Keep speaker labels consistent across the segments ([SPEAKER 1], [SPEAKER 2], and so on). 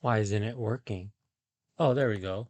[SPEAKER 1] Why isn't it working? Oh, there we go.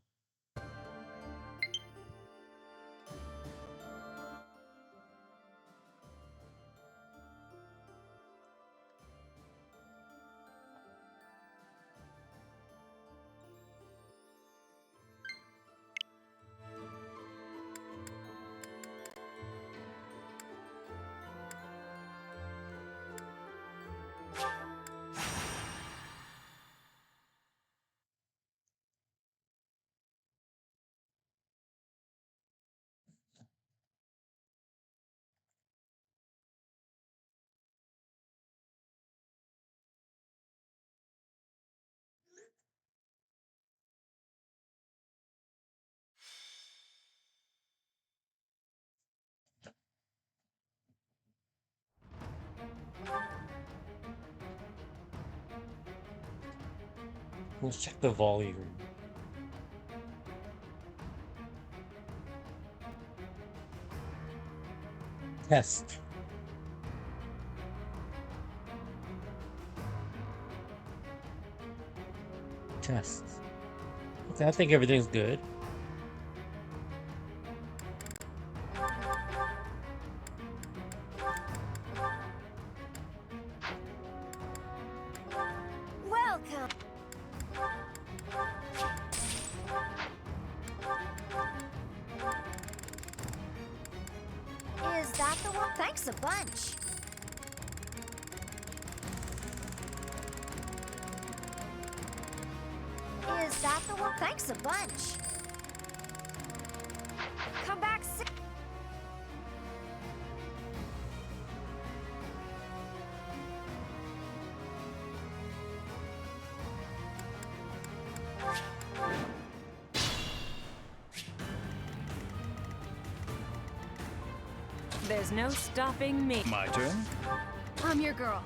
[SPEAKER 1] Let's check the volume. Test. Test. Okay, I think everything's good.
[SPEAKER 2] Welcome. Is that the one? Thanks a bunch. Is that the one? Thanks a bunch. Come back soon.
[SPEAKER 3] There's no stopping me.
[SPEAKER 4] My turn?
[SPEAKER 2] I'm your girl.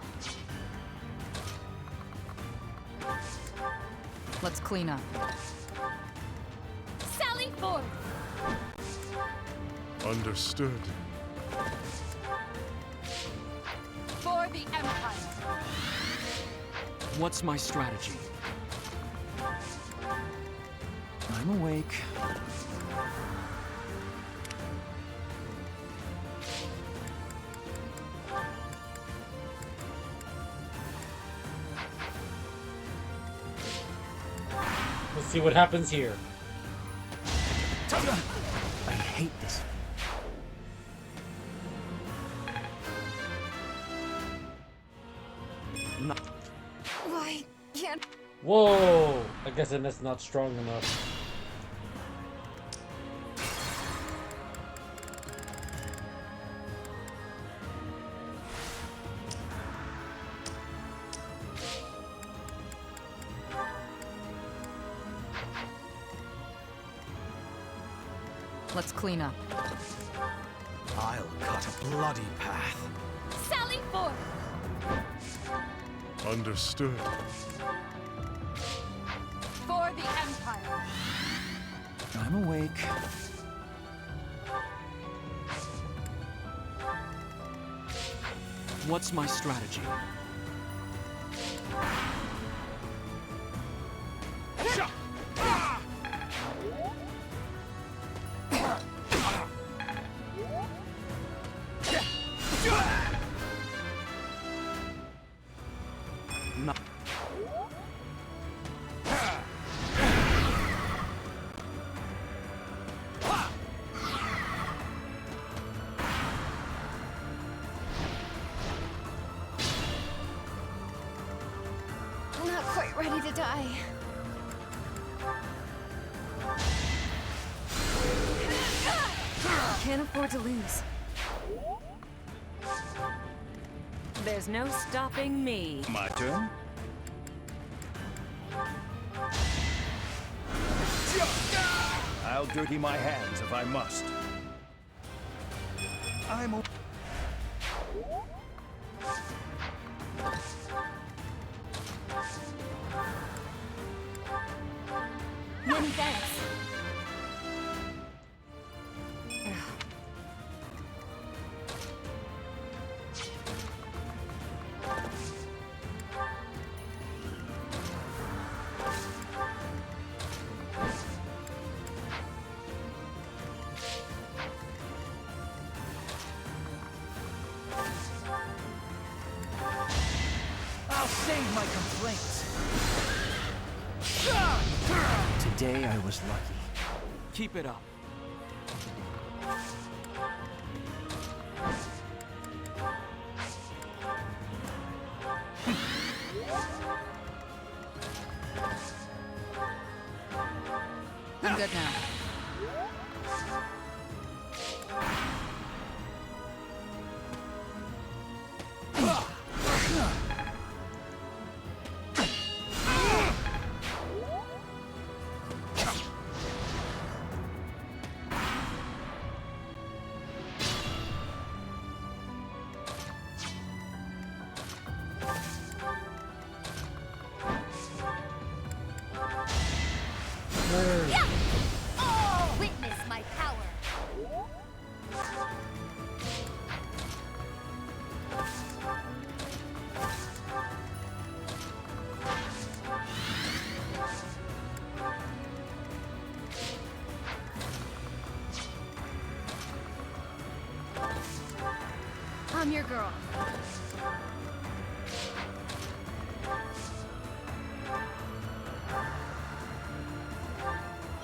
[SPEAKER 5] Let's clean up.
[SPEAKER 2] Sally forth.
[SPEAKER 4] Understood.
[SPEAKER 2] For the Empire.
[SPEAKER 6] What's my strategy? I'm awake.
[SPEAKER 1] Let's see what happens here.
[SPEAKER 6] I hate this.
[SPEAKER 2] Why can't...
[SPEAKER 1] Whoa! I guess that's not strong enough.
[SPEAKER 5] Let's clean up.
[SPEAKER 6] I'll cut a bloody path.
[SPEAKER 2] Sally forth.
[SPEAKER 4] Understood.
[SPEAKER 2] For the Empire.
[SPEAKER 6] I'm awake. What's my strategy?
[SPEAKER 2] Not quite ready to die.
[SPEAKER 3] Can't afford to lose. There's no stopping me.
[SPEAKER 4] My turn? I'll dirty my hands if I must. I'm a...
[SPEAKER 2] Many thanks.
[SPEAKER 6] contained my complaints. Today I was lucky. Keep it up.
[SPEAKER 5] I'm good now.
[SPEAKER 2] Yeah! Oh, witness my power. I'm your girl.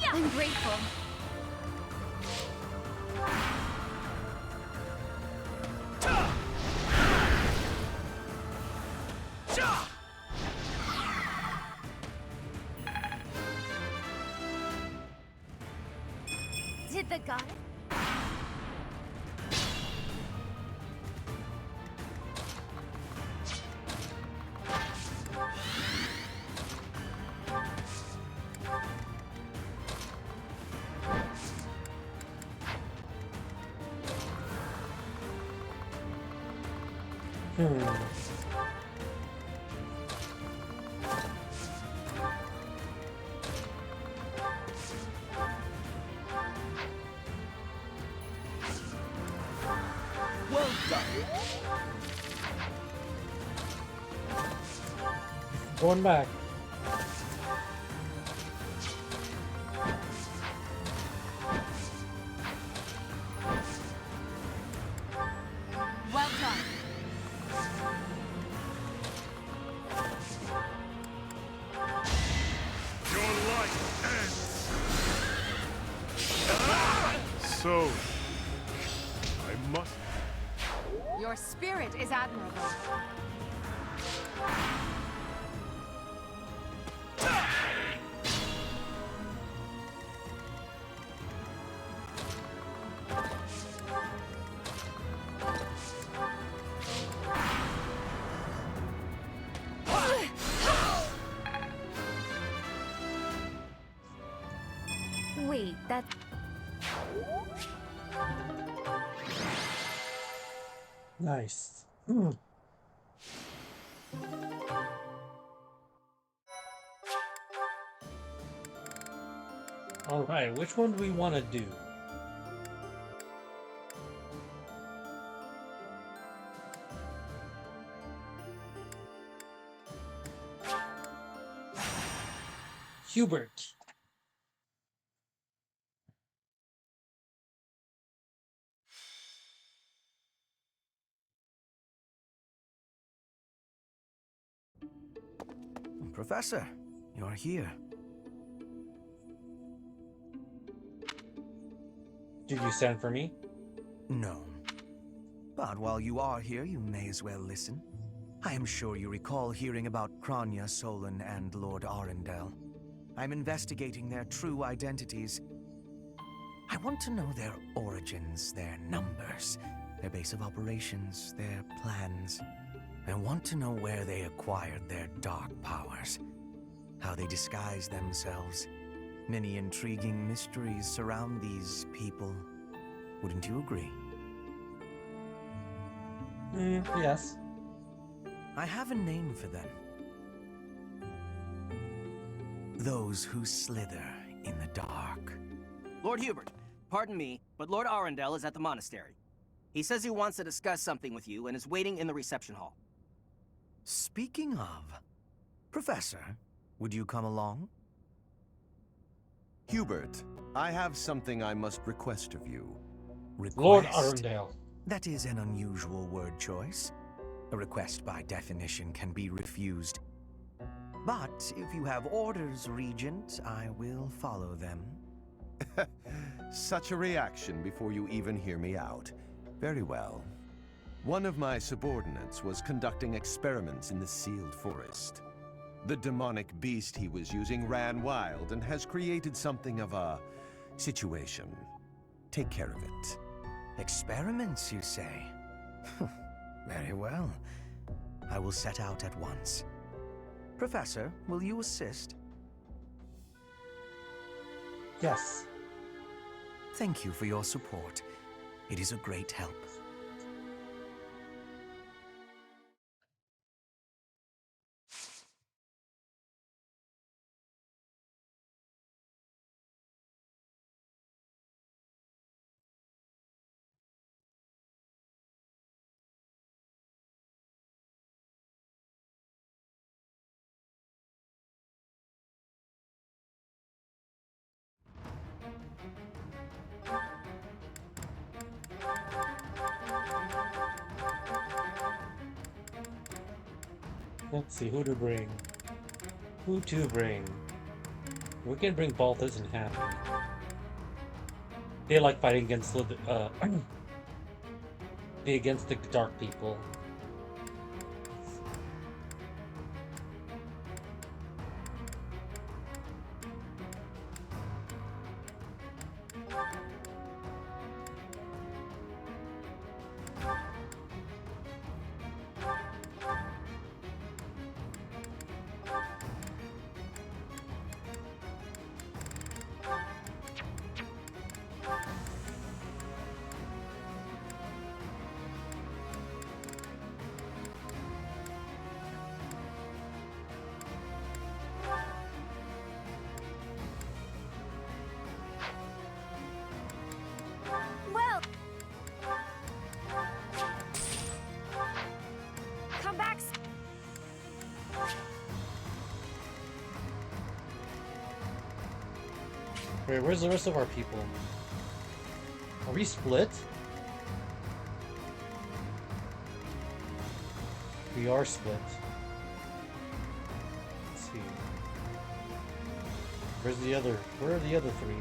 [SPEAKER 2] Yeah. I'm grateful. Did the god?
[SPEAKER 4] Well done.
[SPEAKER 1] Going back.
[SPEAKER 2] Well done.
[SPEAKER 7] Your life ends. So, I must.
[SPEAKER 2] Your spirit is admirable. Wait, that...
[SPEAKER 1] Nice. All right, which one do we want to do? Hubert.
[SPEAKER 6] Professor, you're here.
[SPEAKER 1] Did you send for me?
[SPEAKER 6] No. But while you are here, you may as well listen. I am sure you recall hearing about Kranya, Solon, and Lord Arundel. I'm investigating their true identities. I want to know their origins, their numbers, their base of operations, their plans. I want to know where they acquired their dark powers, how they disguise themselves. Many intriguing mysteries surround these people. Wouldn't you agree?
[SPEAKER 1] Yes.
[SPEAKER 6] I have a name for them. Those who slither in the dark.
[SPEAKER 8] Lord Hubert, pardon me, but Lord Arundel is at the monastery. He says he wants to discuss something with you and is waiting in the reception hall.
[SPEAKER 6] Speaking of, Professor, would you come along?
[SPEAKER 9] Hubert, I have something I must request of you.
[SPEAKER 6] Request?
[SPEAKER 1] Lord Arundel.
[SPEAKER 6] That is an unusual word choice. A request by definition can be refused. But if you have orders, Regent, I will follow them.
[SPEAKER 9] Such a reaction before you even hear me out. Very well. One of my subordinates was conducting experiments in the sealed forest. The demonic beast he was using ran wild and has created something of a situation. Take care of it.
[SPEAKER 6] Experiments, you say? Very well. I will set out at once. Professor, will you assist?
[SPEAKER 1] Yes.
[SPEAKER 6] Thank you for your support. It is a great help.
[SPEAKER 1] Let's see who to bring. Who to bring? We can bring Balthus and Happy. They like fighting against against the dark people.
[SPEAKER 2] Well, come back.
[SPEAKER 1] Wait, where's the rest of our people? Are we split? We are split. Let's see. Where's the other? Where are the other three?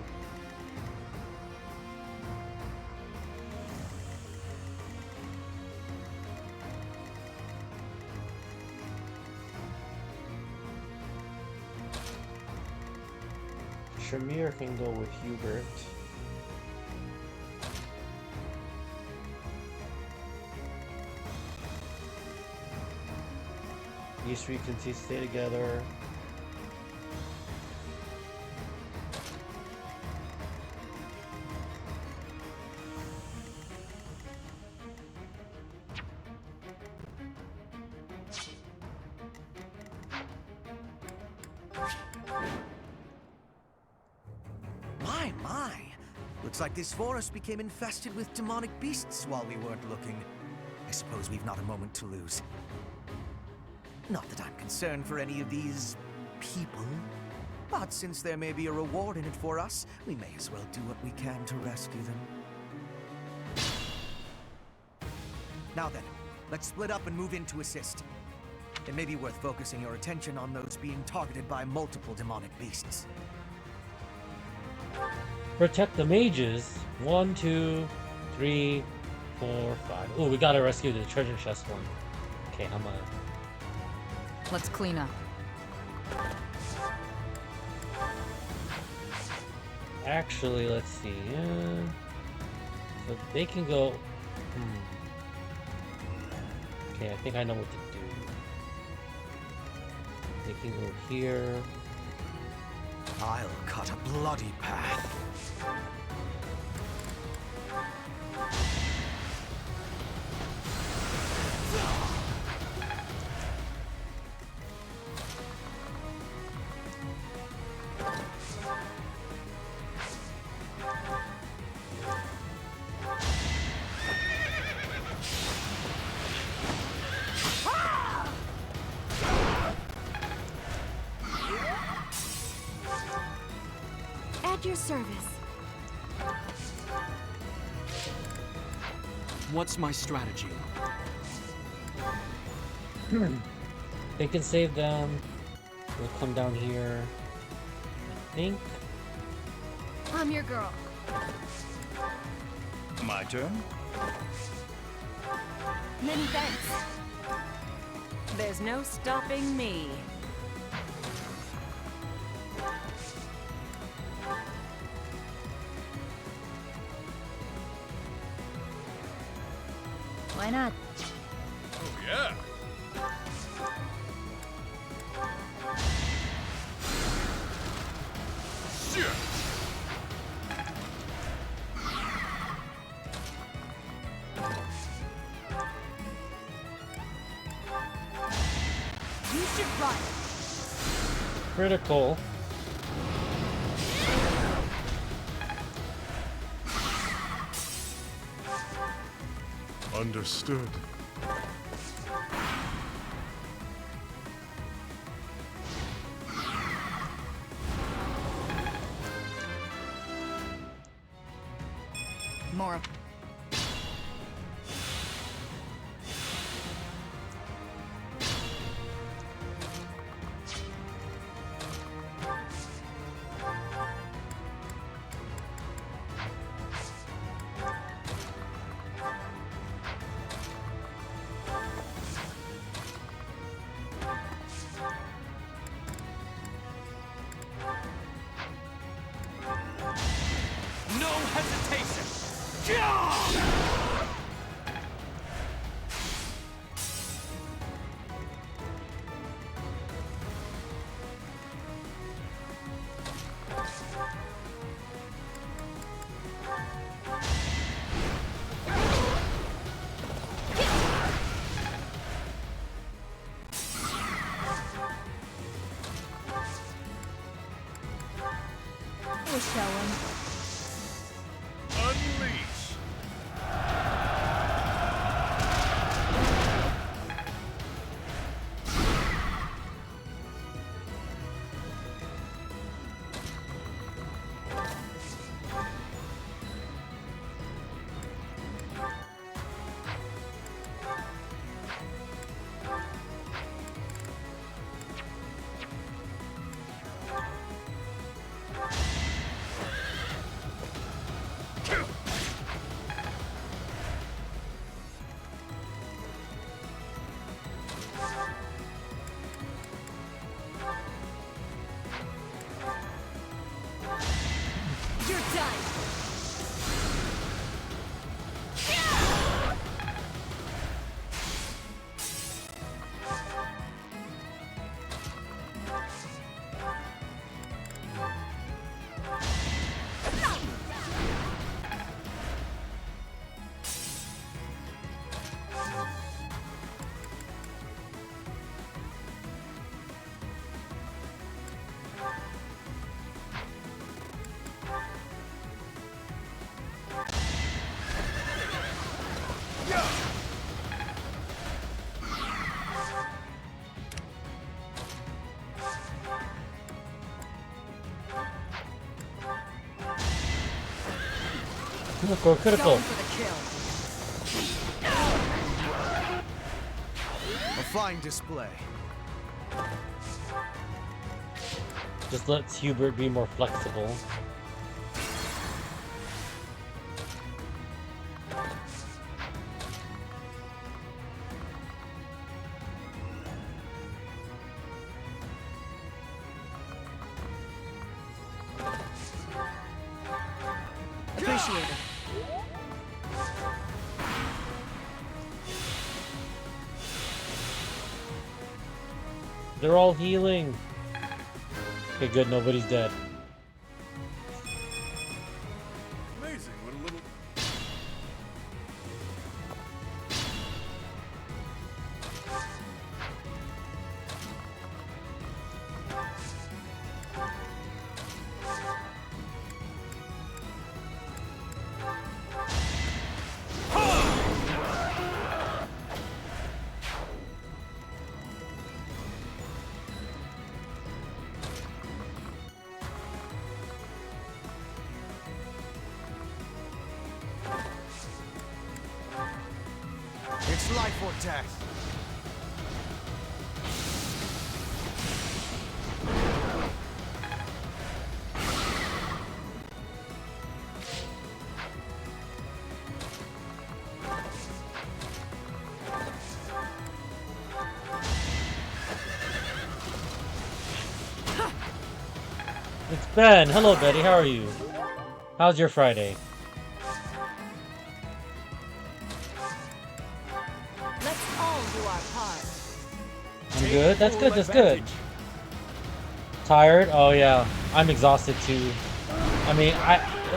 [SPEAKER 1] Shamir can go with Hubert. These three can stay together.
[SPEAKER 6] My. Looks like this forest became infested with demonic beasts while we weren't looking. I suppose we've not a moment to lose. Not that I'm concerned for any of these people, but since there may be a reward in it for us, we may as well do what we can to rescue them. Now then, let's split up and move in to assist. It may be worth focusing your attention on those being targeted by multiple demonic beasts.
[SPEAKER 1] Protect the mages. 1, 2, 3, 4, 5. Oh, we gotta rescue the treasure chest one. Okay, I'm gonna...
[SPEAKER 5] Let's clean up.
[SPEAKER 1] Actually, let's see. So they can go... Okay, I think I know what to do. They can go here.
[SPEAKER 6] I'll cut a bloody path.
[SPEAKER 2] At your service.
[SPEAKER 10] What's my strategy?
[SPEAKER 1] They can save them. We'll come down here. I think.
[SPEAKER 2] I'm your girl.
[SPEAKER 4] My turn?
[SPEAKER 2] Many thanks.
[SPEAKER 3] There's no stopping me.
[SPEAKER 2] Why not?
[SPEAKER 7] Oh, yeah. Shit.
[SPEAKER 2] You should run.
[SPEAKER 1] Critical.
[SPEAKER 7] Understood.
[SPEAKER 5] More.
[SPEAKER 4] No hesitation!
[SPEAKER 2] We'll show him.
[SPEAKER 7] Unleash.
[SPEAKER 2] You're done.
[SPEAKER 1] Critical, critical.
[SPEAKER 5] Going for the kill.
[SPEAKER 6] A fine display.
[SPEAKER 1] Just lets Hubert be more flexible.
[SPEAKER 5] Appreciate it.
[SPEAKER 1] They're all healing. Okay, good. Nobody's dead.
[SPEAKER 7] Amazing what a little.
[SPEAKER 6] It's life or death.
[SPEAKER 1] Ben, hello, Betty. How are you? How's your Friday?
[SPEAKER 3] Let's all do our part.
[SPEAKER 1] I'm good. That's good. That's good. Tired? Oh yeah, I'm exhausted too. I mean,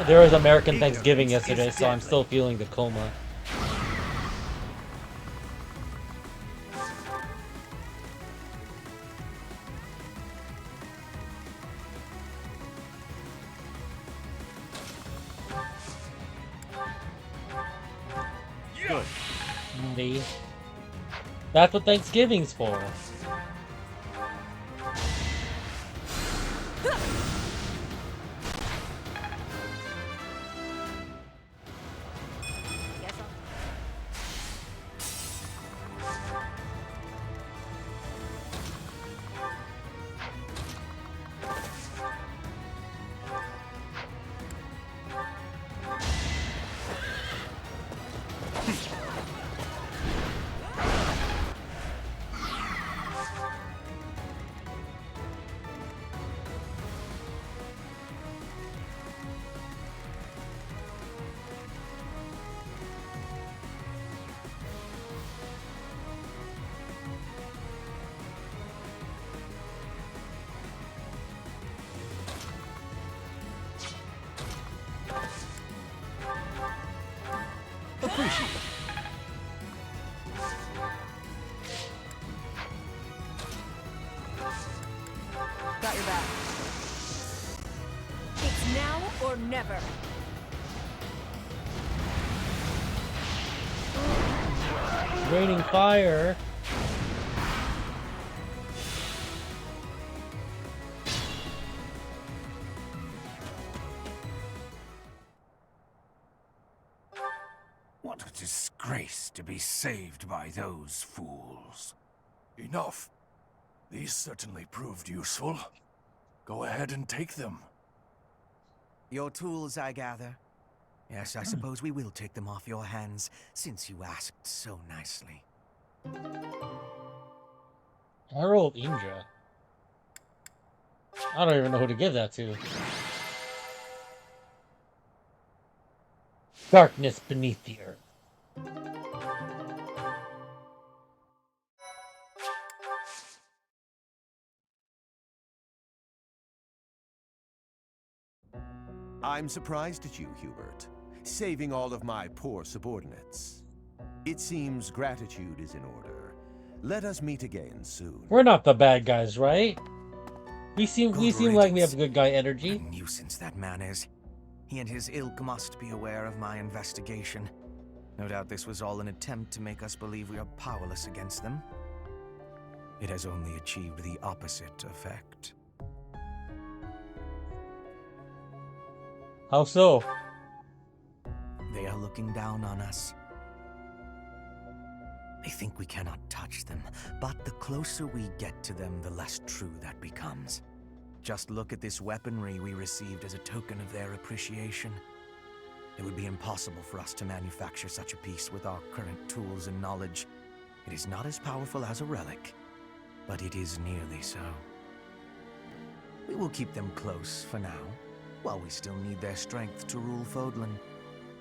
[SPEAKER 1] there was American Thanksgiving yesterday, so I'm still feeling the coma.
[SPEAKER 4] Good.
[SPEAKER 1] See? That's what Thanksgiving's for.
[SPEAKER 4] Appreciate it.
[SPEAKER 5] Got your back.
[SPEAKER 3] It's now or never.
[SPEAKER 1] Raining fire.
[SPEAKER 4] What a disgrace to be saved by those fools.
[SPEAKER 7] Enough. These certainly proved useful. Go ahead and take them.
[SPEAKER 6] Your tools, I gather. Yes, I suppose we will take them off your hands, since you asked so nicely.
[SPEAKER 1] I rolled Indra. I don't even know who to give that to. Darkness beneath the earth.
[SPEAKER 9] I'm surprised at you, Hubert, saving all of my poor subordinates. It seems gratitude is in order. Let us meet again soon.
[SPEAKER 1] We're not the bad guys, right? We seem like we have
[SPEAKER 6] riddance.
[SPEAKER 1] good guy
[SPEAKER 6] What a
[SPEAKER 1] energy.
[SPEAKER 6] nuisance that man is. He and his ilk must be aware of my investigation. No doubt this was all an attempt to make us believe we are powerless against them. It has only achieved the opposite effect.
[SPEAKER 1] How so?
[SPEAKER 6] They are looking down on us. They think we cannot touch them, but the closer we get to them, the less true that becomes. Just look at this weaponry we received as a token of their appreciation. It would be impossible for us to manufacture such a piece with our current tools and knowledge. It is not as powerful as a relic, but it is nearly so. We will keep them close for now, while we still need their strength to rule Fodlan.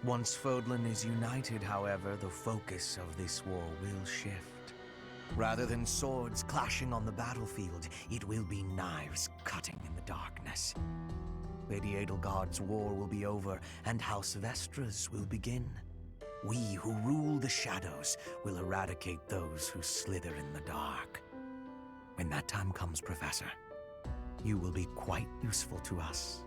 [SPEAKER 6] Once Fodlan is united, however, the focus of this war will shift. Rather than swords clashing on the battlefield, it will be knives cutting in the darkness. Lady Edelgard's war will be over, and House Vestra's will begin. We who rule the shadows will eradicate those who slither in the dark. When that time comes, Professor, you will be quite useful to us.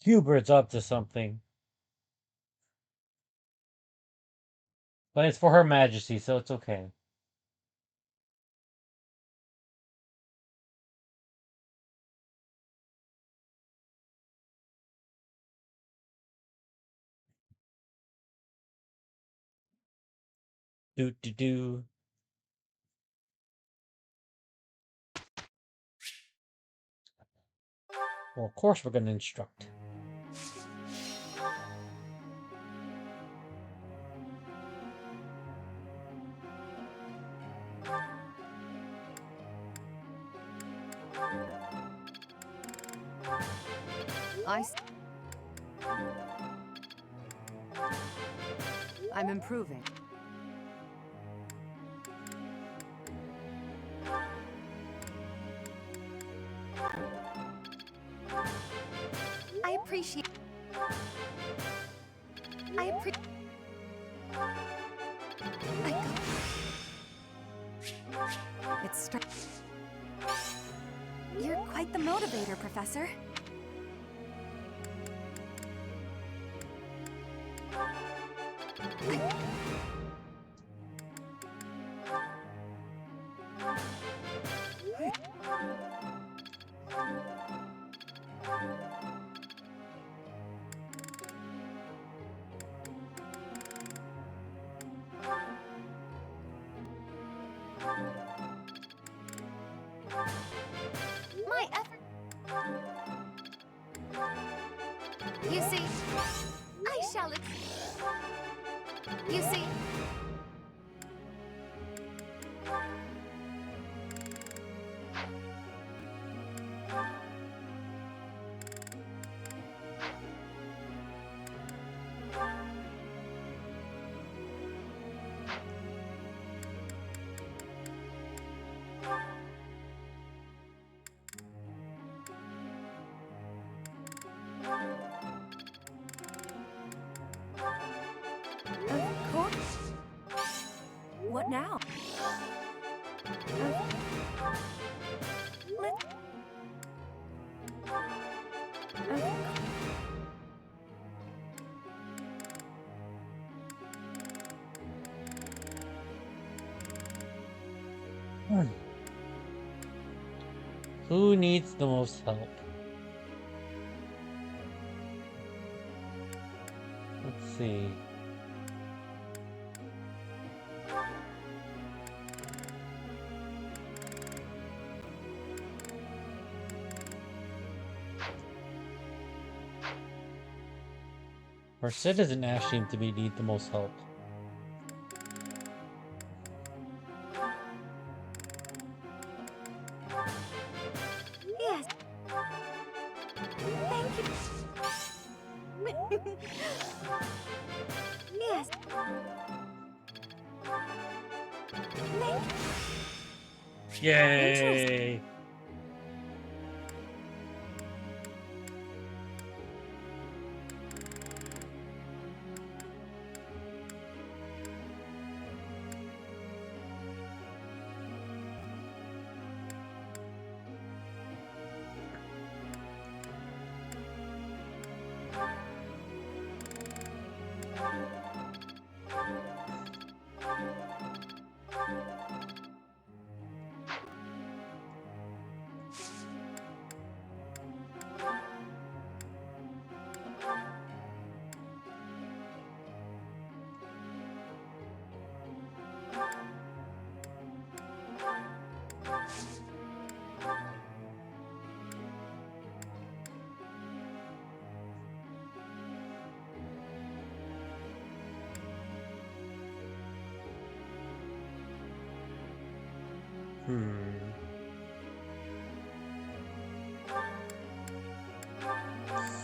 [SPEAKER 1] Hubert's up to something. But it's for Her Majesty, so it's okay. Do do do. Well, of course we're gonna instruct.
[SPEAKER 5] I'm improving.
[SPEAKER 2] I appreciate.
[SPEAKER 5] It's You're quite the motivator, Professor.
[SPEAKER 2] My effort. You see, I shall. You see.
[SPEAKER 5] Of course. What now?
[SPEAKER 1] Who needs the most help? Let's see. Our citizen Ash seem to be need the most help.
[SPEAKER 2] Yes. Thank you. Yes. Thank you.
[SPEAKER 1] Yay!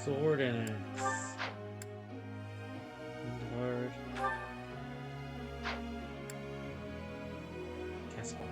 [SPEAKER 1] Sword and axe. Word. Caspar.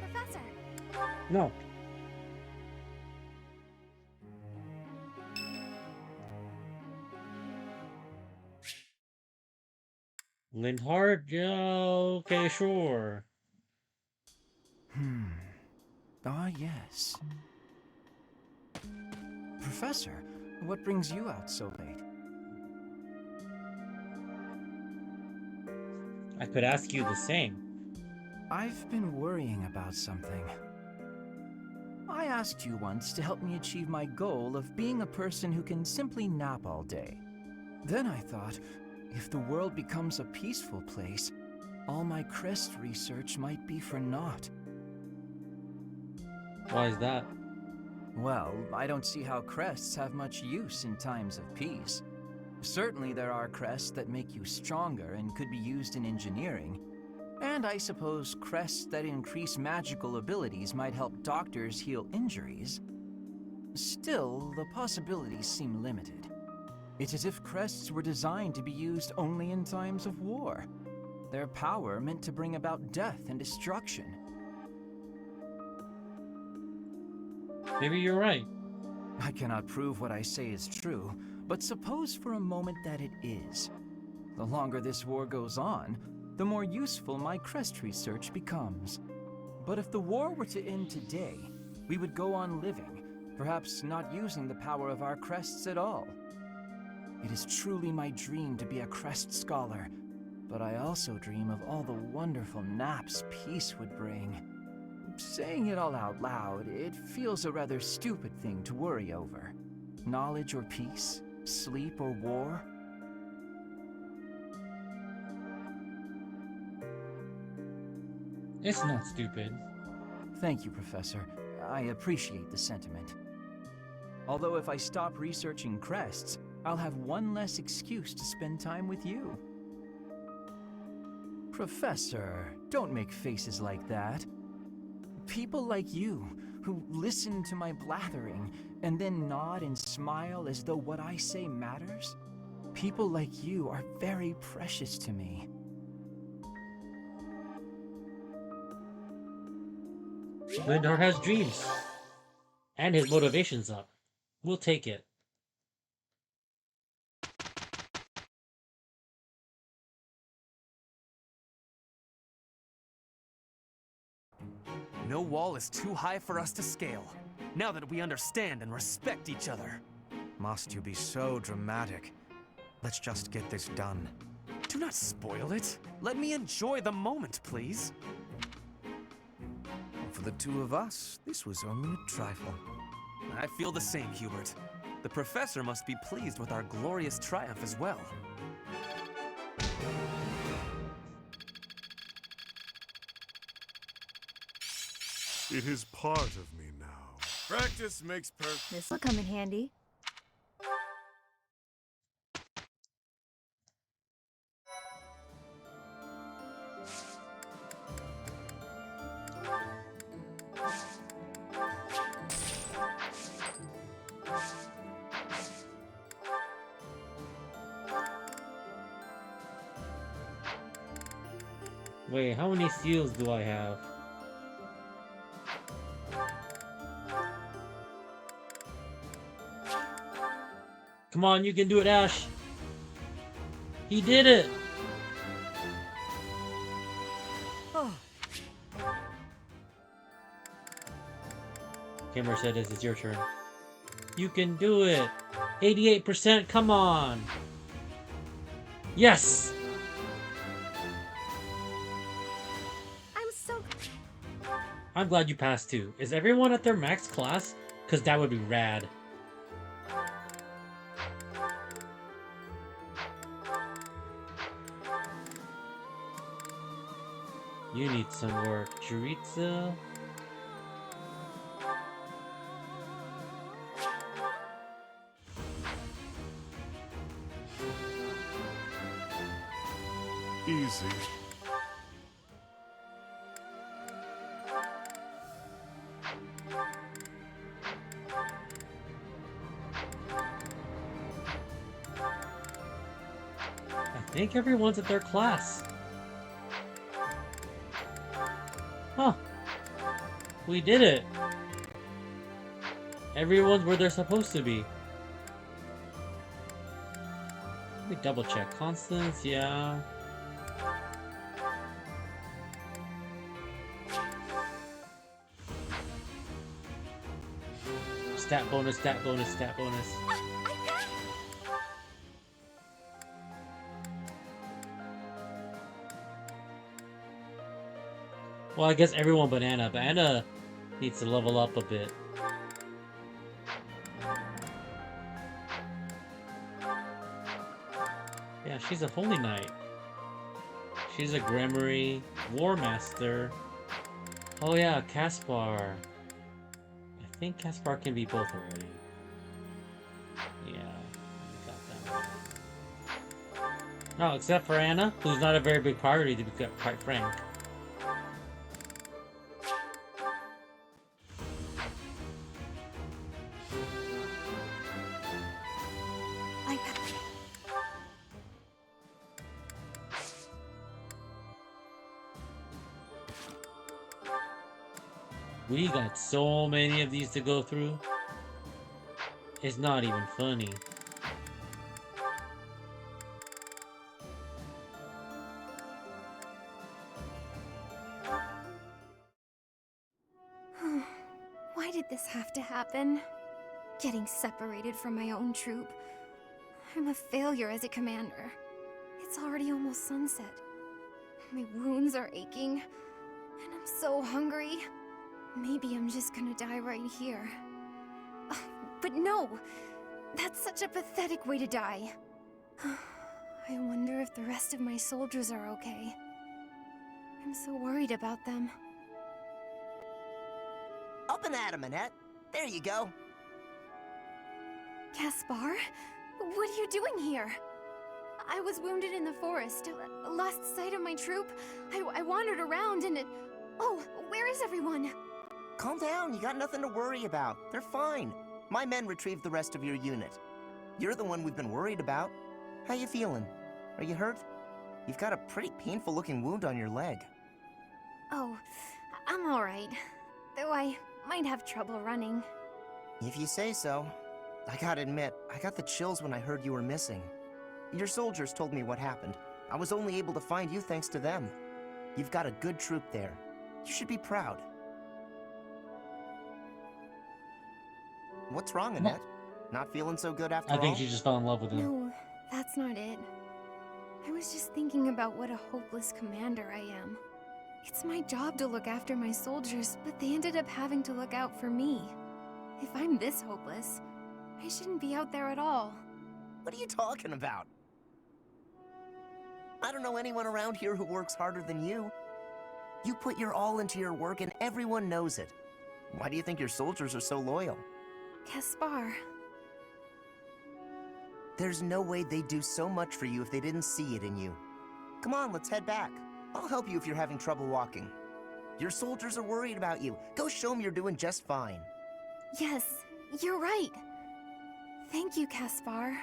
[SPEAKER 2] Professor.
[SPEAKER 1] No. Lindhart? Yeah, okay, sure.
[SPEAKER 10] Ah, yes. Professor, what brings you out so late?
[SPEAKER 1] I could ask you the same.
[SPEAKER 10] I've been worrying about something. I asked you once to help me achieve my goal of being a person who can simply nap all day. Then I thought, if the world becomes a peaceful place, all my crest research might be for naught.
[SPEAKER 1] Why is that?
[SPEAKER 10] Well, I don't see how crests have much use in times of peace. Certainly there are crests that make you stronger and could be used in engineering. And I suppose crests that increase magical abilities might help doctors heal injuries. Still, the possibilities seem limited. It's as if crests were designed to be used only in times of war. Their power meant to bring about death and destruction.
[SPEAKER 1] Maybe you're right.
[SPEAKER 10] I cannot prove what I say is true, but suppose for a moment that it is. The longer this war goes on, the more useful my crest research becomes. But if the war were to end today, we would go on living, perhaps not using the power of our crests at all. It is truly my dream to be a crest scholar, but I also dream of all the wonderful naps peace would bring. Saying it all out loud, it feels a rather stupid thing to worry over. Knowledge or peace, sleep or war.
[SPEAKER 1] It's not stupid.
[SPEAKER 10] Thank you, Professor. I appreciate the sentiment. Although if I stop researching crests, I'll have one less excuse to spend time with you. Professor, don't make faces like that. People like you, who listen to my blathering and then nod and smile as though what I say matters, people like you are very precious to me.
[SPEAKER 1] Lindhart has dreams. And his motivation's up. We'll take it.
[SPEAKER 11] No wall is too high for us to scale, now that we understand and respect each other.
[SPEAKER 6] Must you be so dramatic? Let's just get this done.
[SPEAKER 11] Do not spoil it. Let me enjoy the moment, please.
[SPEAKER 6] For the two of us, this was only a trifle.
[SPEAKER 11] I feel the same, Hubert. The professor must be pleased with our glorious triumph as well.
[SPEAKER 7] It is part of me now. Practice makes perfect.
[SPEAKER 2] This will come in handy.
[SPEAKER 1] Wait, how many seals do I have? Come on, you can do it, Ash. He did it. Okay, Mercedes, it's your turn. You can do it. 88%, come on. Yes. I'm glad you passed too. Is everyone at their max class? Because that would be rad. You need some work, Chorizo.
[SPEAKER 7] Easy.
[SPEAKER 1] I think everyone's at their class. Huh. We did it. Everyone's where they're supposed to be. Let me double check. Constance, yeah. stat bonus, stat bonus, stat bonus. Well, I guess everyone but Anna. But Anna needs to level up a bit. Yeah, she's a Holy Knight. She's a Grammary War Master. Oh yeah, Caspar. I think Caspar can be both already. Yeah, we got that. No, except for Anna, who's not a very big priority to be quite frank. We got so many of these to go through. It's not even funny.
[SPEAKER 2] Why did this have to happen? Getting separated from my own troop. I'm a failure as a commander. It's already almost sunset. My wounds are aching, and I'm so hungry. Maybe I'm just gonna die right here. But no! That's such a pathetic way to die. I wonder if the rest of my soldiers are okay. I'm so worried about them.
[SPEAKER 8] Up and at 'em, Annette. There you go.
[SPEAKER 2] Caspar? What are you doing here? I was wounded in the forest, lost sight of my troop. I wandered around and Oh, where is everyone?
[SPEAKER 8] Calm down, you got nothing to worry about. They're fine. My men retrieved the rest of your unit. You're the one we've been worried about. How you feeling? Are you hurt? You've got a pretty painful-looking wound on your leg.
[SPEAKER 2] Oh, I'm alright. Though I might have trouble running.
[SPEAKER 8] If you say so. I gotta admit, I got the chills when I heard you were missing. Your soldiers told me what happened. I was only able to find you thanks to them. You've got a good troop there. You should be proud. What's wrong, Annette? Not feeling so good after all?
[SPEAKER 1] I think she just fell in love with him.
[SPEAKER 2] No, that's not it. I was just thinking about what a hopeless commander I am. It's my job to look after my soldiers, but they ended up having to look out for me. If I'm this hopeless, I shouldn't be out there at all.
[SPEAKER 8] What are you talking about? I don't know anyone around here who works harder than you. You put your all into your work and everyone knows it. Why do you think your soldiers are so loyal?
[SPEAKER 2] Caspar.
[SPEAKER 8] There's no way they'd do so much for you if they didn't see it in you. Come on, let's head back. I'll help you if you're having trouble walking. Your soldiers are worried about you. Go show them you're doing just fine.
[SPEAKER 2] Yes, you're right. Thank you, Caspar.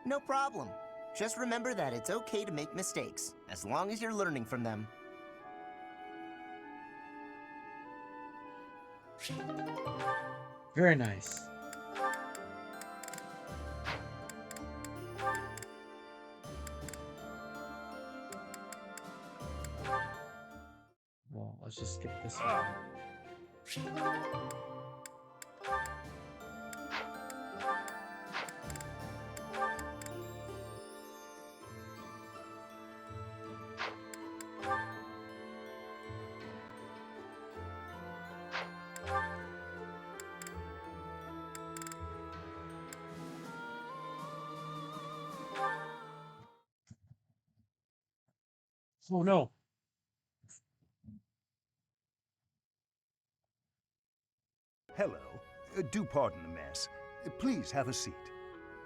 [SPEAKER 8] No problem. Just remember that it's okay to make mistakes, as long as you're learning from them.
[SPEAKER 1] Very nice. Well, let's just skip this one. Oh no.
[SPEAKER 12] Hello. Do pardon the mess. Please have a seat.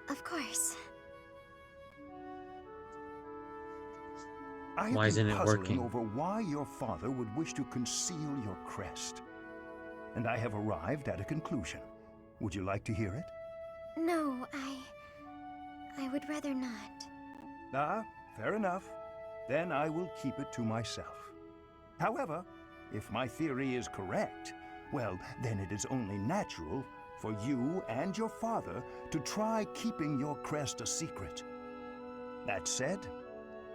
[SPEAKER 2] Of course.
[SPEAKER 12] I have
[SPEAKER 1] Why isn't
[SPEAKER 12] been
[SPEAKER 1] it
[SPEAKER 12] puzzling
[SPEAKER 1] working?
[SPEAKER 12] over why your father would wish to conceal your crest. And I have arrived at a conclusion. Would you like to hear it?
[SPEAKER 2] No, I would rather not.
[SPEAKER 12] Ah, fair enough. Then I will keep it to myself. However, if my theory is correct, well, then it is only natural for you and your father to try keeping your crest a secret. That said,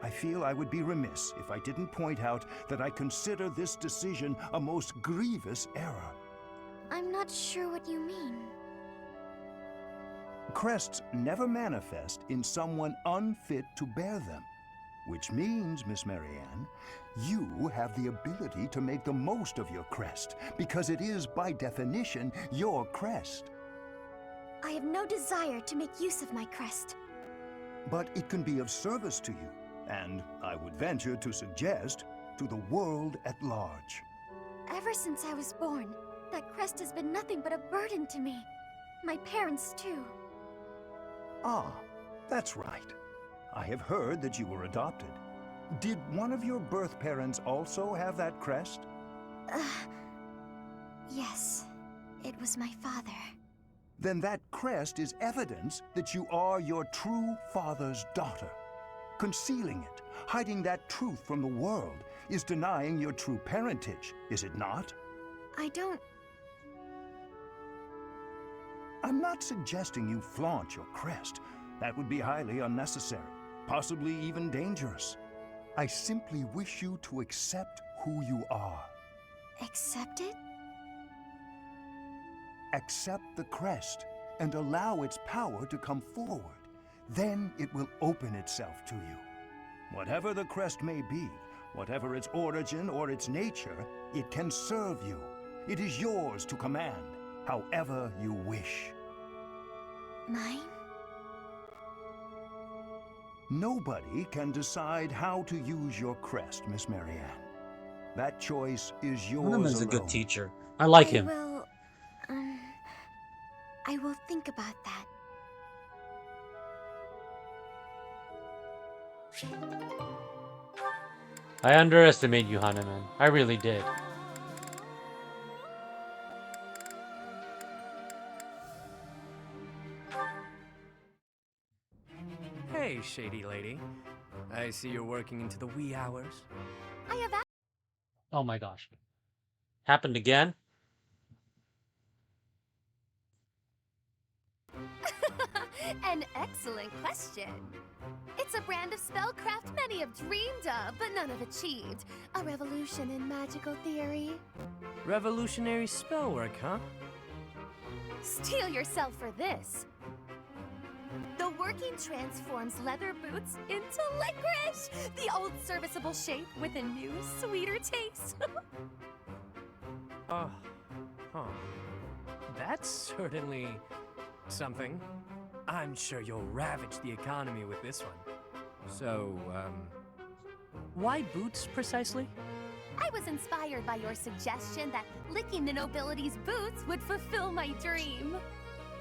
[SPEAKER 12] I feel I would be remiss if I didn't point out that I consider this decision a most grievous error.
[SPEAKER 2] I'm not sure what you mean.
[SPEAKER 12] Crests never manifest in someone unfit to bear them. Which means, Miss Marianne, you have the ability to make the most of your crest, because it is, by definition, your crest.
[SPEAKER 2] I have no desire to make use of my crest.
[SPEAKER 12] But it can be of service to you, and I would venture to suggest, to the world at large.
[SPEAKER 2] Ever since I was born, that crest has been nothing but a burden to me. My parents, too.
[SPEAKER 12] Ah, that's right. I have heard that you were adopted. Did one of your birth parents also have that crest?
[SPEAKER 2] Yes. It was my father.
[SPEAKER 12] Then that crest is evidence that you are your true father's daughter. Concealing it, hiding that truth from the world, is denying your true parentage, is it not?
[SPEAKER 2] I don't...
[SPEAKER 12] I'm not suggesting you flaunt your crest. That would be highly unnecessary, possibly even dangerous. I simply wish you to accept who you are.
[SPEAKER 2] Accept it?
[SPEAKER 12] Accept the crest and allow its power to come forward. Then it will open itself to you. Whatever the crest may be, whatever its origin or its nature, it can serve you. It is yours to command, however you wish.
[SPEAKER 2] Mine?
[SPEAKER 12] Nobody can decide how to use your crest, Miss Marianne. That choice is yours alone.
[SPEAKER 1] Is a good teacher. I like him.
[SPEAKER 2] I will think about that.
[SPEAKER 1] I underestimate you, Hanuman. I really did.
[SPEAKER 11] Hey, shady lady. I see you're working into the wee hours.
[SPEAKER 2] I have
[SPEAKER 1] Oh my gosh. Happened again?
[SPEAKER 2] An excellent question. It's a brand of spellcraft many have dreamed of, but none have achieved. A revolution in magical theory.
[SPEAKER 11] Revolutionary spellwork, huh?
[SPEAKER 2] Steel yourself for this. The working transforms leather boots into licorice! The old serviceable shape with a new, sweeter taste.
[SPEAKER 11] Oh, huh. That's certainly something. I'm sure you'll ravage the economy with this one. So, why boots precisely?
[SPEAKER 2] I was inspired by your suggestion that licking the nobility's boots would fulfill my dream.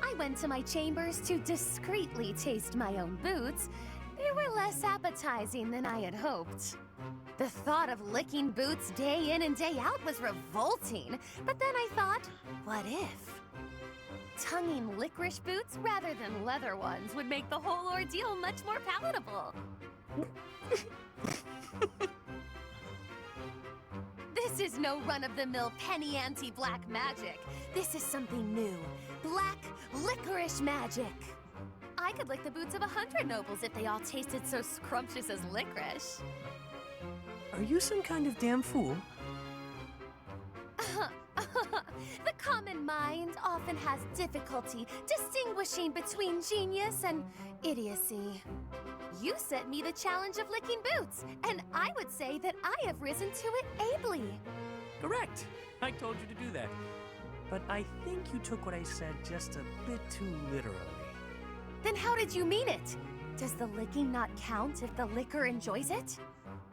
[SPEAKER 2] I went to my chambers to discreetly taste my own boots. They were less appetizing than I had hoped. The thought of licking boots day in and day out was revolting, but then I thought, what if? Tonguing licorice boots rather than leather ones would make the whole ordeal much more palatable. This is no run-of-the-mill penny ante black magic. This is something new. Black licorice magic. I could lick the boots of 100 nobles if they all tasted so scrumptious as licorice.
[SPEAKER 11] Are you some kind of damn fool?
[SPEAKER 2] The common mind often has difficulty distinguishing between genius and idiocy. You set me the challenge of licking boots, and I would say that I have risen to it ably.
[SPEAKER 11] Correct. I told you to do that. But I think you took what I said just a bit too literally.
[SPEAKER 2] Then how did you mean it? Does the licking not count if the licker enjoys it?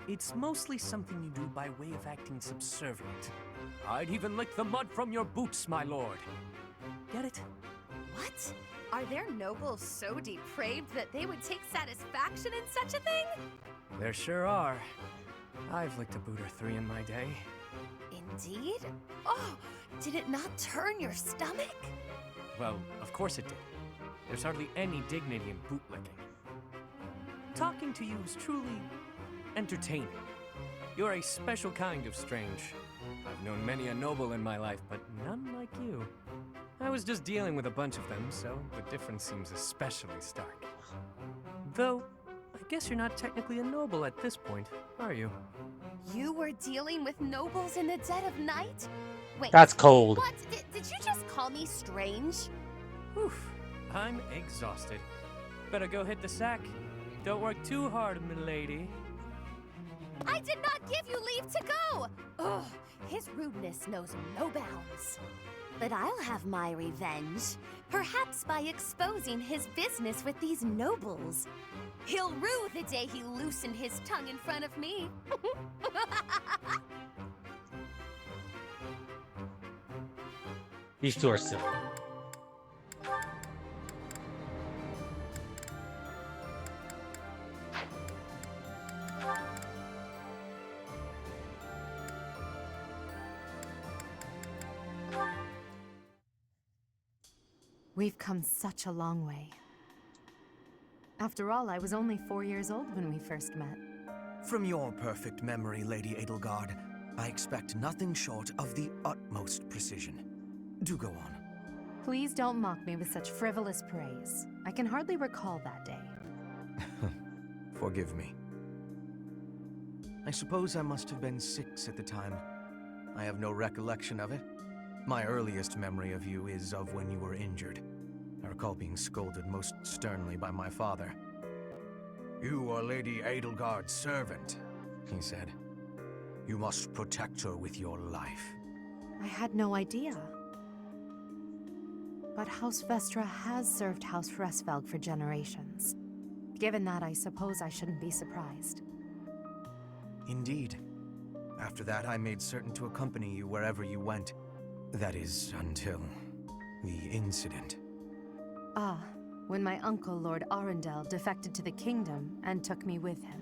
[SPEAKER 11] It's mostly something you do by way of acting subservient. I'd even lick the mud from your boots, my lord. Get it?
[SPEAKER 2] What? Are there nobles so depraved that they would take satisfaction in such a thing?
[SPEAKER 11] There sure are. I've licked a boot or three in my day.
[SPEAKER 2] Indeed? Oh, did it not turn your stomach?
[SPEAKER 11] Well, of course it did. There's hardly any dignity in boot licking. Talking to you is truly entertaining. You're a special kind of strange. I've known many a noble in my life, but none like you. I was just dealing with a bunch of them, so the difference seems especially stark. Though, I guess you're not technically a noble at this point, are you?
[SPEAKER 2] You were dealing with nobles in the dead of night? Wait,
[SPEAKER 1] that's cold.
[SPEAKER 2] What? Did you just call me strange?
[SPEAKER 11] Oof. I'm exhausted. Better go hit the sack. Don't work too hard, milady.
[SPEAKER 2] I did not give you leave to go! Ugh, his rudeness knows no bounds. But I'll have my revenge. Perhaps by exposing his business with these nobles. He'll rue the day he loosened his tongue in front of me.
[SPEAKER 1] These two are silly.
[SPEAKER 5] We've come such a long way. After all, I was only 4 years old when we first met.
[SPEAKER 6] From your perfect memory, Lady Edelgard, I expect nothing short of the utmost precision. Do go on.
[SPEAKER 5] Please don't mock me with such frivolous praise. I can hardly recall that day.
[SPEAKER 6] Forgive me. I suppose I must have been 6 at the time. I have no recollection of it. My earliest memory of you is of when you were injured. I recall being scolded most sternly by my father. "You are Lady Edelgard's servant," he said. "You must protect her with your life."
[SPEAKER 5] I had no idea. But House Vestra has served House Hresvelg for generations. Given that, I suppose I shouldn't be surprised.
[SPEAKER 6] Indeed. After that, I made certain to accompany you wherever you went. That is, until the incident.
[SPEAKER 5] Ah, when my uncle, Lord Arundel, defected to the kingdom and took me with him.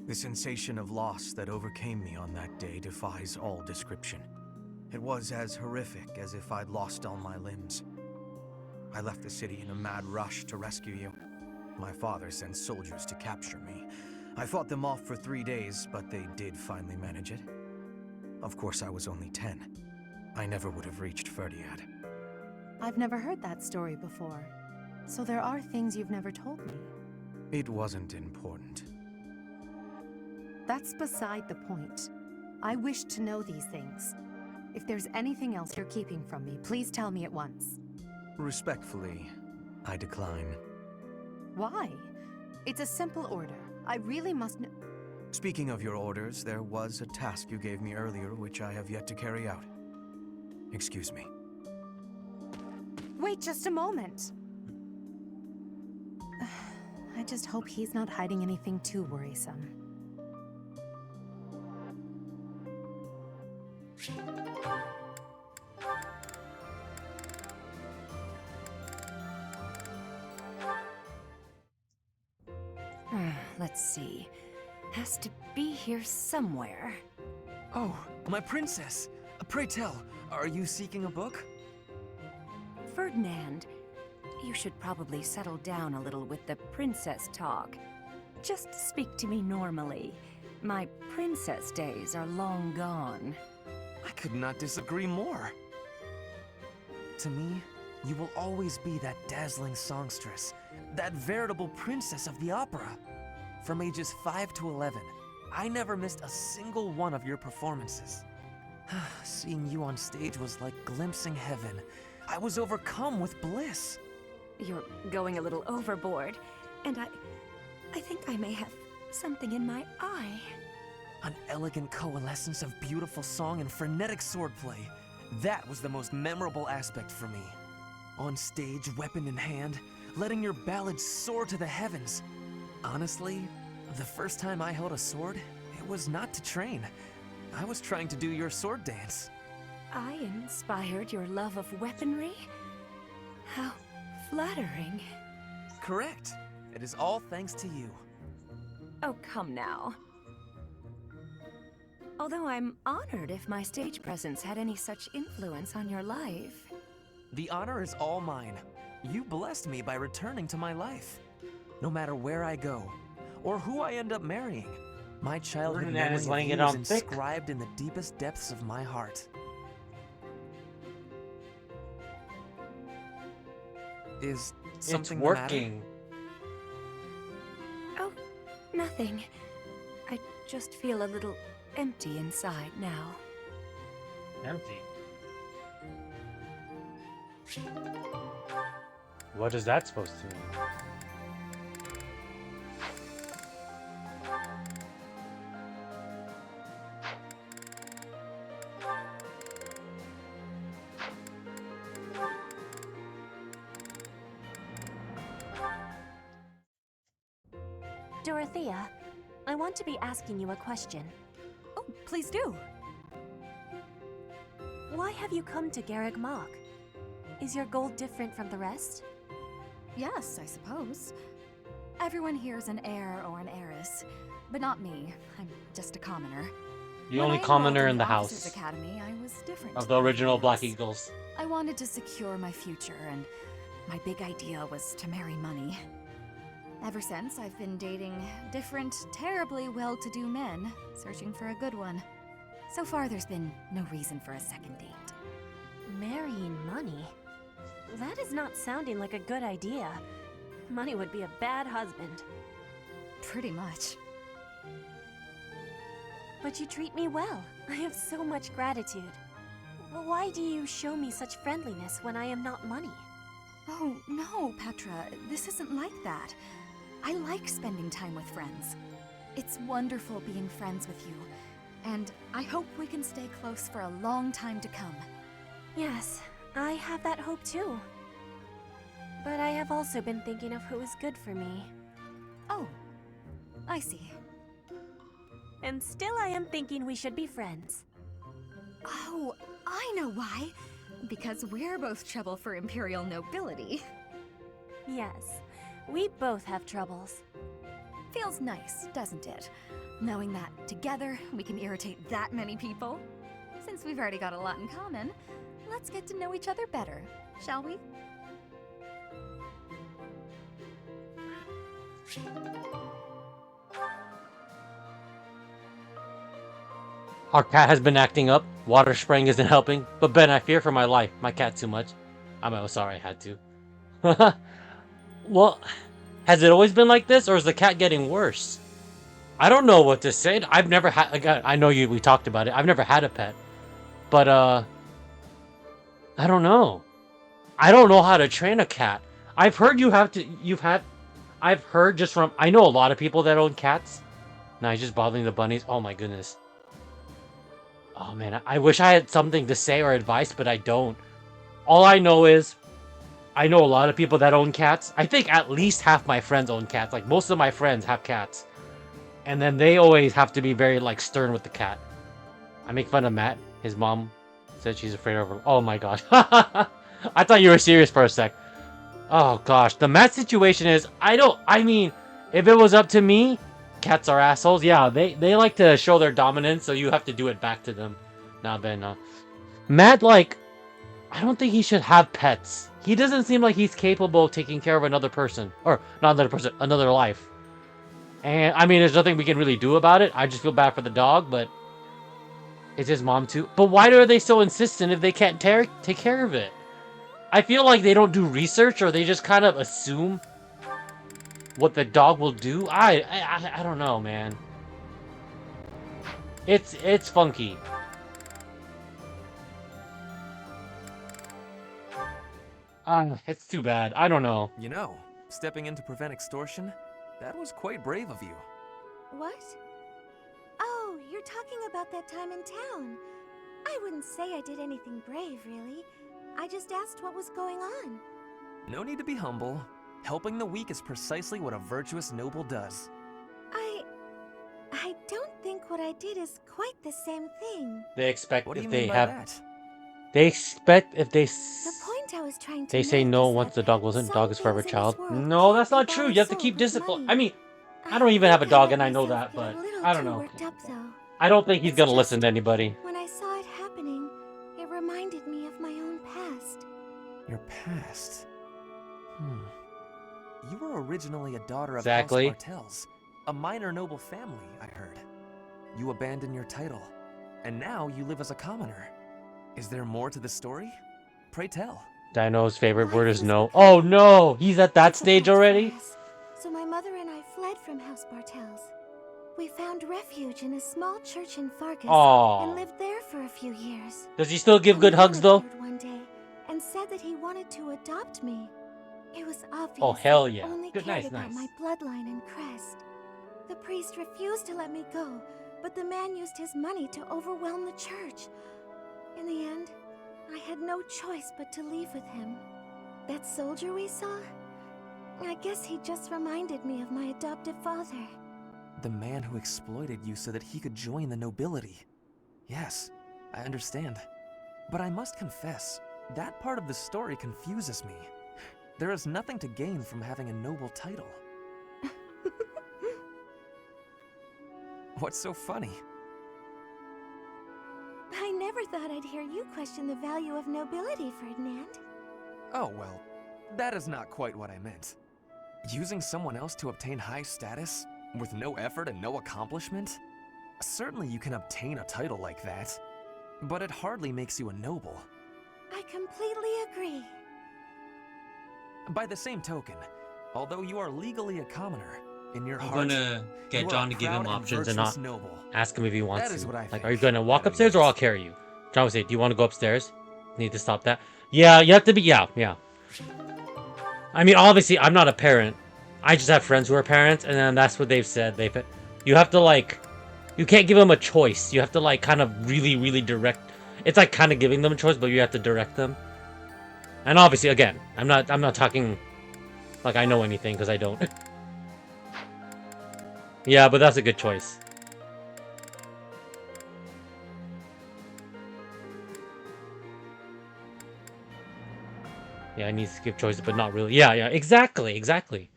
[SPEAKER 6] The sensation of loss that overcame me on that day defies all description. It was as horrific as if I'd lost all my limbs. I left the city in a mad rush to rescue you. My father sent soldiers to capture me. I fought them off for 3 days, but they did finally manage it. Of course, I was only 10. I never would have reached Ferdiad.
[SPEAKER 5] I've never heard that story before. So there are things you've never told me.
[SPEAKER 6] It wasn't important.
[SPEAKER 5] That's beside the point. I wish to know these things. If there's anything else you're keeping from me, please tell me at once.
[SPEAKER 6] Respectfully, I decline.
[SPEAKER 5] Why? It's a simple order. I really must know.
[SPEAKER 6] Speaking of your orders, there was a task you gave me earlier which I have yet to carry out. Excuse me.
[SPEAKER 5] Wait just a moment. I just hope he's not hiding anything too worrisome.
[SPEAKER 13] Let's see. Has to be here somewhere.
[SPEAKER 14] Oh, my princess! Pray tell, are you seeking a book?
[SPEAKER 13] Ferdinand, you should probably settle down a little with the princess talk. Just speak to me normally. My princess days are long gone.
[SPEAKER 14] I could not disagree more. To me, you will always be that dazzling songstress, that veritable princess of the opera. From ages 5 to 11, I never missed a single one of your performances. Seeing you on stage was like glimpsing heaven. I was overcome with bliss.
[SPEAKER 13] You're going a little overboard, and I think I may have something in my eye.
[SPEAKER 14] An elegant coalescence of beautiful song and frenetic swordplay. That was the most memorable aspect for me. On stage, weapon in hand, letting your ballads soar to the heavens. Honestly, the first time I held a sword, it was not to train. I was trying to do your sword dance.
[SPEAKER 13] I inspired your love of weaponry? How flattering.
[SPEAKER 14] Correct. It is all thanks to you.
[SPEAKER 13] Oh, come now. Although I'm honored if my stage presence had any such influence on your life.
[SPEAKER 14] The honor is all mine. You blessed me by returning to my life. No matter where I go, or who I end up marrying, my childhood memory of you is inscribed in the deepest depths of my heart. Is something
[SPEAKER 1] working?
[SPEAKER 13] Oh, nothing. I just feel a little empty inside now.
[SPEAKER 1] Empty? What is that supposed to mean?
[SPEAKER 15] Dorothea, I want to be asking you a question.
[SPEAKER 2] Oh, please do.
[SPEAKER 15] Why have you come to Garreg Mach? Is your goal different from the rest?
[SPEAKER 2] Yes, I suppose. Everyone here is an heir or an heiress, but not me. I'm just a commoner.
[SPEAKER 1] The
[SPEAKER 2] When
[SPEAKER 1] only
[SPEAKER 2] I
[SPEAKER 1] commoner
[SPEAKER 2] enrolled
[SPEAKER 1] in the
[SPEAKER 2] Officers
[SPEAKER 1] house
[SPEAKER 2] Academy, I was different.
[SPEAKER 1] of the original Black Eagles.
[SPEAKER 2] I wanted to secure my future, and my big idea was to marry money. Ever since, I've been dating different, terribly well-to-do men, searching for a good one. So far, there's been no reason for a second date.
[SPEAKER 15] Marrying money? That is not sounding like a good idea. Money would be a bad husband.
[SPEAKER 2] Pretty much.
[SPEAKER 15] But you treat me well. I have so much gratitude. Why do you show me such friendliness when I am not money?
[SPEAKER 2] Oh, no, Petra. This isn't like that. I like spending time with friends. It's wonderful being friends with you. And I hope we can stay close for a long time to come.
[SPEAKER 15] Yes, I have that hope too. But I have also been thinking of who is good for me.
[SPEAKER 2] Oh, I see.
[SPEAKER 15] And still I am thinking we should be friends.
[SPEAKER 2] Oh, I know why. Because we're both trouble for Imperial nobility.
[SPEAKER 15] Yes, we both have troubles.
[SPEAKER 2] Feels nice, doesn't it? Knowing that together we can irritate that many people. Since we've already got a lot in common, let's get to know each other better, shall we?
[SPEAKER 1] Our cat has been acting up. Water spraying isn't helping. But Ben, I fear for my life. My cat too much. I'm sorry, I had to. Well, has it always been like this, or is the cat getting worse? I don't know what to say. I've never had. Again, I know we talked about it. I've never had a pet, but I don't know. I don't know how to train a cat. I've heard I've heard just from. I know a lot of people that own cats. Now he's just bothering the bunnies. Oh my goodness. Oh man, I wish I had something to say or advice, but I don't. All I know is, I know a lot of people that own cats. I think at least half my friends own cats. Like, most of my friends have cats. And then they always have to be very, like, stern with the cat. I make fun of Matt. His mom said she's afraid of her. Oh my gosh. I thought you were serious for a sec. Oh gosh. The Matt situation is, I mean, if it was up to me, cats are assholes. Yeah, they like to show their dominance, so you have to do it back to them. Nah, Ben, Matt, like, I don't think he should have pets. He doesn't seem like he's capable of taking care of another person. Or, not another person, another life. And, I mean, there's nothing we can really do about it. I just feel bad for the dog, but it's his mom too. But why are they so insistent if they can't take care of it? I feel like they don't do research, or they just kind of assume what the dog will do. I don't know, man. It's funky. It's too bad. I don't know.
[SPEAKER 14] You know, stepping in to prevent extortion, that was quite brave of you.
[SPEAKER 16] What? Oh, you're talking about that time in town. I wouldn't say I did anything brave, really. I just asked what was going on.
[SPEAKER 14] No need to be humble. Helping the weak is precisely what a virtuous noble does.
[SPEAKER 16] I don't think what I did is quite the same thing.
[SPEAKER 1] They expect
[SPEAKER 14] What do
[SPEAKER 1] if
[SPEAKER 14] you
[SPEAKER 1] they
[SPEAKER 14] mean by
[SPEAKER 1] have.
[SPEAKER 14] that?
[SPEAKER 1] They expect if they.
[SPEAKER 16] The point I was trying to
[SPEAKER 1] They say
[SPEAKER 16] make
[SPEAKER 1] no
[SPEAKER 16] is
[SPEAKER 1] once the
[SPEAKER 16] that
[SPEAKER 1] dog wasn't.
[SPEAKER 16] some
[SPEAKER 1] Dog is forever
[SPEAKER 16] things in
[SPEAKER 1] child.
[SPEAKER 16] this world
[SPEAKER 1] No, that's
[SPEAKER 16] can't
[SPEAKER 1] not
[SPEAKER 16] be
[SPEAKER 1] true.
[SPEAKER 16] bought
[SPEAKER 1] You have to
[SPEAKER 16] or
[SPEAKER 1] keep
[SPEAKER 16] sold with
[SPEAKER 1] discipline.
[SPEAKER 16] money.
[SPEAKER 1] I mean, I don't even have a
[SPEAKER 16] think I
[SPEAKER 1] dog,
[SPEAKER 16] let
[SPEAKER 1] and I know
[SPEAKER 16] myself
[SPEAKER 1] that,
[SPEAKER 16] get a
[SPEAKER 1] but
[SPEAKER 16] little
[SPEAKER 1] I don't
[SPEAKER 16] too
[SPEAKER 1] know.
[SPEAKER 16] worked up, though.
[SPEAKER 1] I don't think he's
[SPEAKER 16] It's
[SPEAKER 1] gonna
[SPEAKER 16] just
[SPEAKER 1] listen to anybody.
[SPEAKER 16] When I saw it happening, it reminded me of my own past.
[SPEAKER 14] Your past? You were originally a daughter of
[SPEAKER 1] Exactly.
[SPEAKER 14] House Bartels, a minor noble family, I heard. You abandoned your title, and now you live as a commoner. Is there more to the story? Pray tell.
[SPEAKER 1] Dino's favorite word is no. Oh no! He's at that stage already?
[SPEAKER 16] So my mother and I fled from House Bartels. We found refuge in a small church in Farkas
[SPEAKER 1] Aw.
[SPEAKER 16] and lived there for a few years.
[SPEAKER 1] Does he still give good
[SPEAKER 16] A man
[SPEAKER 1] hugs though?
[SPEAKER 16] appeared one day and said that he wanted to adopt me. It was obvious
[SPEAKER 1] Oh, hell
[SPEAKER 16] that he
[SPEAKER 1] yeah.
[SPEAKER 16] only
[SPEAKER 1] Good,
[SPEAKER 16] cared
[SPEAKER 1] nice,
[SPEAKER 16] about
[SPEAKER 1] nice.
[SPEAKER 16] my bloodline and crest. The priest refused to let me go, but the man used his money to overwhelm the church. In the end, I had no choice but to leave with him. That soldier we saw? I guess he just reminded me of my adoptive father.
[SPEAKER 14] The man who exploited you so that he could join the nobility. Yes, I understand. But I must confess, that part of the story confuses me. There is nothing to gain from having a noble title. What's so funny?
[SPEAKER 16] I never thought I'd hear you question the value of nobility, Ferdinand.
[SPEAKER 14] Oh, well, that is not quite what I meant. Using someone else to obtain high status, with no effort and no accomplishment? Certainly you can obtain a title like that, but it hardly makes you a noble.
[SPEAKER 16] I completely agree.
[SPEAKER 14] By the same token, although you are legally a commoner, in your
[SPEAKER 1] I'm
[SPEAKER 14] heart,
[SPEAKER 1] gonna get
[SPEAKER 14] you are
[SPEAKER 1] John
[SPEAKER 14] a
[SPEAKER 1] to give him
[SPEAKER 14] proud
[SPEAKER 1] options and
[SPEAKER 14] virtuous
[SPEAKER 1] not
[SPEAKER 14] noble.
[SPEAKER 1] ask him if he wants
[SPEAKER 14] That is
[SPEAKER 1] to.
[SPEAKER 14] what I
[SPEAKER 1] Like,
[SPEAKER 14] think.
[SPEAKER 1] are you gonna walk
[SPEAKER 14] At
[SPEAKER 1] upstairs or
[SPEAKER 14] least.
[SPEAKER 1] I'll carry you? John would say, do you want to go upstairs? Need to stop that. Yeah, you have to be, yeah. I mean, obviously, I'm not a parent. I just have friends who are parents, and then that's what they've said. You have to, like, you can't give them a choice. You have to, like, kind of really direct. It's like kind of giving them a choice, but you have to direct them. And obviously, again, I'm not talking like I know anything, because I don't. Yeah, but that's a good choice. Yeah, I need to give choices, but not really. Yeah, exactly.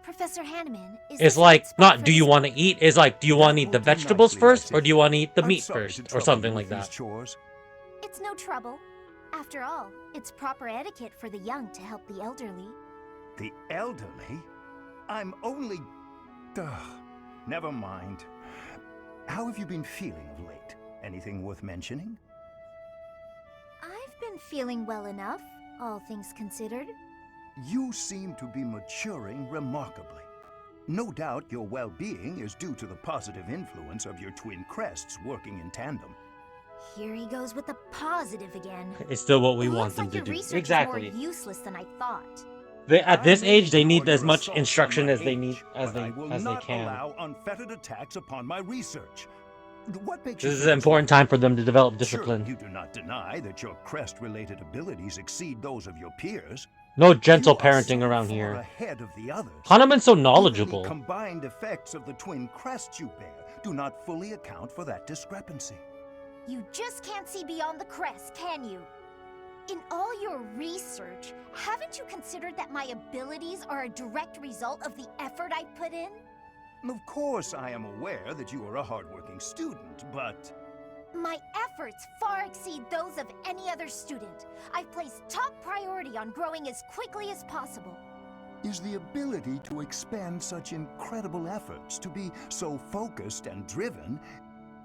[SPEAKER 15] Professor Hanneman, is
[SPEAKER 1] It's
[SPEAKER 15] this a
[SPEAKER 1] like,
[SPEAKER 15] good spot
[SPEAKER 1] not
[SPEAKER 15] for
[SPEAKER 1] do
[SPEAKER 15] this
[SPEAKER 1] you want to
[SPEAKER 15] book?
[SPEAKER 1] eat, it's like, do you want to eat the
[SPEAKER 12] That will do
[SPEAKER 1] vegetables
[SPEAKER 12] nicely,
[SPEAKER 1] first, or
[SPEAKER 12] Seteth.
[SPEAKER 1] do you want to eat the
[SPEAKER 12] I'm
[SPEAKER 1] meat
[SPEAKER 12] sorry
[SPEAKER 1] first,
[SPEAKER 12] to
[SPEAKER 1] or
[SPEAKER 12] trouble
[SPEAKER 1] something
[SPEAKER 12] you
[SPEAKER 1] like
[SPEAKER 12] with these
[SPEAKER 1] that.
[SPEAKER 12] chores.
[SPEAKER 15] It's no trouble. After all, it's proper etiquette for the young to help the elderly.
[SPEAKER 12] The elderly? I'm only... Ugh, never mind. How have you been feeling of late? Anything worth mentioning?
[SPEAKER 15] I've been feeling well enough, all things considered.
[SPEAKER 12] You seem to be maturing remarkably. No doubt your well-being is due to the positive influence of your twin crests working in tandem.
[SPEAKER 15] Here he goes with the positive again.
[SPEAKER 1] It's still what we
[SPEAKER 15] It
[SPEAKER 1] want
[SPEAKER 15] looks
[SPEAKER 1] them
[SPEAKER 15] like
[SPEAKER 1] to
[SPEAKER 15] your
[SPEAKER 1] do.
[SPEAKER 15] research
[SPEAKER 1] Exactly.
[SPEAKER 15] is more useless than I thought.
[SPEAKER 1] At this age, they need
[SPEAKER 12] ignore
[SPEAKER 1] as
[SPEAKER 12] your
[SPEAKER 1] much
[SPEAKER 12] assaults
[SPEAKER 1] instruction
[SPEAKER 12] on my
[SPEAKER 1] as they need,
[SPEAKER 12] age,
[SPEAKER 1] as
[SPEAKER 12] but I will
[SPEAKER 1] they
[SPEAKER 12] not
[SPEAKER 1] can.
[SPEAKER 12] allow unfettered attacks upon my research. What makes
[SPEAKER 1] This
[SPEAKER 12] you
[SPEAKER 1] is
[SPEAKER 12] think
[SPEAKER 1] an
[SPEAKER 12] it's
[SPEAKER 1] important
[SPEAKER 12] like
[SPEAKER 1] time for them to develop
[SPEAKER 12] that? Surely
[SPEAKER 1] discipline.
[SPEAKER 12] you do not deny that your crest-related abilities exceed those of your peers.
[SPEAKER 1] No gentle
[SPEAKER 12] You are
[SPEAKER 1] parenting
[SPEAKER 12] so
[SPEAKER 1] around
[SPEAKER 12] far
[SPEAKER 1] here.
[SPEAKER 12] ahead of the others.
[SPEAKER 1] Hanneman's so
[SPEAKER 12] Even
[SPEAKER 1] knowledgeable.
[SPEAKER 12] the combined effects of the twin crests you bear do not fully account for that discrepancy.
[SPEAKER 15] You just can't see beyond the crest, can you? In all your research, haven't you considered that my abilities are a direct result of the effort I put in?
[SPEAKER 12] Of course, I am aware that you are a hardworking student, but...
[SPEAKER 15] My efforts far exceed those of any other student. I've placed top priority on growing as quickly as possible.
[SPEAKER 12] Is the ability to expend such incredible efforts, to be so focused and driven,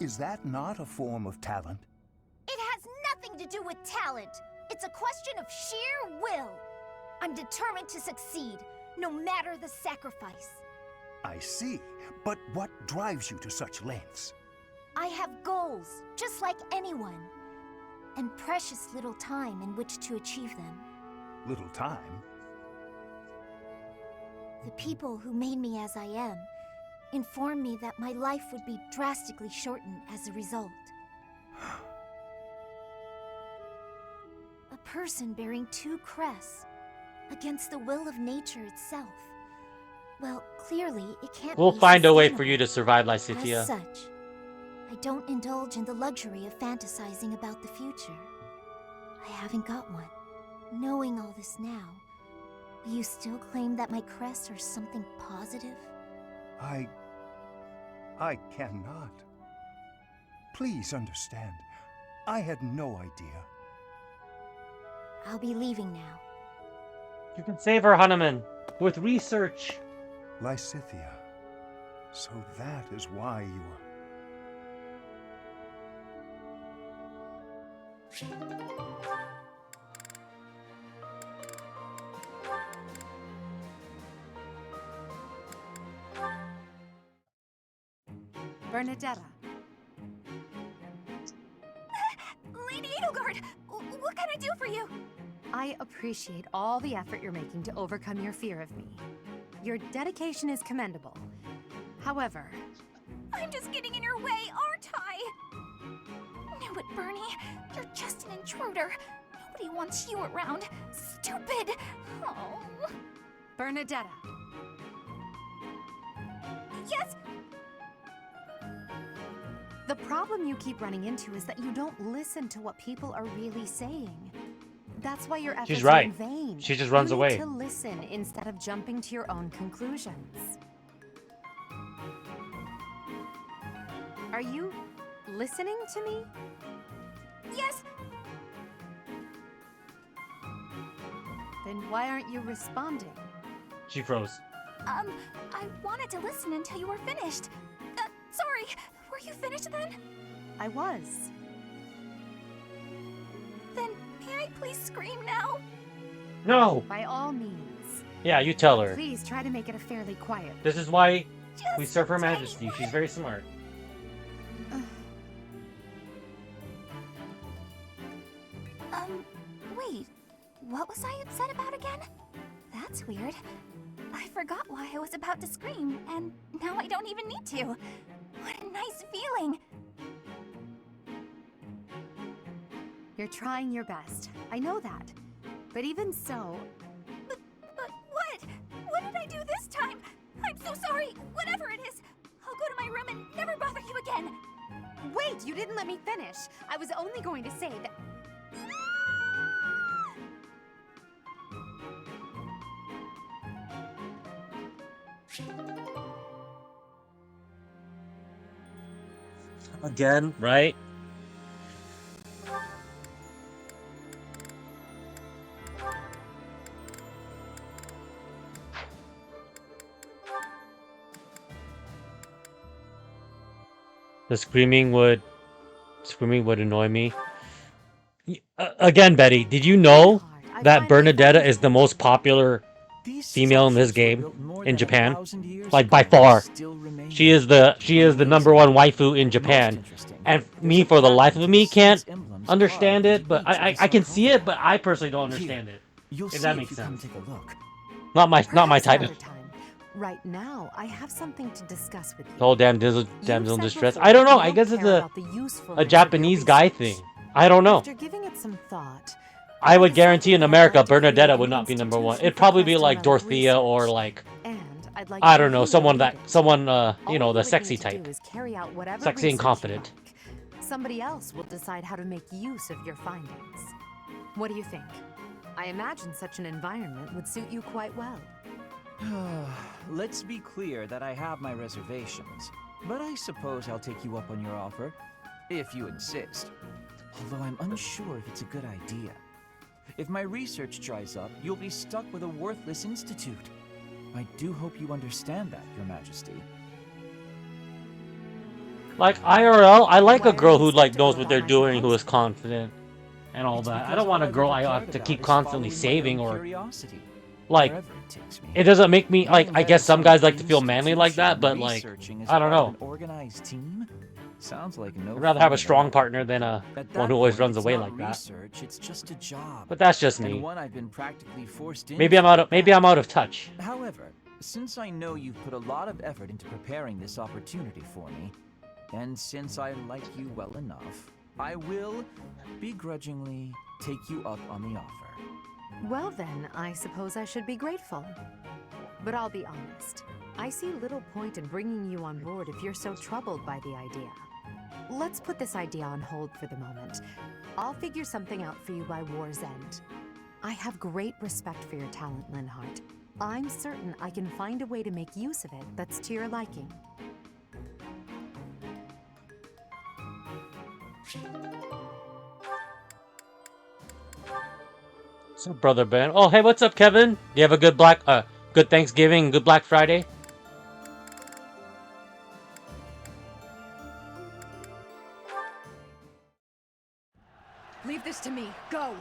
[SPEAKER 12] is that not a form of talent?
[SPEAKER 15] It has nothing to do with talent. It's a question of sheer will. I'm determined to succeed, no matter the sacrifice.
[SPEAKER 12] I see, but what drives you to such lengths?
[SPEAKER 15] I have goals, just like anyone, and precious little time in which to achieve them.
[SPEAKER 12] Little time?
[SPEAKER 15] The people who made me as I am informed me that my life would be drastically shortened as a result. A person bearing two crests against the will of nature itself. Well, clearly it can't
[SPEAKER 1] We'll
[SPEAKER 15] be
[SPEAKER 1] find a way for
[SPEAKER 15] sustainable.
[SPEAKER 1] you to survive,
[SPEAKER 15] As
[SPEAKER 1] Lysithea.
[SPEAKER 15] such, I don't indulge in the luxury of fantasizing about the future. I haven't got one. Knowing all this now, will you still claim that my crests are something positive?
[SPEAKER 12] I cannot. Please understand, I had no idea.
[SPEAKER 15] I'll be leaving now.
[SPEAKER 1] You can save her, Hanneman, with research.
[SPEAKER 12] Lysithea, so that is why you are...
[SPEAKER 5] Bernadetta.
[SPEAKER 2] Lady Edelgard, what can I do for you?
[SPEAKER 5] I appreciate all the effort you're making to overcome your fear of me. Your dedication is commendable. However...
[SPEAKER 2] I'm just getting in your way, aren't I? Knew it, Bernie. You're just an intruder. Nobody wants you around. Stupid! Oh.
[SPEAKER 5] Bernadetta.
[SPEAKER 2] Yes?
[SPEAKER 5] The problem you keep running into is that you don't listen to what people are really saying. That's why your efforts
[SPEAKER 1] She's
[SPEAKER 5] are
[SPEAKER 1] right.
[SPEAKER 5] in vain.
[SPEAKER 1] She just runs
[SPEAKER 5] you
[SPEAKER 1] away.
[SPEAKER 5] need to listen instead of jumping to your own conclusions. Are you listening to me?
[SPEAKER 2] Yes.
[SPEAKER 5] Then why aren't you responding?
[SPEAKER 1] She froze.
[SPEAKER 2] I wanted to listen until you were finished. Sorry. Were you finished then?
[SPEAKER 5] I was.
[SPEAKER 2] Then may I please scream now?
[SPEAKER 1] No!
[SPEAKER 5] By all means.
[SPEAKER 1] Yeah, you tell her.
[SPEAKER 5] Please try to make it a fairly quiet.
[SPEAKER 1] This is why we serve Her Majesty. She's very smart.
[SPEAKER 2] Wait. What was I upset about again? That's weird. I forgot why I was about to scream, and now I don't even need to. What a nice feeling.
[SPEAKER 5] You're trying your best. I know that. But even so...
[SPEAKER 2] But what? What did I do this time? I'm so sorry. Whatever it is. I'll go to my room and never bother you again.
[SPEAKER 5] Wait, you didn't let me finish. I was only going to say that...
[SPEAKER 1] Again, right? The screaming would annoy me. Again, Betty, did you know that Bernadetta is the most popular female in this game in Japan? Like by far. She is the #1 waifu in Japan. And me, for the life of me, can't understand it, but I can see it, but I personally don't understand it. If that makes sense. Not my type.
[SPEAKER 5] Right now, I have something to discuss with you.
[SPEAKER 1] Oh, damsel in distress. I don't know. I guess it's a Japanese guy thing. I don't know.
[SPEAKER 5] After giving it some thought,
[SPEAKER 1] I would guarantee in America, Bernadetta would not be #1. It'd probably be like Dorothea or like, I don't know, someone you know, the sexy type. Sexy and confident.
[SPEAKER 5] Somebody else will decide how to make use of your findings. What do you think? I imagine such an environment would suit you quite well.
[SPEAKER 10] Let's be clear that I have my reservations, but I suppose I'll take you up on your offer, if you insist. Although I'm unsure if it's a good idea. If my research dries up, you'll be stuck with a worthless institute. I do hope you understand that, Your Majesty.
[SPEAKER 1] Like IRL, I like a girl who like knows what they're doing, who is confident, and all that. I don't want a girl I have to keep constantly saving or like. It doesn't make me like. I guess some guys like to feel manly like that, but like, I don't know.
[SPEAKER 10] Organized team? Sounds like no.
[SPEAKER 1] I'd rather have a strong partner than a one who always runs away like that.
[SPEAKER 10] It's just a job.
[SPEAKER 1] But that's just me.
[SPEAKER 10] One I've been practically forced into.
[SPEAKER 1] Maybe I'm out of touch.
[SPEAKER 10] However, since I know you've put a lot of effort into preparing this opportunity for me, and since I like you well enough, I will begrudgingly take you up on the offer.
[SPEAKER 5] Well then, I suppose I should be grateful. But I'll be honest. I see little point in bringing you on board if you're so troubled by the idea. Let's put this idea on hold for the moment. I'll figure something out for you by war's end. I have great respect for your talent, Linhardt. I'm certain I can find a way to make use of it that's to your liking.
[SPEAKER 1] What's up, brother Ben? Oh, hey, what's up, Kevin? Do you have a good good Thanksgiving, good Black Friday?
[SPEAKER 3] Leave this to me. Go.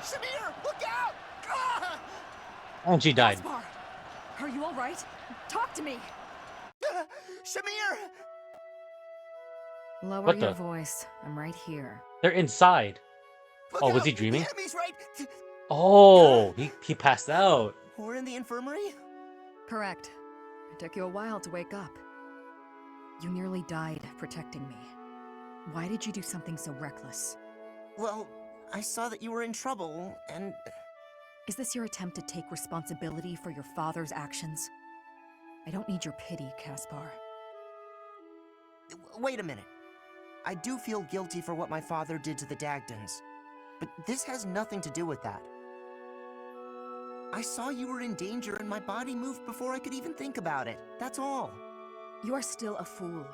[SPEAKER 12] Shamir, look out! Ah!
[SPEAKER 1] Oh, she died.
[SPEAKER 3] Gaspar, are you all right? Talk to me.
[SPEAKER 12] Shamir!
[SPEAKER 5] Lower
[SPEAKER 1] What
[SPEAKER 5] your
[SPEAKER 1] the?
[SPEAKER 5] voice. I'm right here.
[SPEAKER 1] They're inside. Oh, was he dreaming?
[SPEAKER 8] The enemy's right.
[SPEAKER 1] Oh, he passed out.
[SPEAKER 8] We're in the infirmary?
[SPEAKER 3] Correct. It took you a while to wake up. You nearly died protecting me. Why did you do something so reckless?
[SPEAKER 8] Well, I saw that you were in trouble, and...
[SPEAKER 3] Is this your attempt to take responsibility for your father's actions? I don't need your pity, Caspar.
[SPEAKER 8] Wait a minute. I do feel guilty for what my father did to the Dagdans, but this has nothing to do with that. I saw you were in danger and my body moved before I could even think about it. That's all.
[SPEAKER 3] You are still a fool.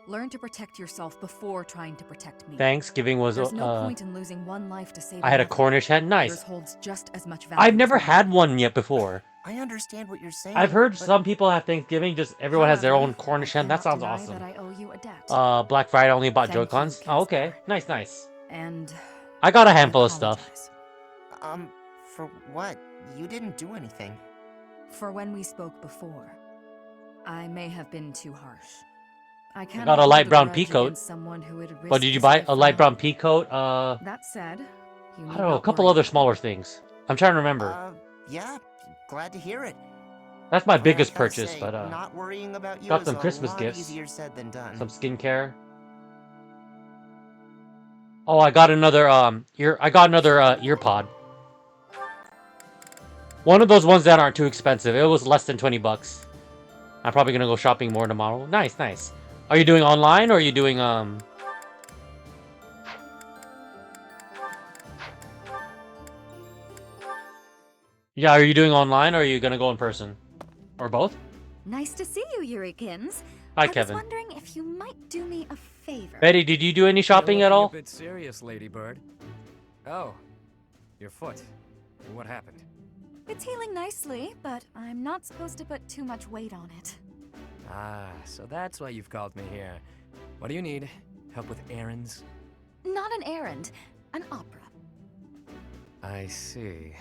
[SPEAKER 3] Learn to protect yourself before trying to protect me.
[SPEAKER 1] Thanksgiving was
[SPEAKER 3] There's no point in losing one life to save
[SPEAKER 1] I had a
[SPEAKER 3] another.
[SPEAKER 1] Cornish hen. Nice.
[SPEAKER 3] Yours holds just as much value.
[SPEAKER 1] I've never had one yet before.
[SPEAKER 8] I understand what you're saying.
[SPEAKER 1] I've heard
[SPEAKER 8] but...
[SPEAKER 1] some people have Thanksgiving, just everyone has their own Cornish hen. That sounds awesome.
[SPEAKER 3] That I owe you a debt.
[SPEAKER 1] Black Friday only bought
[SPEAKER 3] Thank
[SPEAKER 1] Joy-Cons.
[SPEAKER 3] you,
[SPEAKER 1] Oh, okay. Nice, nice.
[SPEAKER 3] And
[SPEAKER 1] I got a handful of stuff.
[SPEAKER 8] For what? You didn't do anything.
[SPEAKER 3] For when we spoke before, I may have been too harsh. I
[SPEAKER 1] got a light brown pea coat. But did you buy a light brown pea coat?
[SPEAKER 3] That said, you
[SPEAKER 1] I don't know, a couple other smaller things. I'm trying to remember.
[SPEAKER 8] Yeah, glad to hear it.
[SPEAKER 1] That's my biggest purchase, but
[SPEAKER 8] not worrying about you
[SPEAKER 1] got
[SPEAKER 8] is
[SPEAKER 1] some
[SPEAKER 8] a
[SPEAKER 1] Christmas
[SPEAKER 8] lot
[SPEAKER 1] gifts.
[SPEAKER 8] Easier said than done.
[SPEAKER 1] Some skincare. Oh, I got another ear pod. One of those ones that aren't too expensive. It was less than 20 bucks. I'm probably gonna go shopping more tomorrow. Nice, nice. Are you doing online or are you doing Yeah, are you doing online or are you gonna go in person? Or both?
[SPEAKER 2] Nice to see you, Yurikins.
[SPEAKER 1] Hi,
[SPEAKER 2] I
[SPEAKER 1] Kevin.
[SPEAKER 2] was wondering if you might do me a favor.
[SPEAKER 1] Betty, did you do any shopping
[SPEAKER 11] You're
[SPEAKER 1] at all?
[SPEAKER 11] looking a bit serious, Ladybird. Oh, your foot. What happened?
[SPEAKER 2] It's healing nicely, but I'm not supposed to put too much weight on it.
[SPEAKER 11] Ah, so that's why you've called me here. What do you need? Help with errands?
[SPEAKER 2] Not an errand, an opera.
[SPEAKER 11] I see.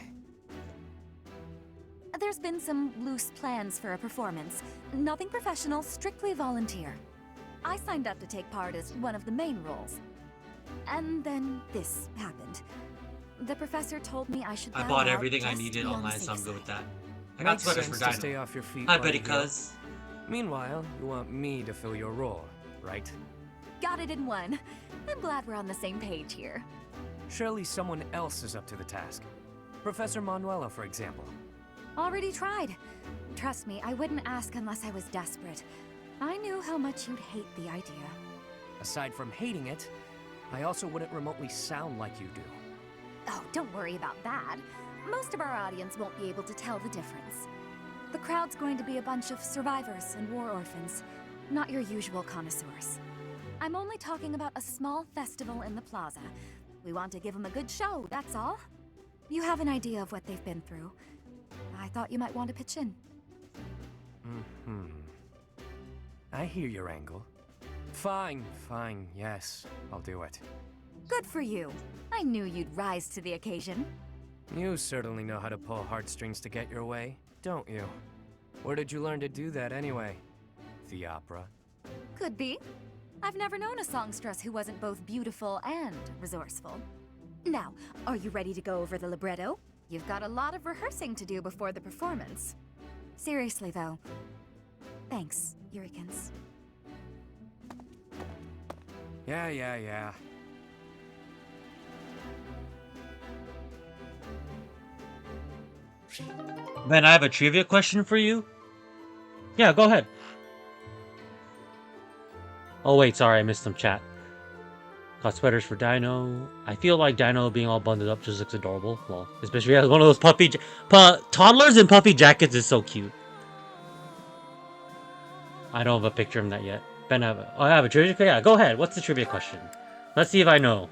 [SPEAKER 2] There's been some loose plans for a performance. Nothing professional, strictly volunteer. I signed up to take part as one of the main roles. And then this happened. The professor told me I should.
[SPEAKER 1] I bought everything I needed online, so I'm good with that. I got
[SPEAKER 11] Makes
[SPEAKER 1] sweaters for
[SPEAKER 11] sense to
[SPEAKER 1] Dino.
[SPEAKER 11] stay off your feet
[SPEAKER 1] Hi,
[SPEAKER 11] while
[SPEAKER 1] Betty
[SPEAKER 11] you go.
[SPEAKER 1] Cuz.
[SPEAKER 11] Meanwhile, you want me to fill your role, right?
[SPEAKER 2] Got it in one. I'm glad we're on the same page here.
[SPEAKER 11] Surely someone else is up to the task. Professor Manuela, for example.
[SPEAKER 2] Already tried. Trust me, I wouldn't ask unless I was desperate. I knew how much you'd hate the idea.
[SPEAKER 11] Aside from hating it, I also wouldn't remotely sound like you do.
[SPEAKER 2] Oh, don't worry about that. Most of our audience won't be able to tell the difference. The crowd's going to be a bunch of survivors and war orphans, not your usual connoisseurs. I'm only talking about a small festival in the plaza. We want to give them a good show, that's all. You have an idea of what they've been through. I thought you might want to pitch in.
[SPEAKER 11] I hear your angle. Fine, yes, I'll do it.
[SPEAKER 2] Good for you. I knew you'd rise to the occasion.
[SPEAKER 11] You certainly know how to pull heartstrings to get your way, don't you? Where did you learn to do that anyway? The opera?
[SPEAKER 2] Could be. I've never known a songstress who wasn't both beautiful and resourceful. Now, are you ready to go over the libretto? You've got a lot of rehearsing to do before the performance. Seriously, though. Thanks, Yurikins.
[SPEAKER 11] Yeah.
[SPEAKER 1] Ben, I have a trivia question for you. Yeah, go ahead. Oh wait, sorry, I missed some chat. Got sweaters for Dino. I feel like Dino being all bundled up just looks adorable. Well, especially as one of those toddlers in puffy jackets is so cute. I don't have a picture of that yet. Ben, I have a trivia. Yeah, go ahead. What's the trivia question? Let's see if I know.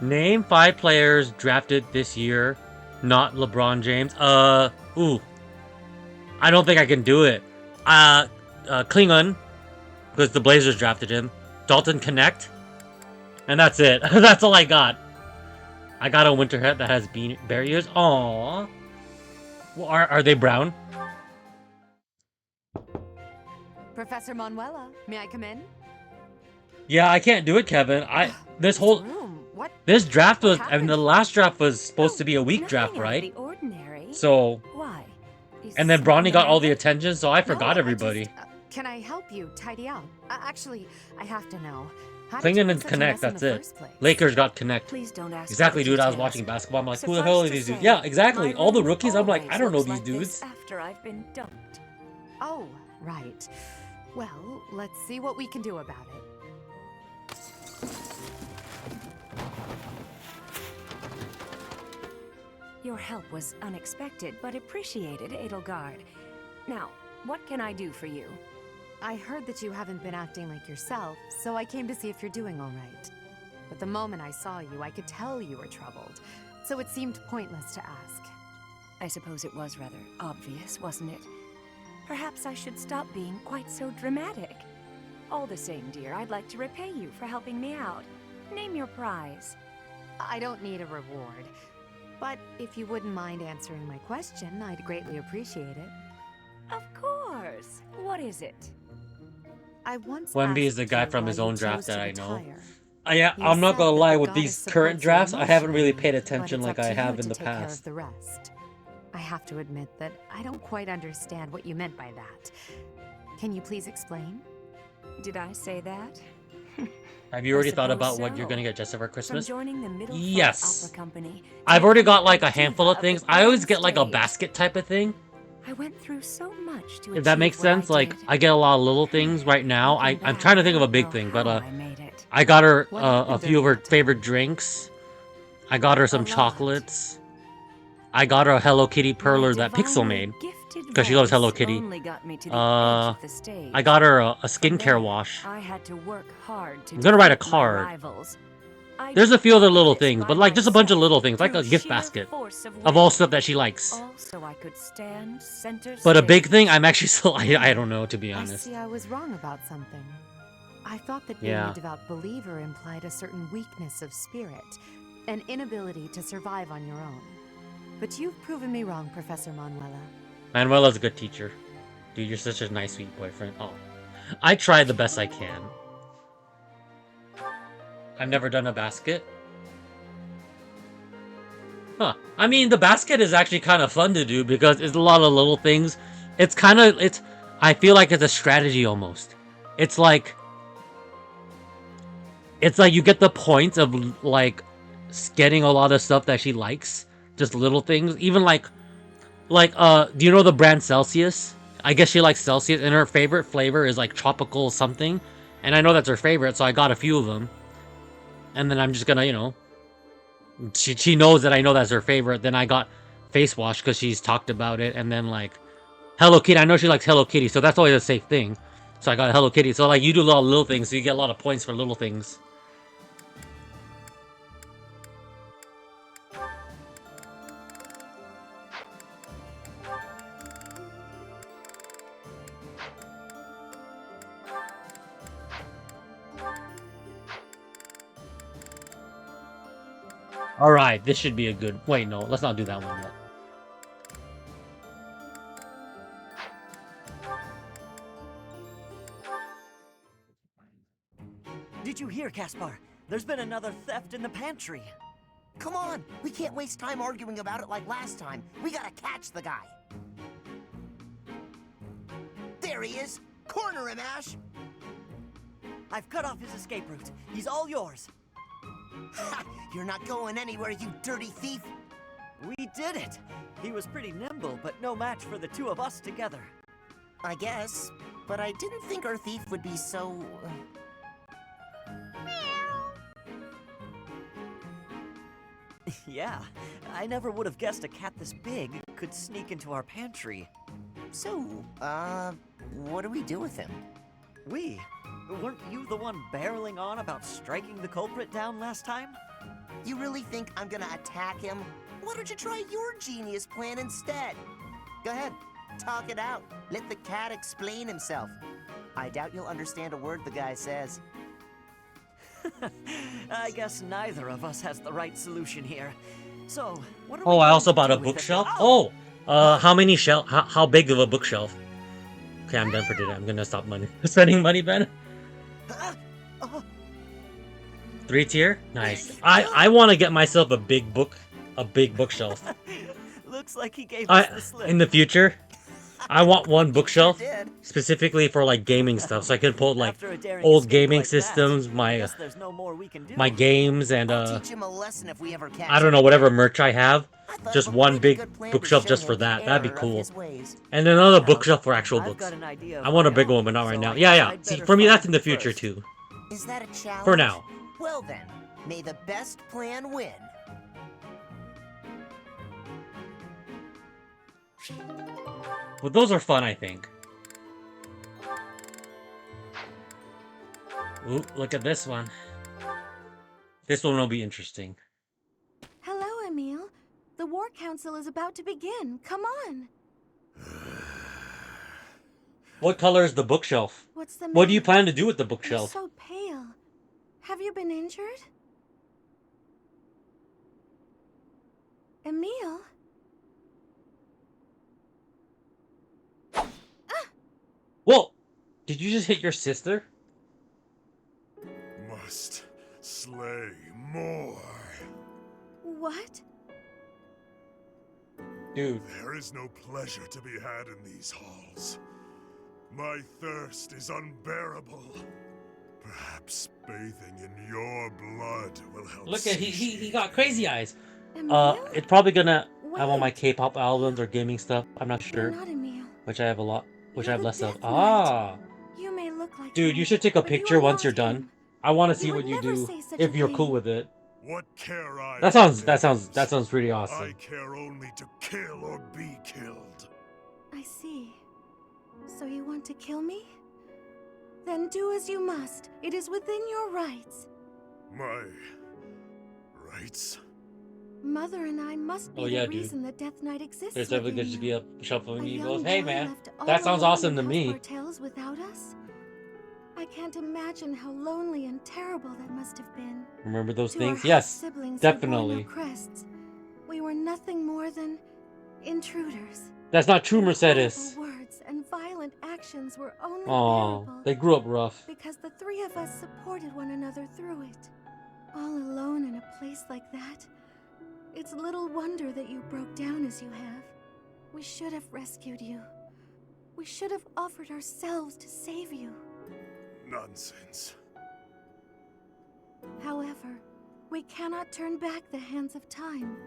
[SPEAKER 1] Name 5 players drafted this year, not LeBron James. Ooh. I don't think I can do it. Klingon, because the Blazers drafted him. Dalton Connect. And that's it. That's all I got. I got a winter hat that has bear ears. Aww. Well, are they brown?
[SPEAKER 5] Professor Manuela, may I come in?
[SPEAKER 1] Yeah, I can't do it, Kevin. This draft was, I mean, the last draft was supposed to be a weak draft, right? So,
[SPEAKER 13] why?
[SPEAKER 1] And then Bronny got all the attention, so I forgot everybody.
[SPEAKER 5] Can I help you tidy up? Actually, I have to know. How did you
[SPEAKER 1] Clingan
[SPEAKER 5] get
[SPEAKER 1] and
[SPEAKER 5] such a
[SPEAKER 1] Connect,
[SPEAKER 5] mess in
[SPEAKER 1] that's
[SPEAKER 5] the
[SPEAKER 1] it.
[SPEAKER 5] first place?
[SPEAKER 1] Lakers got Connect.
[SPEAKER 13] Please don't ask
[SPEAKER 1] Exactly,
[SPEAKER 13] for
[SPEAKER 1] dude. I was
[SPEAKER 13] details.
[SPEAKER 1] watching basketball. I'm like, who the
[SPEAKER 13] Suffice
[SPEAKER 1] hell are
[SPEAKER 13] to
[SPEAKER 1] these dudes?
[SPEAKER 13] say,
[SPEAKER 1] Yeah, exactly.
[SPEAKER 13] my
[SPEAKER 1] All the
[SPEAKER 13] room
[SPEAKER 1] rookies, I'm like,
[SPEAKER 13] always
[SPEAKER 1] I don't know
[SPEAKER 13] looks
[SPEAKER 1] these
[SPEAKER 13] like this
[SPEAKER 1] dudes.
[SPEAKER 13] after I've been dumped.
[SPEAKER 5] Oh, right. Well, let's see what we can do about it.
[SPEAKER 13] Your help was unexpected, but appreciated, Edelgard. Now, what can I do for you?
[SPEAKER 5] I heard that you haven't been acting like yourself, so I came to see if you're doing all right. But the moment I saw you, I could tell you were troubled, so it seemed pointless to ask.
[SPEAKER 13] I suppose it was rather obvious, wasn't it? Perhaps I should stop being quite so dramatic. All the same, dear, I'd like to repay you for helping me out. Name your prize.
[SPEAKER 5] I don't need a reward, but if you wouldn't mind answering my question, I'd greatly appreciate it.
[SPEAKER 13] Of course. What is it?
[SPEAKER 5] I once
[SPEAKER 1] Wemby is the
[SPEAKER 5] asked
[SPEAKER 1] guy
[SPEAKER 5] you
[SPEAKER 1] from
[SPEAKER 5] why
[SPEAKER 1] his
[SPEAKER 5] you
[SPEAKER 1] own
[SPEAKER 5] chose
[SPEAKER 1] draft
[SPEAKER 5] to
[SPEAKER 1] that I know.
[SPEAKER 5] retire.
[SPEAKER 1] Yeah,
[SPEAKER 5] You
[SPEAKER 1] I'm not
[SPEAKER 5] said
[SPEAKER 1] gonna
[SPEAKER 5] that
[SPEAKER 1] lie,
[SPEAKER 5] the
[SPEAKER 1] with
[SPEAKER 5] goddess
[SPEAKER 1] these current
[SPEAKER 5] supports you
[SPEAKER 1] drafts, I haven't really
[SPEAKER 5] emotionally,
[SPEAKER 1] paid attention
[SPEAKER 5] but
[SPEAKER 1] like
[SPEAKER 5] it's
[SPEAKER 1] I
[SPEAKER 5] up to
[SPEAKER 1] have
[SPEAKER 5] you
[SPEAKER 1] in
[SPEAKER 5] to
[SPEAKER 1] the
[SPEAKER 5] take care of
[SPEAKER 1] past.
[SPEAKER 5] the rest. I have to admit that I don't quite understand what you meant by that. Can you please explain?
[SPEAKER 13] Did I say that?
[SPEAKER 1] Have you already thought
[SPEAKER 13] suppose
[SPEAKER 1] about what you're
[SPEAKER 13] so.
[SPEAKER 1] gonna get Jessica for Christmas?
[SPEAKER 13] From joining the Middle
[SPEAKER 1] Yes.
[SPEAKER 13] Opera Company.
[SPEAKER 1] I've already got like a handful of things. I always get like a basket type of thing.
[SPEAKER 13] I went through so much to
[SPEAKER 1] If that makes sense, like I get a lot of little things right now. I'm trying to think of a big thing, but I got her a few of her favorite drinks. I got her some chocolates. I got her a Hello Kitty perler that Pixel made because she loves Hello Kitty. I got her a skincare wash.
[SPEAKER 13] I had to work hard to
[SPEAKER 1] I'm gonna write a
[SPEAKER 13] defeat my
[SPEAKER 1] card.
[SPEAKER 13] rivals. I
[SPEAKER 1] There's a
[SPEAKER 13] did
[SPEAKER 1] few other
[SPEAKER 13] all
[SPEAKER 1] little
[SPEAKER 13] this
[SPEAKER 1] things,
[SPEAKER 13] by
[SPEAKER 1] but like just a bunch of
[SPEAKER 13] myself
[SPEAKER 1] little things, like a
[SPEAKER 13] through
[SPEAKER 1] gift
[SPEAKER 13] sheer
[SPEAKER 1] basket
[SPEAKER 13] force
[SPEAKER 1] of all stuff that she likes.
[SPEAKER 13] all so I could stand center
[SPEAKER 1] But a
[SPEAKER 13] stage.
[SPEAKER 1] big thing, I'm actually still, I don't know, to be
[SPEAKER 5] I
[SPEAKER 1] honest.
[SPEAKER 5] see I was wrong about something. I thought that being
[SPEAKER 1] Yeah.
[SPEAKER 5] a devout believer implied a certain weakness of spirit, an inability to survive on your own. But you've proven me wrong, Professor Manuela.
[SPEAKER 1] Manuela's a good teacher. Dude, you're such a nice, sweet boyfriend. Oh, I try the best I can. I've never done a basket. Huh. I mean, the basket is actually kind of fun to do because it's a lot of little things. It's kind of, I feel like it's a strategy almost. It's like you get the points of like getting a lot of stuff that she likes. Just little things. Even like, do you know the brand Celsius? I guess she likes Celsius, and her favorite flavor is like tropical something. And I know that's her favorite, so I got a few of them. And then I'm just gonna, you know, she knows that I know that's her favorite. Then I got face wash because she's talked about it. And then like Hello Kitty, I know she likes Hello Kitty, so that's always a safe thing. So I got a Hello Kitty. So like you do a lot of little things, so you get a lot of points for little things. Alright, this should be a good... Wait, no, let's not do that one yet.
[SPEAKER 17] Did you hear, Caspar? There's been another theft in the pantry.
[SPEAKER 8] Come on, we can't waste time arguing about it like last time. We gotta catch the guy. There he is! Corner him, Ash!
[SPEAKER 17] I've cut off his escape route. He's all yours.
[SPEAKER 8] Ha! You're not going anywhere, you dirty thief!
[SPEAKER 17] We did it! He was pretty nimble, but no match for the two of us together.
[SPEAKER 8] I guess, but I didn't think our thief would be so...
[SPEAKER 17] Yeah, I never would have guessed a cat this big could sneak into our pantry.
[SPEAKER 8] So, what do we do with him?
[SPEAKER 17] We? Weren't you the one barreling on about striking the culprit down last time?
[SPEAKER 8] You really think I'm gonna attack him? Why don't you try your genius plan instead? Go ahead, talk it out. Let the cat explain himself. I doubt you'll understand a word the guy says.
[SPEAKER 17] I guess neither of us has the right solution here. So, what are
[SPEAKER 1] Oh,
[SPEAKER 17] we
[SPEAKER 1] I also
[SPEAKER 17] going
[SPEAKER 1] bought
[SPEAKER 17] to
[SPEAKER 1] a
[SPEAKER 17] do with it?
[SPEAKER 1] bookshelf. Oh, how many how big of a bookshelf? Okay, I'm done for today. I'm gonna stop spending money, Ben. 3 tier? Nice. I want to get myself a big bookshelf.
[SPEAKER 17] Looks like he gave us the slip.
[SPEAKER 1] In the future, I want one bookshelf specifically for like gaming stuff, so I could put like old gaming systems, my games, and
[SPEAKER 8] Teach him a lesson if we ever catch
[SPEAKER 1] I don't know,
[SPEAKER 8] him
[SPEAKER 1] whatever
[SPEAKER 8] again.
[SPEAKER 1] merch I have. Just one big bookshelf just for that. That'd be cool. And another bookshelf for actual books. I want a big one, but not right now. Yeah. See, for me, that's in the future too.
[SPEAKER 8] Is that a challenge?
[SPEAKER 1] For now.
[SPEAKER 8] Well then, may the best plan win.
[SPEAKER 1] Well, those are fun, I think. Ooh, look at this one. This one will be interesting.
[SPEAKER 16] Hello, Emil. The War Council is about to begin. Come on.
[SPEAKER 1] What color is the bookshelf?
[SPEAKER 16] What's the
[SPEAKER 1] What do you
[SPEAKER 16] matter?
[SPEAKER 1] plan to do with the
[SPEAKER 16] You're
[SPEAKER 1] bookshelf?
[SPEAKER 16] so pale. Have you been injured? Emil?
[SPEAKER 1] Whoa! Did you just hit your sister?
[SPEAKER 7] Must slay more.
[SPEAKER 16] What?
[SPEAKER 1] Dude.
[SPEAKER 7] There is no pleasure to be had in these halls. My thirst is unbearable. Perhaps bathing in your blood will help.
[SPEAKER 1] Look at he got crazy eyes.
[SPEAKER 16] Emil?
[SPEAKER 1] It's probably gonna have all my
[SPEAKER 16] Wait.
[SPEAKER 1] K-pop albums or gaming stuff. I'm not
[SPEAKER 16] You're
[SPEAKER 1] sure.
[SPEAKER 16] not Emil.
[SPEAKER 1] Which I have a lot. Which I have less of.
[SPEAKER 16] Death Knight.
[SPEAKER 1] Ah.
[SPEAKER 16] You may look like
[SPEAKER 1] Dude,
[SPEAKER 16] him,
[SPEAKER 1] you should take a
[SPEAKER 16] but you
[SPEAKER 1] picture
[SPEAKER 16] are
[SPEAKER 1] once
[SPEAKER 16] not
[SPEAKER 1] you're done.
[SPEAKER 16] him.
[SPEAKER 1] I want to see
[SPEAKER 16] You
[SPEAKER 1] what
[SPEAKER 16] would
[SPEAKER 1] you
[SPEAKER 16] never
[SPEAKER 1] do
[SPEAKER 16] say such
[SPEAKER 1] if
[SPEAKER 16] a
[SPEAKER 1] you're
[SPEAKER 16] thing.
[SPEAKER 1] cool with it.
[SPEAKER 7] What care I?
[SPEAKER 1] That sounds pretty awesome.
[SPEAKER 7] I care only to kill or be killed.
[SPEAKER 16] I see. So you want to kill me? Then do as you must. It is within your rights.
[SPEAKER 7] My rights?
[SPEAKER 16] Mother and I must be
[SPEAKER 1] Oh, yeah,
[SPEAKER 16] the
[SPEAKER 1] dude.
[SPEAKER 16] reason the Death Knight exists.
[SPEAKER 1] There's definitely
[SPEAKER 16] within
[SPEAKER 1] going to
[SPEAKER 16] you.
[SPEAKER 1] be a shelf of
[SPEAKER 16] A
[SPEAKER 1] me. He
[SPEAKER 16] young
[SPEAKER 1] goes, hey
[SPEAKER 16] boy
[SPEAKER 1] man,
[SPEAKER 16] left all
[SPEAKER 1] that sounds
[SPEAKER 16] alone
[SPEAKER 1] awesome to
[SPEAKER 16] in
[SPEAKER 1] me.
[SPEAKER 16] Hellsbar Tales without us? I can't imagine how lonely and terrible that must have been.
[SPEAKER 1] Remember those
[SPEAKER 16] To
[SPEAKER 1] things?
[SPEAKER 16] our
[SPEAKER 1] Yes,
[SPEAKER 16] half-siblings who bore no
[SPEAKER 1] definitely.
[SPEAKER 16] crests, we were nothing more than intruders.
[SPEAKER 1] That's not true,
[SPEAKER 16] Their
[SPEAKER 1] Mercedes.
[SPEAKER 16] horrible words and violent actions were only
[SPEAKER 1] Oh,
[SPEAKER 16] bearable
[SPEAKER 1] they grew up rough.
[SPEAKER 16] because the three of us supported one another through it. All alone in a place like that, it's little wonder that you broke down as you have. We should have rescued you. We should have offered ourselves to save you.
[SPEAKER 7] Nonsense.
[SPEAKER 16] However, we cannot turn back the hands of time.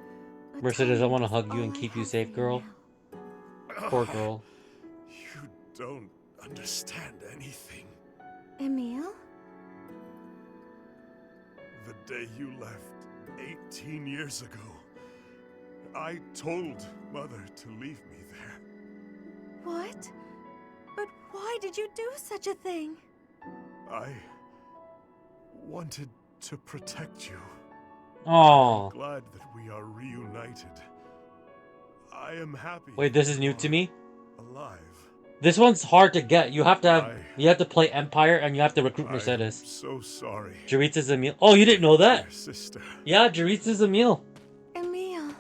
[SPEAKER 16] A
[SPEAKER 1] Mercedes, I
[SPEAKER 16] time
[SPEAKER 1] want to
[SPEAKER 16] is
[SPEAKER 1] hug you
[SPEAKER 16] all
[SPEAKER 1] and
[SPEAKER 16] I
[SPEAKER 1] keep you
[SPEAKER 16] have
[SPEAKER 1] safe,
[SPEAKER 16] for
[SPEAKER 1] girl.
[SPEAKER 16] now.
[SPEAKER 1] Poor girl.
[SPEAKER 7] You don't understand anything.
[SPEAKER 16] Emil?
[SPEAKER 7] The day you left 18 years ago, I told Mother to leave me there.
[SPEAKER 16] What? But why did you do such a thing?
[SPEAKER 7] I wanted to protect you.
[SPEAKER 1] Oh.
[SPEAKER 7] I'm glad that we are reunited. I am happy.
[SPEAKER 1] Wait, this is new to me?
[SPEAKER 7] Alive.
[SPEAKER 1] This one's hard to get. You have to play Empire and you have to recruit Mercedes.
[SPEAKER 7] I'm so sorry.
[SPEAKER 1] Jaritza's Emil. Oh, you didn't know that?
[SPEAKER 7] Dear sister.
[SPEAKER 1] Yeah, Jaritza's Emil.
[SPEAKER 16] Emil.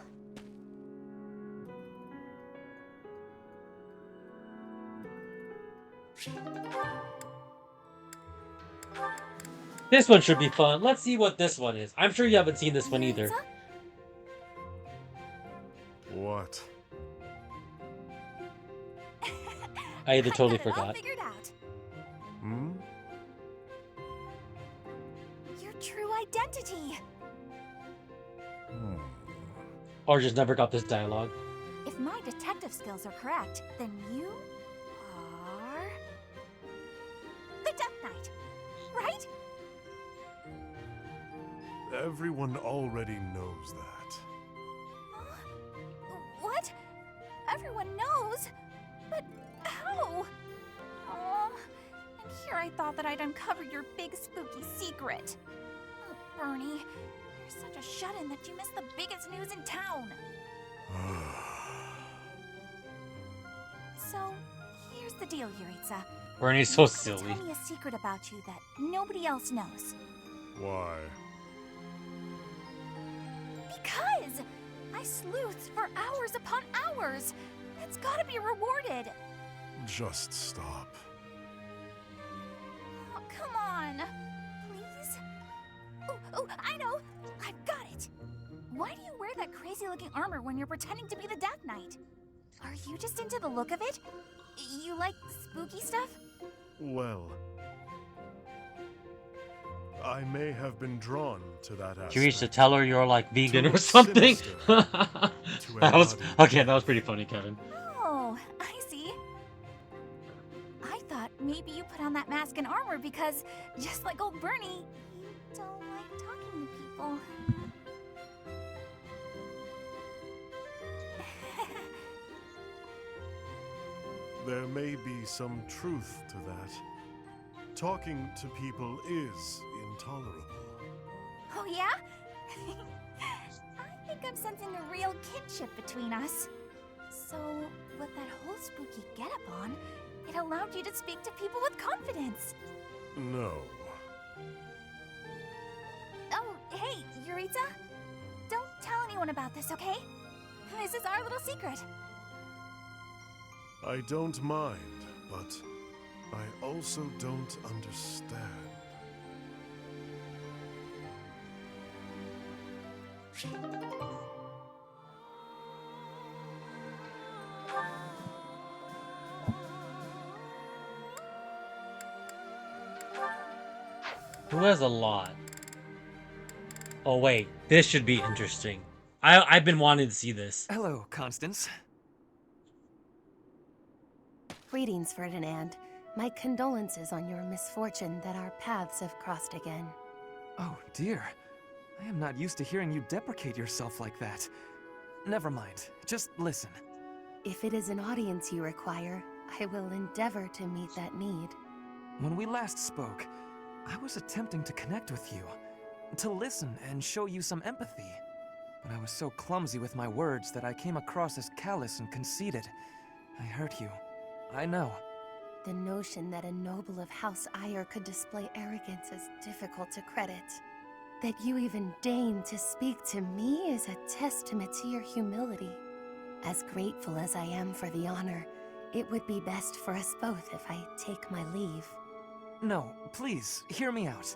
[SPEAKER 1] This one should be fun. Let's see what this one is. I'm sure you haven't seen this one either.
[SPEAKER 7] What?
[SPEAKER 1] I either totally
[SPEAKER 15] got it all
[SPEAKER 1] forgot.
[SPEAKER 15] figured out.
[SPEAKER 7] Hmm?
[SPEAKER 15] Your true identity.
[SPEAKER 1] Or just never got this dialogue.
[SPEAKER 15] If my detective skills are correct, then you are the Death Knight, right?
[SPEAKER 7] Everyone already knows that.
[SPEAKER 15] What? Everyone knows? But how? Oh, and here I thought that I'd uncovered your big spooky secret. Oh, Bernie, you're such a shut-in that you missed the biggest news in town. So, here's the deal, Yuritsa.
[SPEAKER 1] Bernie's so
[SPEAKER 15] You have to
[SPEAKER 1] silly.
[SPEAKER 15] Tell me a secret about you that nobody else knows.
[SPEAKER 7] Why?
[SPEAKER 15] Because I sleuthed for hours upon hours. It's gotta be rewarded.
[SPEAKER 7] Just stop.
[SPEAKER 18] Oh, come on. Please? Oh, I know. I've got it. Why do you wear that crazy-looking armor when you're pretending to be the Death Knight? Are you just into the look of it? You like spooky stuff?
[SPEAKER 7] Well, I may have been drawn to that aspect.
[SPEAKER 1] You reach to tell her you're like vegan or
[SPEAKER 7] look
[SPEAKER 1] something.
[SPEAKER 7] sinister,
[SPEAKER 1] That was okay. That was pretty funny, Kevin.
[SPEAKER 18] Oh, I see. I thought maybe you put on that mask and armor because, just like old Bernie, you don't like talking to people.
[SPEAKER 7] There may be some truth to that. Talking to people is intolerable.
[SPEAKER 18] Oh, yeah? I think I'm sensing a real kinship between us. So, with that whole spooky getup on, it allowed you to speak to people with confidence.
[SPEAKER 7] No.
[SPEAKER 18] Oh, hey, Yuritsa? Don't tell anyone about this, okay? This is our little secret.
[SPEAKER 7] I don't mind, but I also don't understand.
[SPEAKER 1] Who has a lot? Oh wait, this should be interesting. I've been wanting to see this.
[SPEAKER 14] Hello, Constance.
[SPEAKER 5] Greetings, Ferdinand. My condolences on your misfortune that our paths have crossed again.
[SPEAKER 14] Oh, dear. I am not used to hearing you deprecate yourself like that. Never mind. Just listen.
[SPEAKER 5] If it is an audience you require, I will endeavor to meet that need.
[SPEAKER 14] When we last spoke, I was attempting to connect with you, to listen and show you some empathy. But I was so clumsy with my words that I came across as callous and conceited. I hurt you. I know.
[SPEAKER 5] The notion that a noble of House Ire could display arrogance is difficult to credit. That you even deign to speak to me is a testament to your humility. As grateful as I am for the honor, it would be best for us both if I take my leave.
[SPEAKER 14] No, please, hear me out.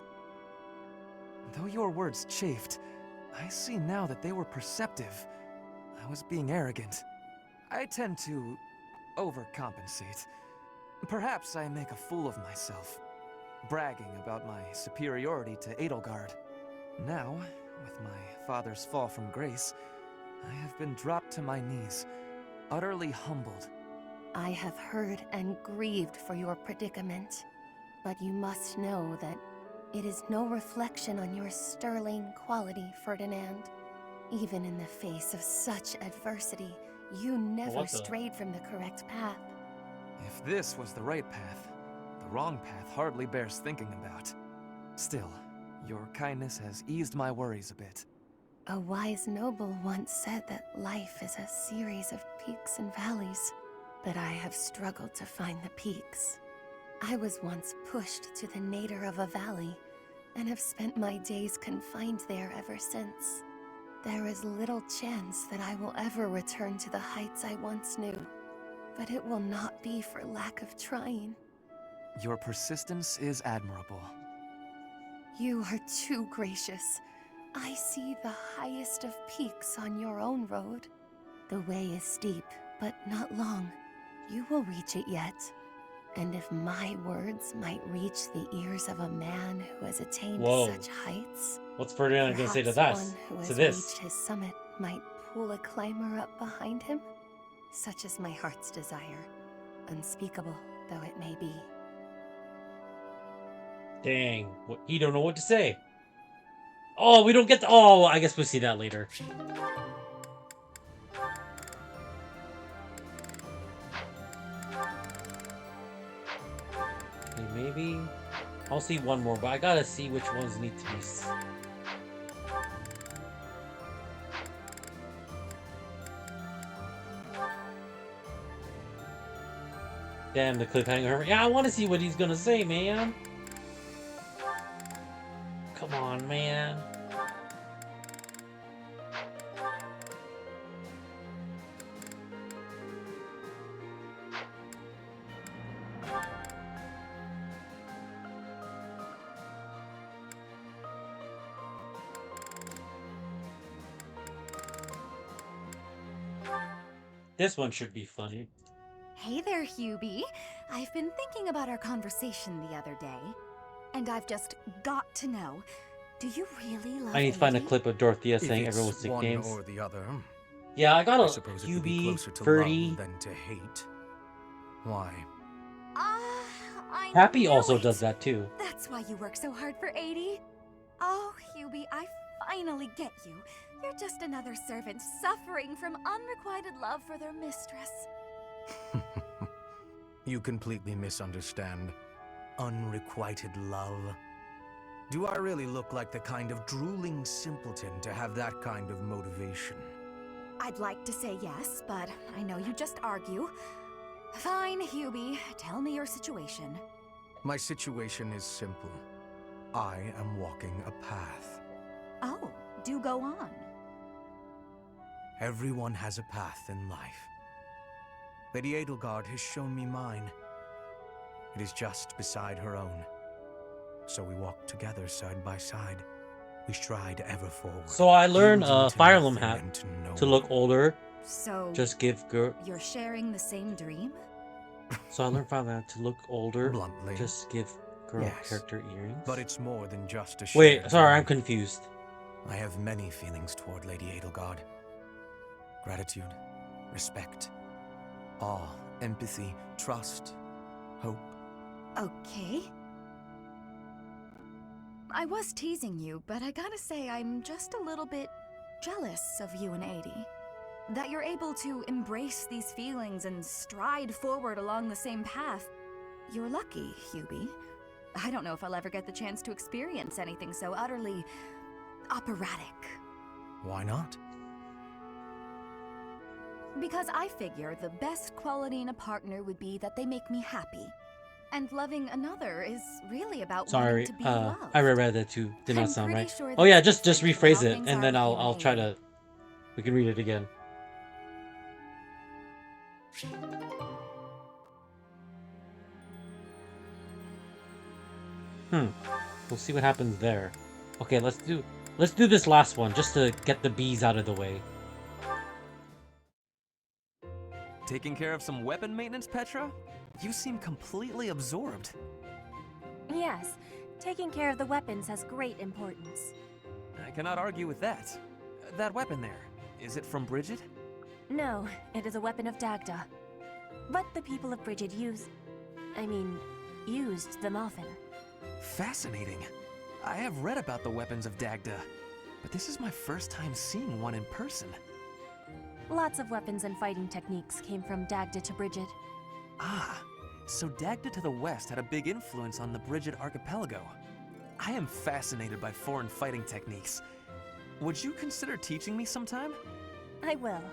[SPEAKER 14] Though your words chafed, I see now that they were perceptive. I was being arrogant. I tend to overcompensate. Perhaps I make a fool of myself, bragging about my superiority to Edelgard. Now, with my father's fall from grace, I have been dropped to my knees, utterly humbled.
[SPEAKER 5] I have heard and grieved for your predicament, but you must know that it is no reflection on your sterling quality, Ferdinand. Even in the face of such adversity, you never strayed from the correct path.
[SPEAKER 14] If this was the right path, the wrong path hardly bears thinking about. Still, your kindness has eased my worries a bit.
[SPEAKER 5] A wise noble once said that life is a series of peaks and valleys, but I have struggled to find the peaks. I was once pushed to the nadir of a valley, and have spent my days confined there ever since. There is little chance that I will ever return to the heights I once knew, but it will not be for lack of trying.
[SPEAKER 14] Your persistence is admirable.
[SPEAKER 5] You are too gracious. I see the highest of peaks on your own road. The way is steep, but not long. You will reach it yet. And if my words might reach the ears of a man who has attained such heights,
[SPEAKER 1] what's Ferdinand gonna say to that?
[SPEAKER 5] one who has
[SPEAKER 1] To this?
[SPEAKER 5] reached his summit might pull a climber up behind him. Such is my heart's desire, unspeakable though it may be.
[SPEAKER 1] Dang, he don't know what to say. Oh, we don't get to. Oh, I guess we'll see that later. Okay, maybe I'll see one more, but I gotta see which ones need to be. Damn, the cliffhanger. Yeah, I want to see what he's gonna say, man. Come on, man. This one should be funny.
[SPEAKER 18] Hey there, Hubie. I've been thinking about our conversation the other day, and I've just got to know, do you really love
[SPEAKER 1] I need to find a
[SPEAKER 18] Edie?
[SPEAKER 1] clip of Dorothea
[SPEAKER 6] If
[SPEAKER 1] saying
[SPEAKER 6] it's
[SPEAKER 1] everyone's sick
[SPEAKER 6] one
[SPEAKER 1] names.
[SPEAKER 6] or the other,
[SPEAKER 1] Yeah, I got a
[SPEAKER 6] suppose it would be
[SPEAKER 1] Hubie,
[SPEAKER 6] closer to
[SPEAKER 1] Ferdy.
[SPEAKER 6] love than to hate. Why?
[SPEAKER 18] I
[SPEAKER 1] Happy
[SPEAKER 18] knew
[SPEAKER 1] also
[SPEAKER 18] it.
[SPEAKER 1] does that too.
[SPEAKER 18] That's why you work so hard for Edie. Oh, Hubie, I finally get you. You're just another servant suffering from unrequited love for their mistress.
[SPEAKER 6] You completely misunderstand. Unrequited love. Do I really look like the kind of drooling simpleton to have that kind of motivation?
[SPEAKER 18] I'd like to say yes, but I know you just argue. Fine, Hubie, tell me your situation.
[SPEAKER 6] My situation is simple. I am walking a path.
[SPEAKER 18] Oh, do go on.
[SPEAKER 6] Everyone has a path in life. Lady Edelgard has shown me mine. It is just beside her own. So we walk together side by side. We stride ever forward.
[SPEAKER 1] So I learned
[SPEAKER 6] yielding to
[SPEAKER 1] Fire Emblem
[SPEAKER 6] nothing
[SPEAKER 1] hat
[SPEAKER 6] and to no
[SPEAKER 1] to look
[SPEAKER 6] one.
[SPEAKER 1] older.
[SPEAKER 18] So
[SPEAKER 1] Just give girl.
[SPEAKER 18] you're sharing the same dream?
[SPEAKER 1] So I learned Fire Emblem hat to look older.
[SPEAKER 6] Bluntly.
[SPEAKER 1] Just give girl
[SPEAKER 6] Yes.
[SPEAKER 1] character earrings.
[SPEAKER 6] But it's more than just a
[SPEAKER 1] Wait,
[SPEAKER 6] shared
[SPEAKER 1] sorry, I'm
[SPEAKER 6] dream.
[SPEAKER 1] confused.
[SPEAKER 6] I have many feelings toward Lady Edelgard. Gratitude, respect, awe, empathy, trust, hope.
[SPEAKER 18] Okay. I was teasing you, but I gotta say I'm just a little bit jealous of you and Edie. That you're able to embrace these feelings and stride forward along the same path. You're lucky, Hubie. I don't know if I'll ever get the chance to experience anything so utterly operatic.
[SPEAKER 6] Why not?
[SPEAKER 18] Because I figure the best quality in a partner would be that they make me happy. And loving another is really about
[SPEAKER 1] Sorry,
[SPEAKER 18] wanting to be loved.
[SPEAKER 1] I read that too. Did not
[SPEAKER 18] I'm
[SPEAKER 1] sound
[SPEAKER 18] pretty
[SPEAKER 1] right.
[SPEAKER 18] sure
[SPEAKER 1] Oh yeah,
[SPEAKER 18] that's
[SPEAKER 1] just
[SPEAKER 18] different from
[SPEAKER 1] rephrase
[SPEAKER 18] how
[SPEAKER 1] it,
[SPEAKER 18] things
[SPEAKER 1] and
[SPEAKER 18] are
[SPEAKER 1] then
[SPEAKER 18] with you
[SPEAKER 1] I'll
[SPEAKER 18] and
[SPEAKER 1] try
[SPEAKER 18] Edie.
[SPEAKER 1] to. We can read it again. We'll see what happens there. Okay, let's do this last one just to get the bees out of the way.
[SPEAKER 14] Taking care of some weapon maintenance, Petra? You seem completely absorbed.
[SPEAKER 13] Yes, taking care of the weapons has great importance.
[SPEAKER 14] I cannot argue with that. That weapon there, is it from Bridget?
[SPEAKER 13] No, it is a weapon of Dagda. But the people of Bridget used them often.
[SPEAKER 14] Fascinating. I have read about the weapons of Dagda, but this is my first time seeing one in person.
[SPEAKER 13] Lots of weapons and fighting techniques came from Dagda to Bridget.
[SPEAKER 14] Ah, so Dagda to the west had a big influence on the Bridget archipelago. I am fascinated by foreign fighting techniques. Would you consider teaching me sometime?
[SPEAKER 13] I will.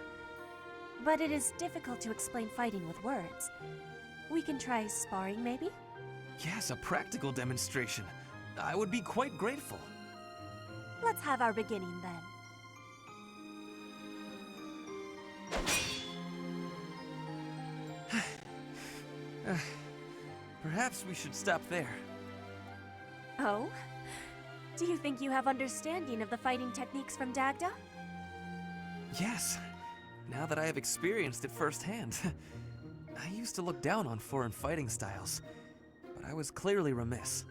[SPEAKER 13] But it is difficult to explain fighting with words. We can try sparring, maybe?
[SPEAKER 14] Yes, a practical demonstration. I would be quite grateful.
[SPEAKER 13] Let's have our beginning then.
[SPEAKER 14] Perhaps we should stop there.
[SPEAKER 13] Oh? Do you think you have understanding of the fighting techniques from Dagda?
[SPEAKER 14] Yes, now that I have experienced it firsthand. I used to look down on foreign fighting styles, but I was clearly remiss.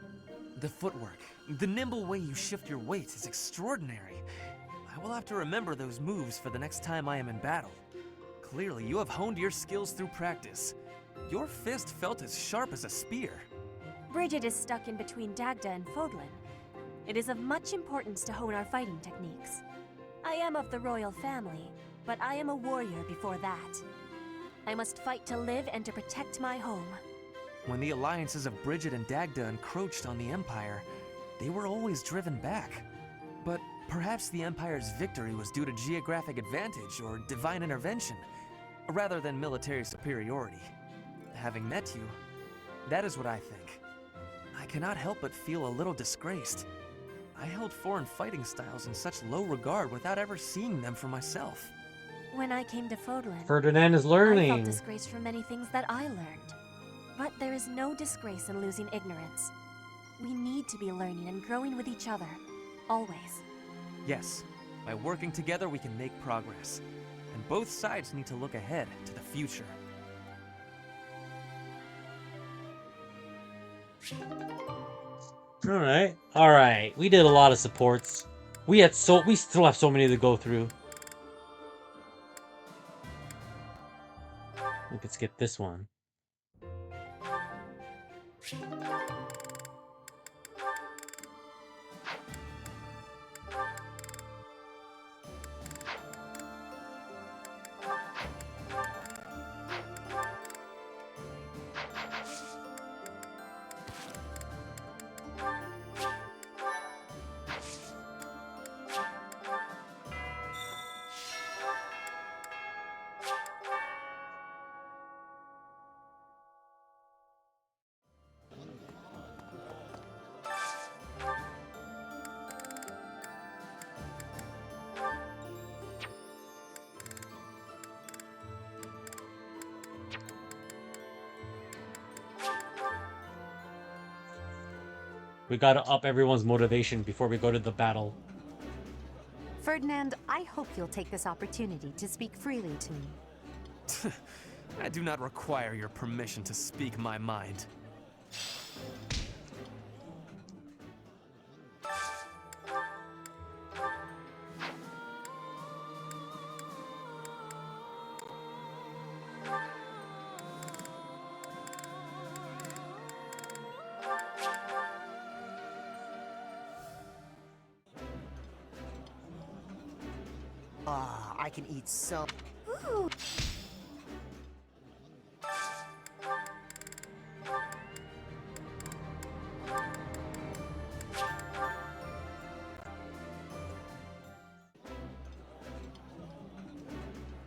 [SPEAKER 14] The footwork, the nimble way you shift your weight is extraordinary. I will have to remember those moves for the next time I am in battle. Clearly, you have honed your skills through practice. Your fist felt as sharp as a spear.
[SPEAKER 13] Bridget is stuck in between Dagda and Fodlan. It is of much importance to hone our fighting techniques. I am of the royal family, but I am a warrior before that. I must fight to live and to protect my home.
[SPEAKER 14] When the alliances of Bridget and Dagda encroached on the Empire, they were always driven back. But perhaps the Empire's victory was due to geographic advantage or divine intervention, rather than military superiority. Having met you, that is what I think. I cannot help but feel a little disgraced. I held foreign fighting styles in such low regard without ever seeing them for myself.
[SPEAKER 13] When I came to Fodlan,
[SPEAKER 1] Ferdinand is
[SPEAKER 13] I
[SPEAKER 1] learning.
[SPEAKER 13] felt disgraced for many things that I learned. But there is no disgrace in losing ignorance. We need to be learning and growing with each other, always.
[SPEAKER 14] Yes, by working together we can make progress. and both sides need to look ahead to the future.
[SPEAKER 1] All right. We did a lot of supports. We still have so many to go through. We could skip this one. We gotta up everyone's motivation before we go to the battle.
[SPEAKER 5] Ferdinand, I hope you'll take this opportunity to speak freely to me.
[SPEAKER 14] I do not require your permission to speak my mind.
[SPEAKER 8] I can eat some.
[SPEAKER 2] Ooh.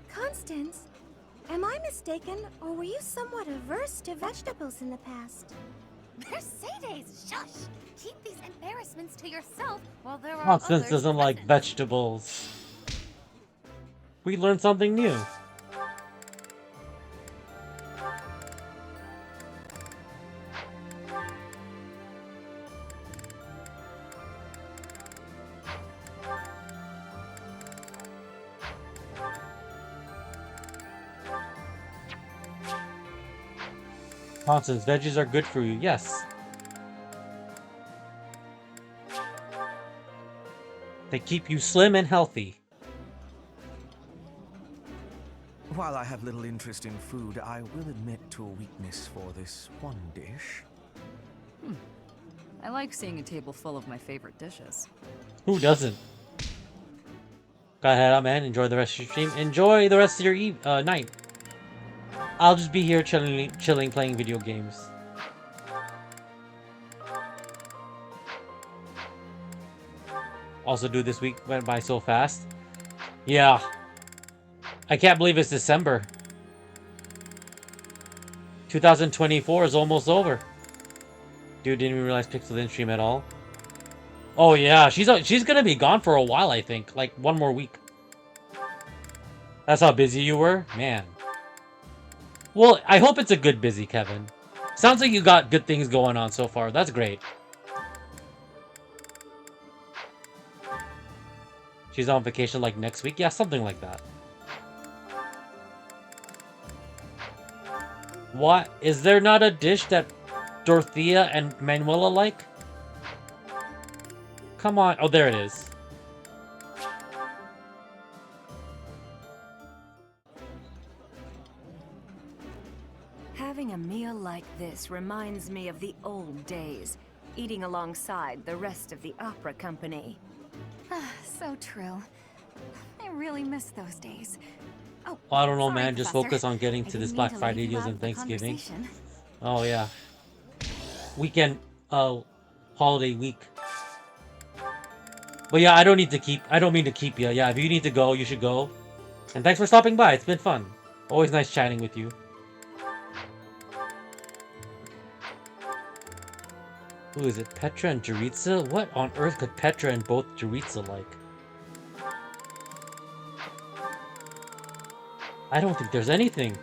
[SPEAKER 2] Constance, am I mistaken, or were you somewhat averse to vegetables in the past?
[SPEAKER 18] Mercedes, shush! Keep these embarrassments to yourself while there are
[SPEAKER 1] Constance
[SPEAKER 18] others
[SPEAKER 1] doesn't like vegetables. We learned something new. Constance, veggies are good for you. Yes. They keep you slim and healthy.
[SPEAKER 6] While I have little interest in food, I will admit to a weakness for this one dish.
[SPEAKER 3] I like seeing a table full of my favorite dishes.
[SPEAKER 1] Who doesn't? Go ahead, man. Enjoy the rest of your stream. Enjoy the rest of your night. I'll just be here chilling, playing video games. Also, dude, this week went by so fast. Yeah. I can't believe it's December. 2024 is almost over. Dude, didn't even realize Pixel didn't stream at all. Oh yeah, she's gonna be gone for a while, I think. Like, one more week. That's how busy you were? Man. Well, I hope it's a good busy, Kevin. Sounds like you got good things going on so far. That's great. She's on vacation like next week? Yeah, something like that. What? Is there not a dish that Dorothea and Manuela like? Come on. Oh, there it is.
[SPEAKER 13] Having a meal like this reminds me of the old days, eating alongside the rest of the opera company.
[SPEAKER 18] So true. I really miss those days. Oh,
[SPEAKER 1] I don't know,
[SPEAKER 18] sorry,
[SPEAKER 1] man. Just
[SPEAKER 18] Professor.
[SPEAKER 1] focus on getting
[SPEAKER 18] I
[SPEAKER 1] to this
[SPEAKER 18] didn't mean
[SPEAKER 1] Black
[SPEAKER 18] to leave
[SPEAKER 1] Friday
[SPEAKER 18] you
[SPEAKER 1] deals
[SPEAKER 18] out
[SPEAKER 1] and
[SPEAKER 18] of the
[SPEAKER 1] Thanksgiving.
[SPEAKER 18] conversation.
[SPEAKER 1] Oh, yeah. Weekend, holiday week. But yeah, I don't mean to keep you. Yeah, if you need to go, you should go. And thanks for stopping by. It's been fun. Always nice chatting with you. Who is it? Petra and Jaritza? What on earth could Petra and both Jaritza like? I don't think there's anything.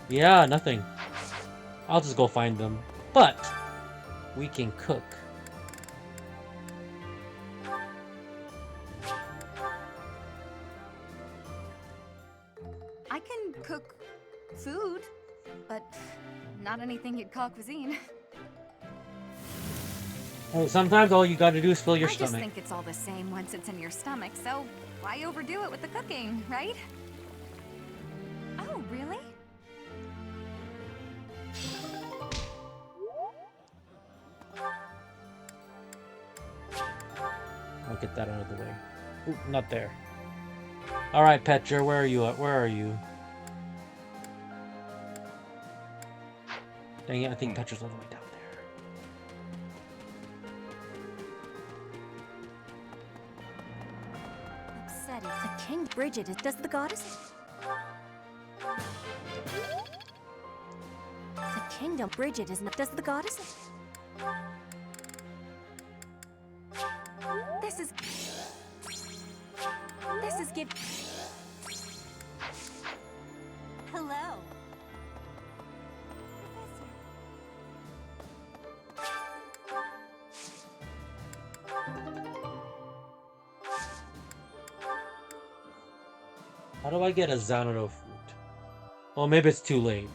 [SPEAKER 1] Yeah, nothing. I'll just go find them. But we can cook.
[SPEAKER 18] I can cook food, but not anything you'd call cuisine.
[SPEAKER 1] Hey, sometimes all you gotta do is fill your
[SPEAKER 18] I just
[SPEAKER 1] stomach.
[SPEAKER 18] think it's all the same once it's in your stomach, so why overdo it with the cooking, right? Oh, really?
[SPEAKER 1] I'll get that out of the way. Oop, not there. Alright, Petra, where are you at? Where are you? Dang it, I think Petra's all the way down there.
[SPEAKER 18] Upsetting. The king Bridget is does the goddess? The kingdom Bridget is not does the goddess? This is give. Hello.
[SPEAKER 1] How do I get a Xanadu fruit? Well, maybe it's too late.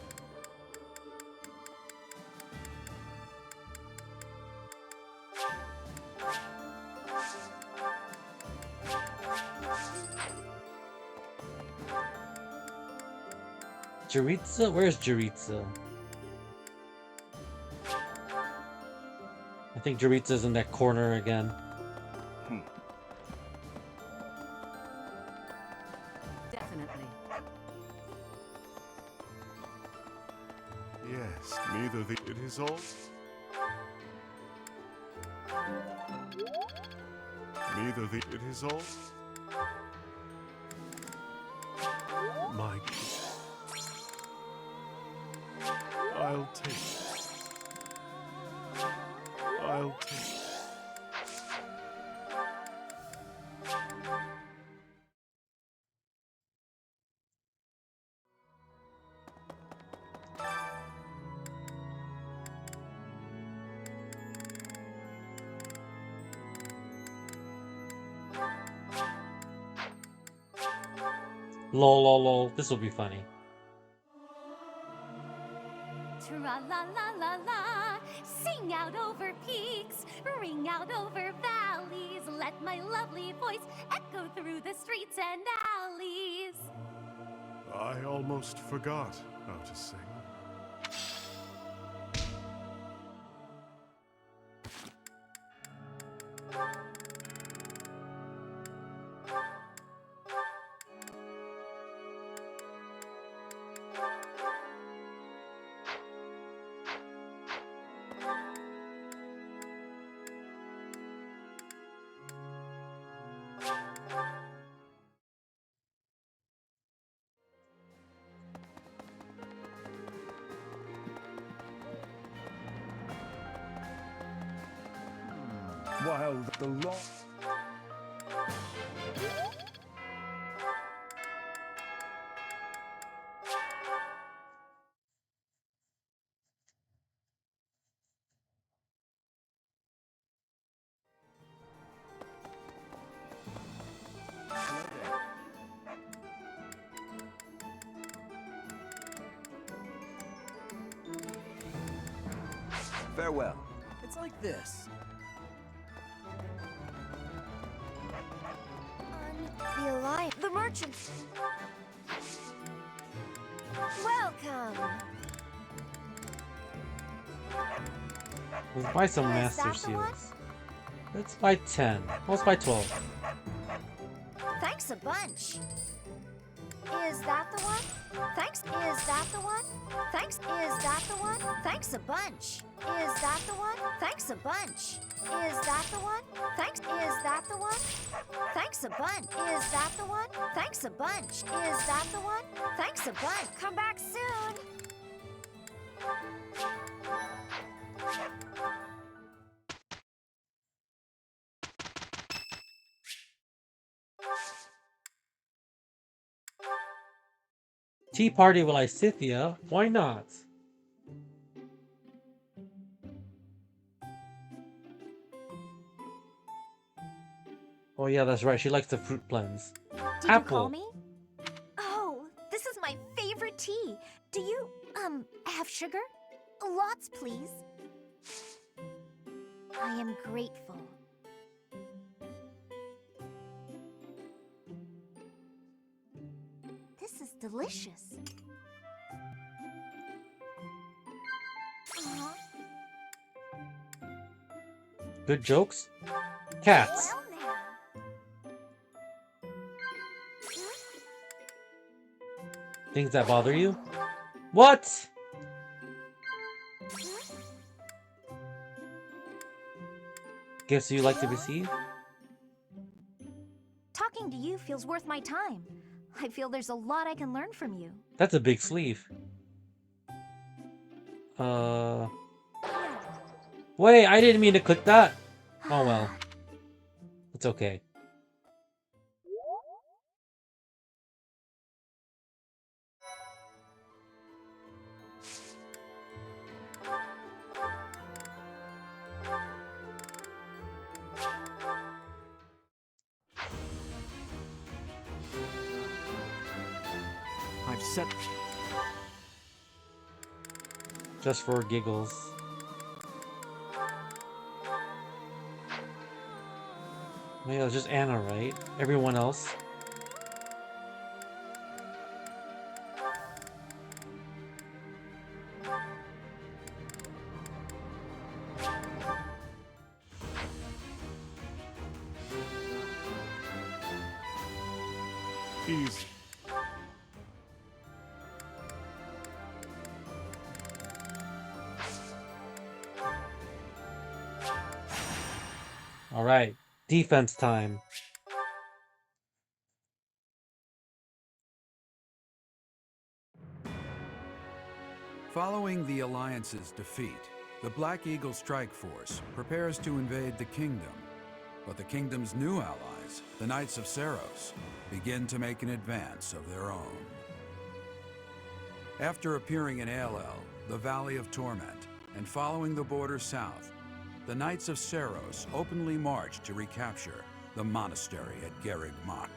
[SPEAKER 1] Jaritza? Where's Jaritza? I think Jaritza's in that corner again.
[SPEAKER 3] Definitely.
[SPEAKER 7] Yes, neither the it is all. Neither the it is all. My I'll take it. I'll take it.
[SPEAKER 1] Lol, lol, lol. This will be funny.
[SPEAKER 19] Tra-la-la-la-la, sing out over peaks, ring out over valleys, let my lovely voice echo through the streets and alleys.
[SPEAKER 7] I almost forgot how to sing.
[SPEAKER 12] While the law...
[SPEAKER 6] Farewell.
[SPEAKER 14] It's like this.
[SPEAKER 15] The Alliance. The merchants. Welcome.
[SPEAKER 1] Let's buy some
[SPEAKER 15] Is
[SPEAKER 1] Master
[SPEAKER 15] that the one?
[SPEAKER 1] Seals. Let's buy 10. Let's buy 12.
[SPEAKER 15] Thanks a bunch. Is that the one? Thanks. Is that the one? Thanks. Is that the one? Thanks a bunch. Is that the one? Thanks a bunch. Is that the one? Thanks. Is that the one? Thanks a bunch. Is that the one? Thanks a bunch. Is that the one? Thanks a bunch. Come back soon.
[SPEAKER 1] Tea party with Lysithea? Why not? Oh yeah, that's right. She likes the fruit blends.
[SPEAKER 15] Did
[SPEAKER 1] Apple.
[SPEAKER 15] you call me? Oh, this is my favorite tea. Do you, have sugar? Lots, please. I am grateful. This is delicious.
[SPEAKER 1] Good jokes? Cats.
[SPEAKER 15] Well now.
[SPEAKER 1] Things that bother you? What? Gifts you like to receive?
[SPEAKER 15] Talking to you feels worth my time. I feel there's a lot I can learn from you.
[SPEAKER 1] That's a big sleeve. Wait, I didn't mean to click that. Oh well. It's okay.
[SPEAKER 10] I've set...
[SPEAKER 1] Just for giggles. Well, yeah, it's just Anna, right? Everyone else?
[SPEAKER 7] Easy.
[SPEAKER 1] All right, defense time.
[SPEAKER 20] Following the Alliance's defeat, the Black Eagle Strike Force prepares to invade the Kingdom. But the Kingdom's new allies, the Knights of Seros, begin to make an advance of their own. After appearing in Aelel, the Valley of Torment, and following the border south, the Knights of Seros openly march to recapture the monastery at Garreg Mach.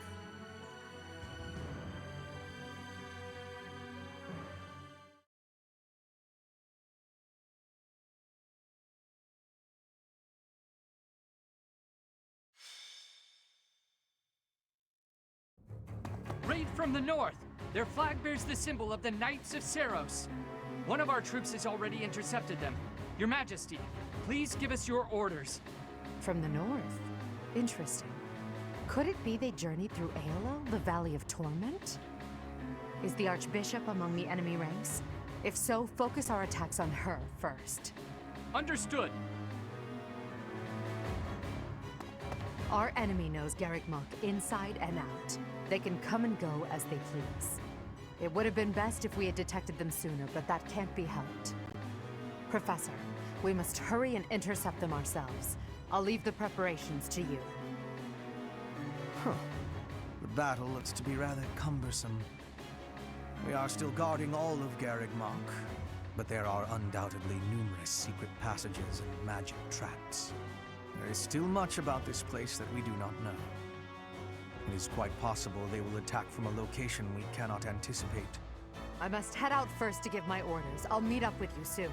[SPEAKER 11] Raid from the north! Their flag bears the symbol of the Knights of Seros. One of our troops has already intercepted them. Your Majesty, please give us your orders.
[SPEAKER 5] From the north? Interesting. Could it be they journeyed through Aelel, the Valley of Torment? Is the Archbishop among the enemy ranks? If so, focus our attacks on her first.
[SPEAKER 11] Understood.
[SPEAKER 5] Our enemy knows Garreg Mach inside and out. They can come and go as they please. It would have been best if we had detected them sooner, but that can't be helped. Professor, we must hurry and intercept them ourselves. I'll leave the preparations to you.
[SPEAKER 6] Huh. The battle looks to be rather cumbersome. We are still guarding all of Garreg Mach, but there are undoubtedly numerous secret passages and magic traps. There is still much about this place that we do not know. It is quite possible they will attack from a location we cannot anticipate.
[SPEAKER 5] I must head out first to give my orders. I'll meet up with you soon.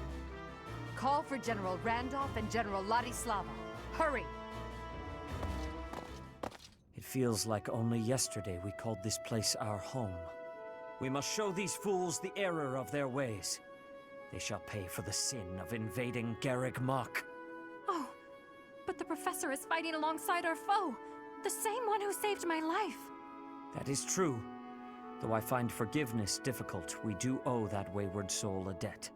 [SPEAKER 5] Call for General Randolph and General Ladislava. Hurry!
[SPEAKER 17] It feels like only yesterday we called this place our home. We must show these fools the error of their ways. They shall pay for the sin of invading Garreg Mach.
[SPEAKER 13] Oh, but the professor is fighting alongside our foe. The same one who saved my life.
[SPEAKER 17] That is true. Though I find forgiveness difficult, we do owe that wayward soul a debt.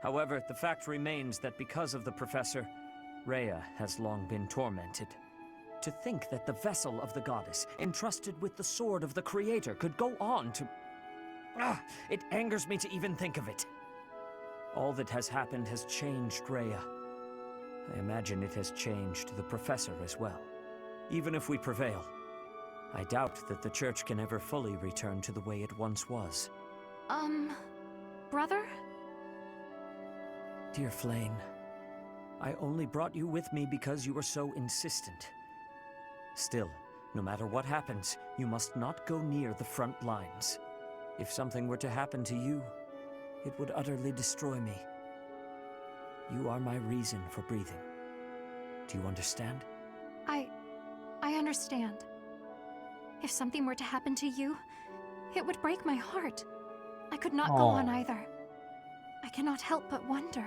[SPEAKER 17] However, the fact remains that because of the professor, Rhea has long been tormented. To think that the vessel of the goddess, entrusted with the sword of the Creator, could go on to... it angers me to even think of it. All that has happened has changed Rhea. I imagine it has changed the professor as well. Even if we prevail, I doubt that the Church can ever fully return to the way it once was.
[SPEAKER 2] Brother?
[SPEAKER 17] Dear Flayn, I only brought you with me because you were so insistent. Still, no matter what happens, you must not go near the front lines. If something were to happen to you, it would utterly destroy me. You are my reason for breathing. Do you understand?
[SPEAKER 2] I understand. If something were to happen to you, it would break my heart. I could not go on either. I cannot help but wonder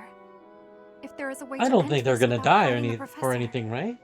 [SPEAKER 2] if there is a way to
[SPEAKER 1] I don't
[SPEAKER 2] end
[SPEAKER 1] think they're
[SPEAKER 2] this
[SPEAKER 1] gonna
[SPEAKER 2] without
[SPEAKER 1] die or
[SPEAKER 2] fighting the
[SPEAKER 1] for
[SPEAKER 2] professor.
[SPEAKER 1] anything, right?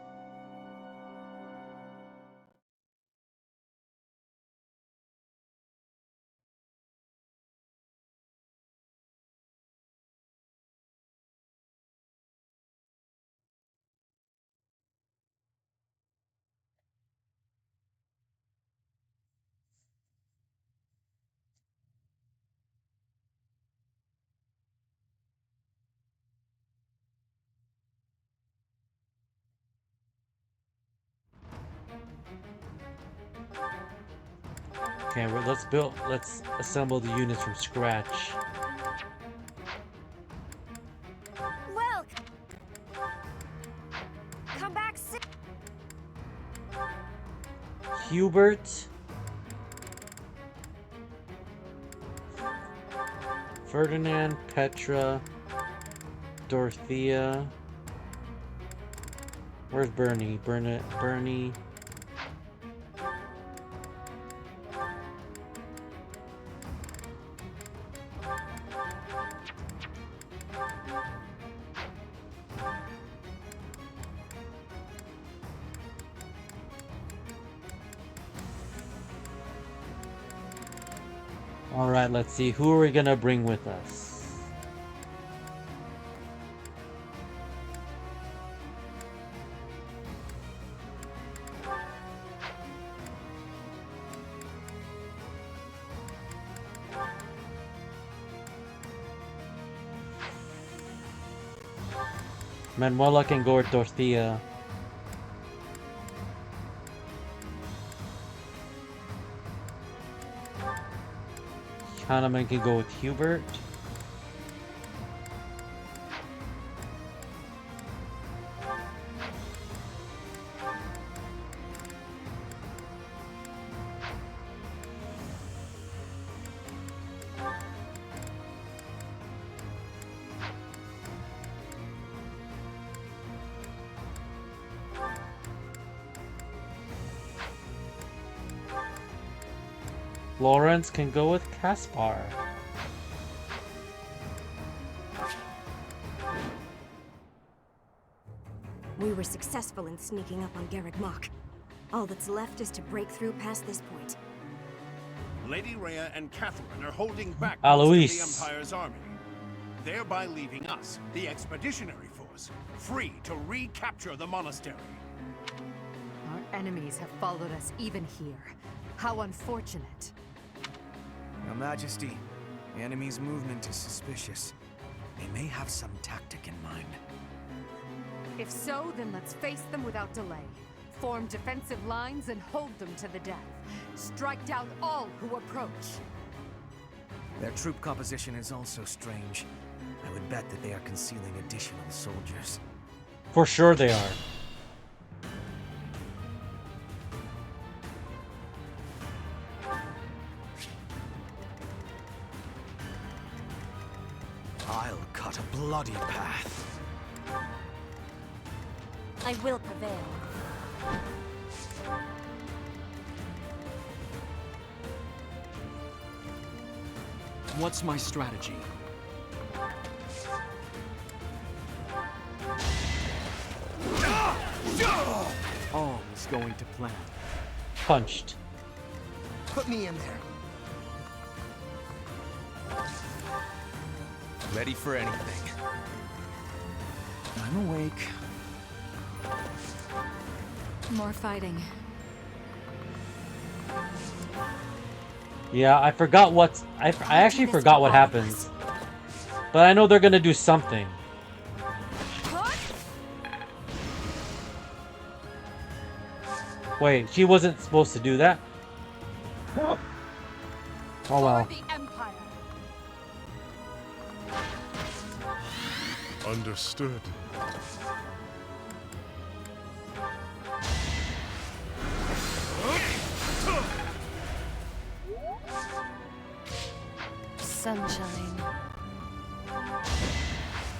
[SPEAKER 1] Okay, well, let's assemble the units from scratch.
[SPEAKER 2] Well, come back soon.
[SPEAKER 1] Hubert, Ferdinand, Petra, Dorothea. Where's Bernie? Bernie. Alright, let's see. Who are we gonna bring with us? Manuela can go with Dorothea. Kahneman can go with Hubert. Lawrence can go with Caspar.
[SPEAKER 21] We were successful in sneaking up on Garreg Mach. All that's left is to break through past this point.
[SPEAKER 22] Lady Rhea and Catherine are holding back
[SPEAKER 1] Alois.
[SPEAKER 22] most of the Empire's army, thereby leaving us, the Expeditionary Force, free to recapture the monastery.
[SPEAKER 5] Our enemies have followed us even here. How unfortunate.
[SPEAKER 6] Your Majesty, the enemy's movement is suspicious. They may have some tactic in mind.
[SPEAKER 5] If so, then let's face them without delay. Form defensive lines and hold them to the death. Strike down all who approach.
[SPEAKER 6] Their troop composition is also strange. I would bet that they are concealing additional soldiers.
[SPEAKER 1] For sure they are.
[SPEAKER 6] I'll cut a bloody path.
[SPEAKER 21] I will prevail.
[SPEAKER 14] What's my strategy? All is going to plan.
[SPEAKER 1] Punched.
[SPEAKER 8] Put me in there.
[SPEAKER 6] Ready for anything.
[SPEAKER 14] I'm awake.
[SPEAKER 3] More fighting.
[SPEAKER 1] Yeah, I forgot what's... I actually forgot what happens. But I know they're gonna do something. Wait, she wasn't supposed to do that? Oh well.
[SPEAKER 5] For the Empire.
[SPEAKER 7] Understood.
[SPEAKER 4] Sunshine.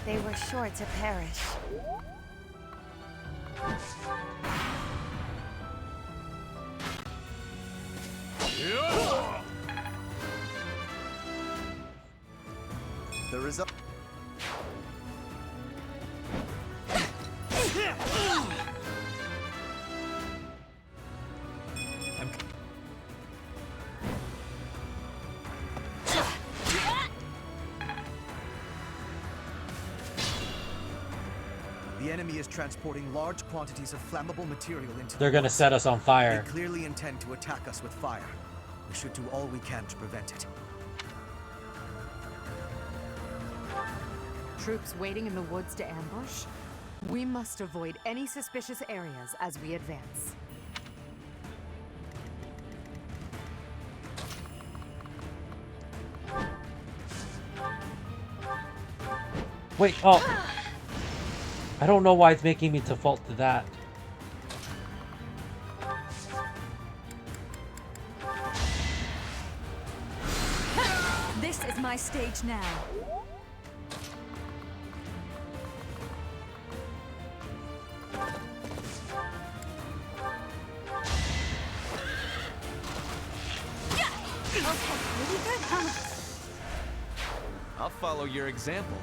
[SPEAKER 4] They were sure to perish.
[SPEAKER 6] The result. The enemy is transporting large quantities of flammable material into
[SPEAKER 1] They're gonna set us on fire.
[SPEAKER 6] They clearly intend to attack us with fire. We should do all we can to prevent it.
[SPEAKER 5] Troops waiting in the woods to ambush? We must avoid any suspicious areas as we advance.
[SPEAKER 1] Wait, oh. I don't know why it's making me default to that.
[SPEAKER 3] This is my stage now.
[SPEAKER 14] I'll follow your example.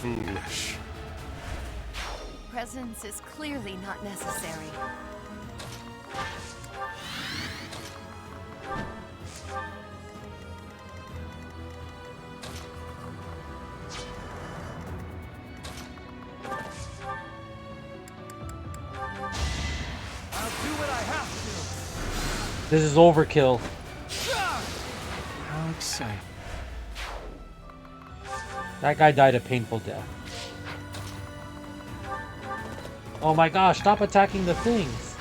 [SPEAKER 7] Foolish.
[SPEAKER 4] Presence is clearly not necessary.
[SPEAKER 14] I'll do what I have
[SPEAKER 1] This is overkill.
[SPEAKER 14] to. How exciting.
[SPEAKER 1] That guy died a painful death. Oh my gosh, stop attacking the things.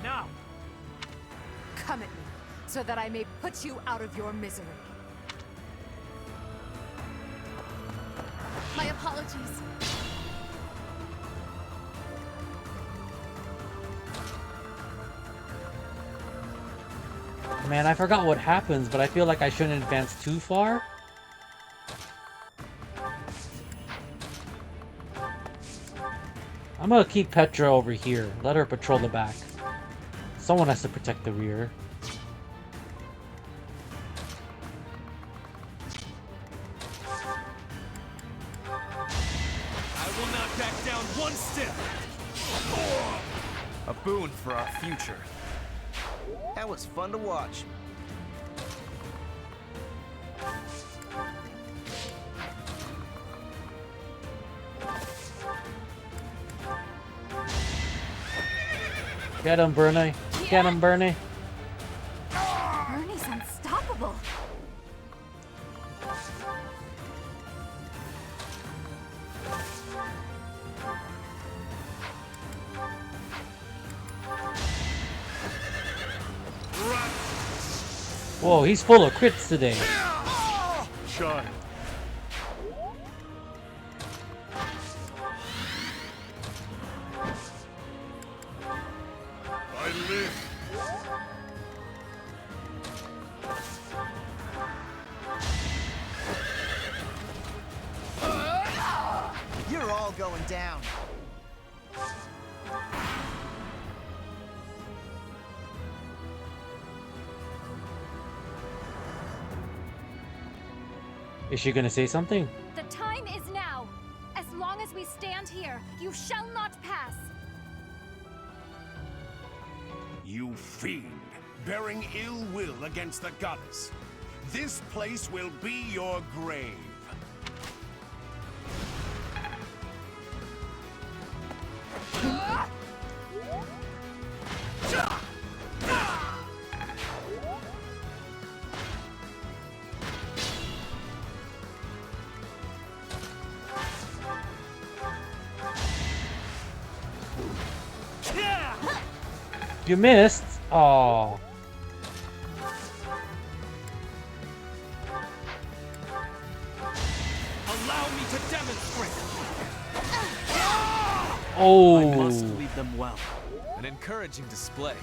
[SPEAKER 5] Now! Come at me, so that I may put you out of your misery.
[SPEAKER 18] My apologies.
[SPEAKER 1] Man, I forgot what happens, but I feel like I shouldn't advance too far. I'm gonna keep Petra over here. Let her patrol the back. Someone has to protect the rear.
[SPEAKER 14] I will not back down one step. A boon for our future.
[SPEAKER 8] That was fun to watch.
[SPEAKER 1] Get him, Bernie. Get him, Bernie.
[SPEAKER 18] Bernie's unstoppable.
[SPEAKER 1] Whoa, he's full of crits today.
[SPEAKER 7] Shine. I live.
[SPEAKER 8] You're all going down.
[SPEAKER 1] Is she gonna say something?
[SPEAKER 18] The time is now. As long as as we stand here, you shall not pass.
[SPEAKER 22] You fiend, bearing ill will against the goddess. This place will be your grave.
[SPEAKER 1] You missed. Oh.
[SPEAKER 11] Allow me to demonstrate.
[SPEAKER 1] Oh.
[SPEAKER 14] I must lead them well. An encouraging display.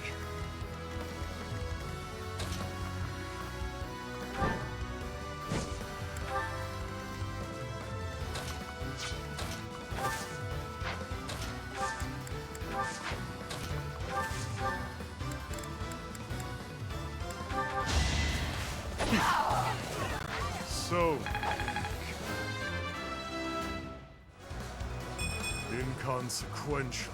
[SPEAKER 7] So inconsequential.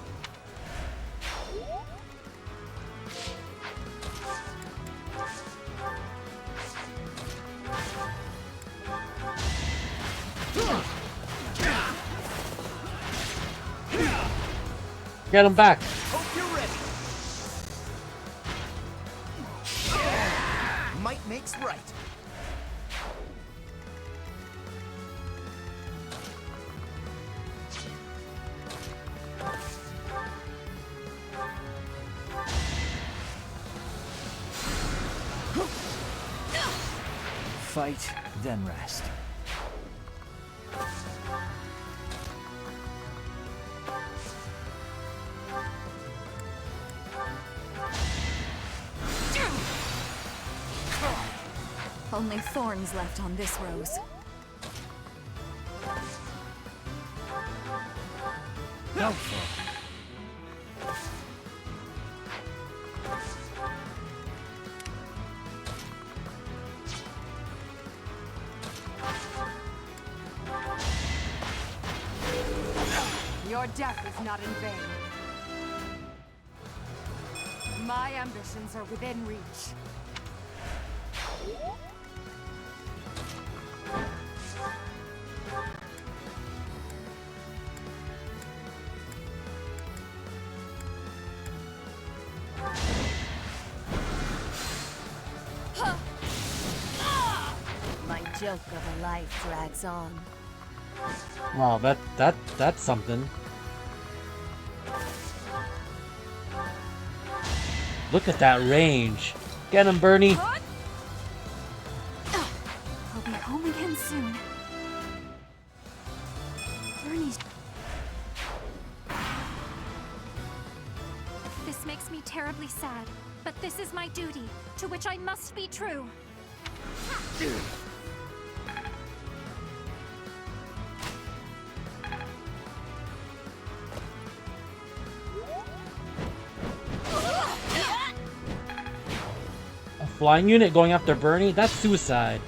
[SPEAKER 1] Get him back.
[SPEAKER 8] Hope you're ready. Might makes right.
[SPEAKER 10] Fight, then rest.
[SPEAKER 18] Only thorns left on this rose.
[SPEAKER 10] Helpful.
[SPEAKER 3] Your death is not in vain. My ambitions are within reach.
[SPEAKER 4] My joke of a life drags on.
[SPEAKER 1] Wow, that's something. Look at that range. Get him, Bernie.
[SPEAKER 18] I'll be home again soon. Bernie's... This makes me terribly sad, but this is my duty, to which I must be true.
[SPEAKER 1] A flying unit going after Bernie? That's suicide.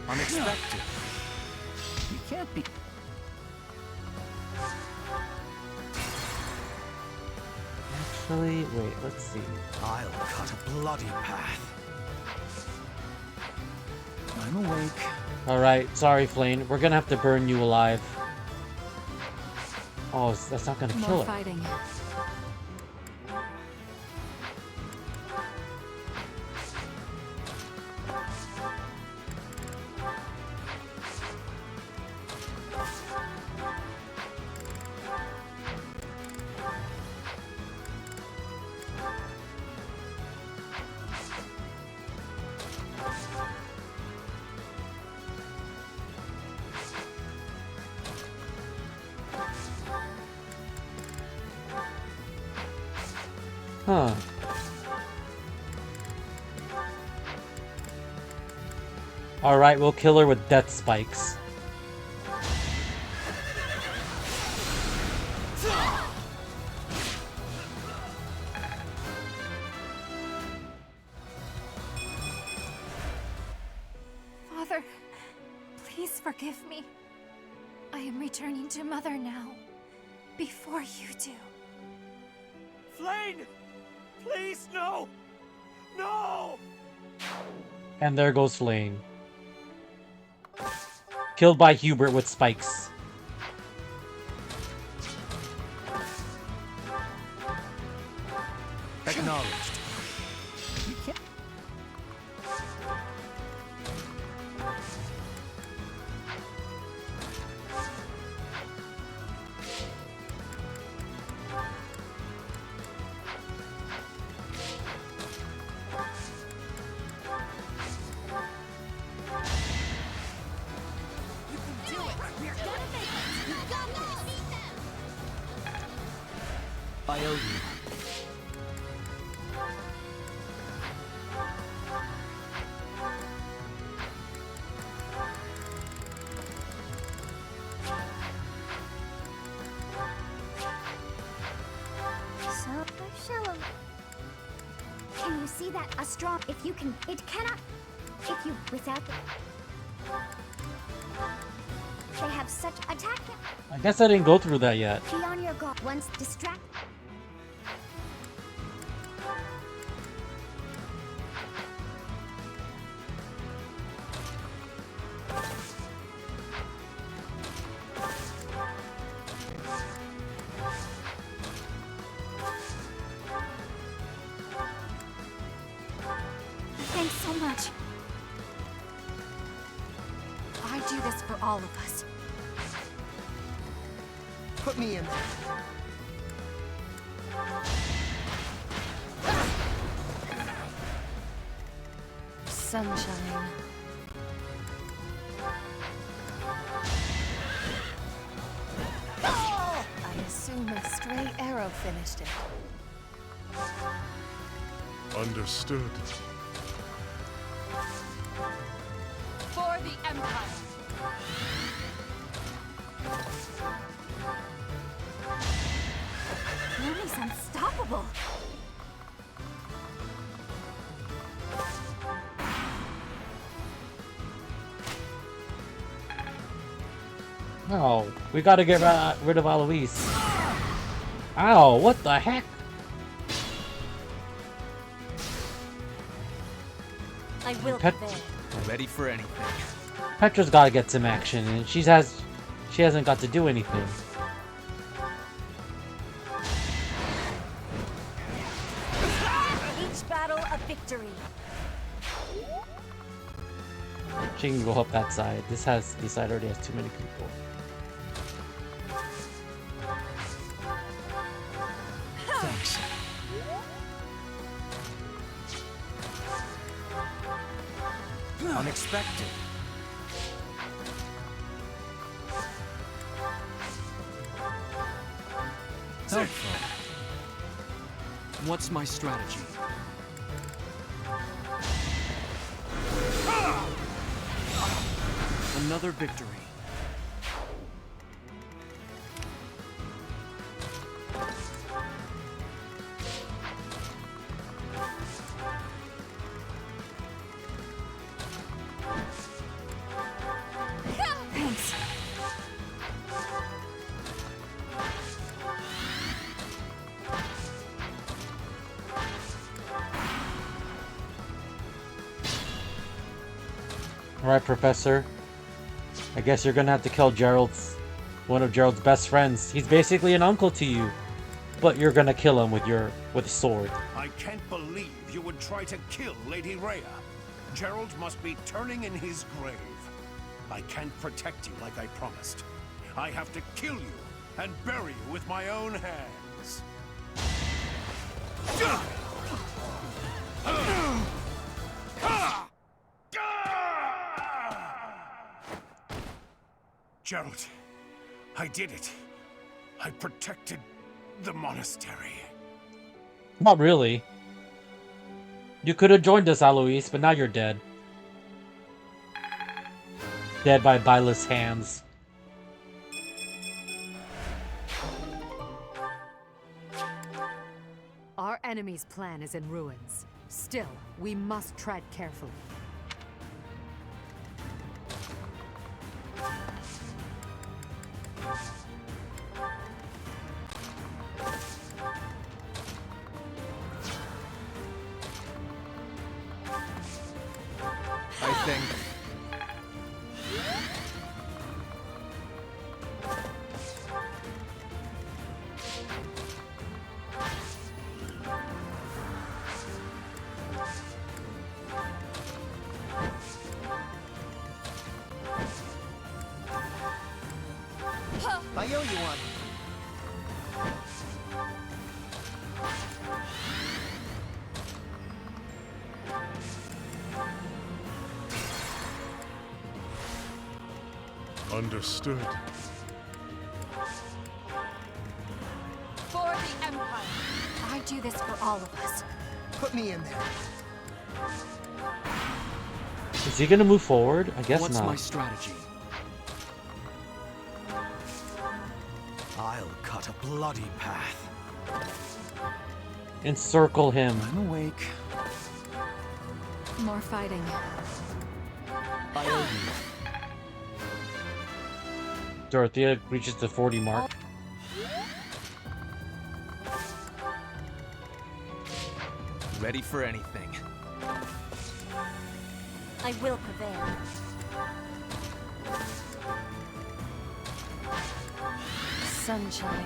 [SPEAKER 10] Unexpected. You can't be...
[SPEAKER 1] Actually, wait, let's see.
[SPEAKER 6] I'll cut a bloody path.
[SPEAKER 10] I'm awake.
[SPEAKER 1] Alright, sorry, Flayn. We're gonna have to burn you alive. Oh, that's not gonna kill
[SPEAKER 18] More
[SPEAKER 1] her.
[SPEAKER 18] fighting.
[SPEAKER 1] Huh. Alright, we'll kill her with death spikes.
[SPEAKER 2] Father, please forgive me. I am returning to Mother now, before you do.
[SPEAKER 11] Flayn! Please, no! No!
[SPEAKER 1] And there goes Flayn. Killed by Hubert with spikes.
[SPEAKER 11] Acknowledged. I owe you.
[SPEAKER 18] So shallow. Can you see that? A strong. If you can. It cannot. If you. Without the. They have such attack.
[SPEAKER 1] I guess I didn't go through that yet.
[SPEAKER 18] Be on your guard. Once distract. Thanks so much.
[SPEAKER 2] I do this for all of us.
[SPEAKER 8] Put me in there.
[SPEAKER 13] Sunshine. I assume a stray arrow finished it.
[SPEAKER 7] Understood.
[SPEAKER 18] For the Empire. Lily's unstoppable.
[SPEAKER 1] No, we gotta get rid of Alois. Ow, what the heck?
[SPEAKER 4] I will
[SPEAKER 1] Pet-
[SPEAKER 4] be there.
[SPEAKER 14] Ready for anything.
[SPEAKER 1] Petra's gotta get some action, and she hasn't got to do anything.
[SPEAKER 4] Each battle a victory.
[SPEAKER 1] She can go up that side. This side already has too many people.
[SPEAKER 11] Thanks.
[SPEAKER 6] Unexpected.
[SPEAKER 11] Helpful. What's my strategy? Another victory.
[SPEAKER 2] Thanks.
[SPEAKER 1] Alright, Professor. I guess you're gonna have to kill one of Gerald's best friends. He's basically an uncle to you. But you're gonna kill him with a sword.
[SPEAKER 22] I can't believe you would try to kill Lady Rhea. Gerald must be turning in his grave. I can't protect you like I promised. I have to kill you and bury you with my own hands. Gerald, I did it. I protected the monastery.
[SPEAKER 1] Not really. You could have joined us, Alois, but now you're dead. Dead by Byleth's hands.
[SPEAKER 5] Our enemy's plan is in ruins. Still, we must tread carefully.
[SPEAKER 6] I think...
[SPEAKER 8] I owe you one.
[SPEAKER 7] Understood.
[SPEAKER 18] For the Empire. I do this for all of us.
[SPEAKER 8] Put me in there.
[SPEAKER 1] Is he gonna move forward? I guess
[SPEAKER 14] What's
[SPEAKER 1] not.
[SPEAKER 14] my strategy?
[SPEAKER 6] I'll cut a bloody path.
[SPEAKER 1] Encircle him.
[SPEAKER 10] I'm awake.
[SPEAKER 3] More fighting.
[SPEAKER 6] I owe you.
[SPEAKER 1] Dorothea reaches the 40 mark.
[SPEAKER 14] Ready for anything.
[SPEAKER 4] I will prevail.
[SPEAKER 13] Sunshine.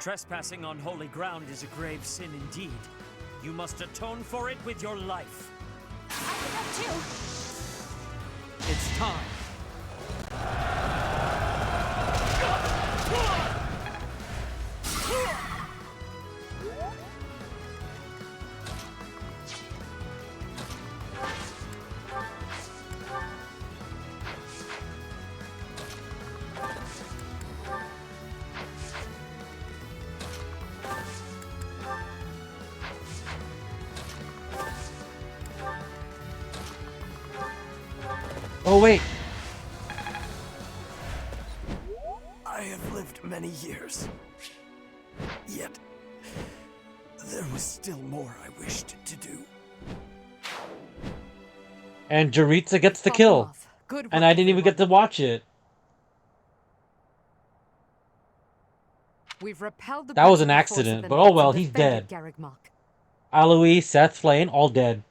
[SPEAKER 17] Trespassing on holy ground is a grave sin indeed. You must atone for it with your life. It's time.
[SPEAKER 1] Oh, wait.
[SPEAKER 14] I have lived many years. Yet, there was still more I wished to do.
[SPEAKER 1] And Jaritza gets the kill.
[SPEAKER 5] Good
[SPEAKER 1] And I didn't even get to watch it.
[SPEAKER 5] We've repelled the
[SPEAKER 1] That was an
[SPEAKER 5] brutal force of
[SPEAKER 1] accident,
[SPEAKER 5] the
[SPEAKER 1] but oh
[SPEAKER 5] knights
[SPEAKER 1] well,
[SPEAKER 5] and
[SPEAKER 1] he's
[SPEAKER 5] defended
[SPEAKER 1] dead.
[SPEAKER 5] Garreg Mach.
[SPEAKER 1] Alois, Seth, Flayn, all dead.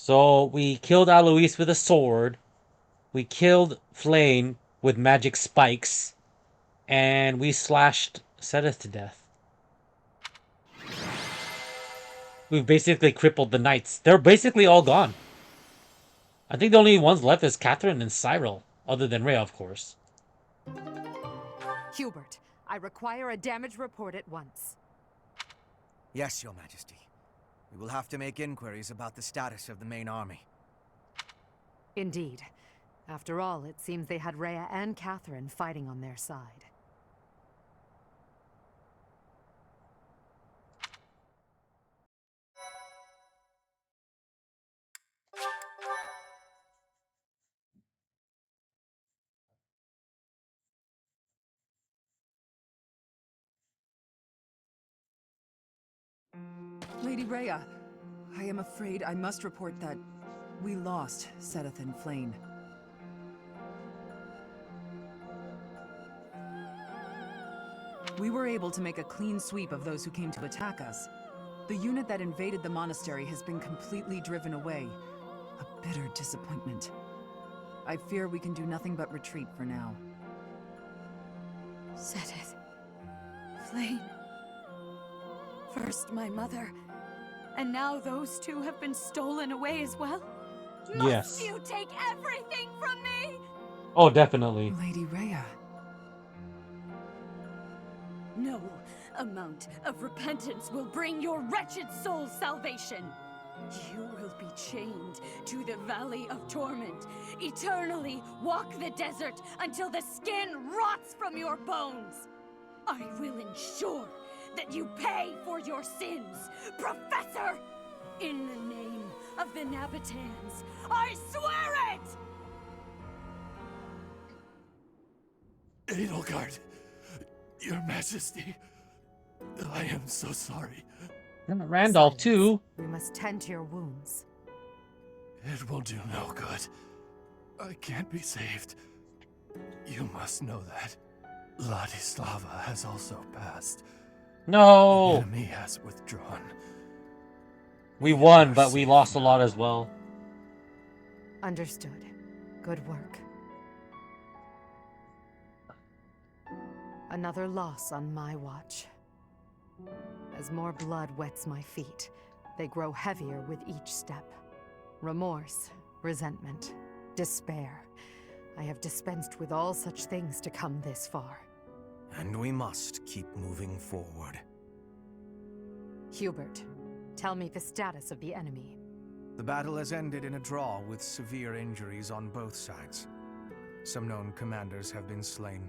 [SPEAKER 1] So we killed Alois with a sword. We killed Flayn with magic spikes. And we slashed Seteth to death. We've basically crippled the knights. They're basically all gone. I think the only ones left is Catherine and Cyril. Other than Rhea, of course.
[SPEAKER 5] Hubert, I require a damage report at once.
[SPEAKER 6] Yes, Your Majesty. We will have to make inquiries about the status of the main army.
[SPEAKER 5] Indeed. After all, it seems they had Rhea and Catherine fighting on their side.
[SPEAKER 3] Lady Rhea, I am afraid I must report that we lost Seteth and Flayn. We were able to make a clean sweep of those who came to attack us. The unit that invaded the monastery has been completely driven away. A bitter disappointment. I fear we can do nothing but retreat for now.
[SPEAKER 13] Seteth. Flayn. First my mother, and now those two have been stolen away as well?
[SPEAKER 1] Yes.
[SPEAKER 13] Must you take everything from me?
[SPEAKER 1] Oh, definitely.
[SPEAKER 3] Lady Rhea.
[SPEAKER 13] No amount of repentance will bring your wretched soul salvation. You will be chained to the Valley of Torment, eternally walk the desert until the skin rots from your bones. I will ensure that you pay for your sins, Professor! In the name of the Nabitans, I swear it!
[SPEAKER 9] Edelgard, Your Majesty, I am so sorry.
[SPEAKER 1] Randolph, too.
[SPEAKER 5] We must tend to your wounds.
[SPEAKER 9] It will do no good. I can't be saved. You must know that. Ladislava has also passed.
[SPEAKER 1] No!
[SPEAKER 9] The enemy has withdrawn.
[SPEAKER 1] We won, but we lost a lot as well.
[SPEAKER 5] Understood. Good work. Another loss on my watch. As more blood wets my feet, they grow heavier with each step. Remorse, resentment, despair. I have dispensed with all such things to come this far.
[SPEAKER 6] And we must keep moving forward.
[SPEAKER 5] Hubert, tell me the status of the enemy.
[SPEAKER 6] The battle has ended in a draw with severe injuries on both sides. Some known commanders have been slain.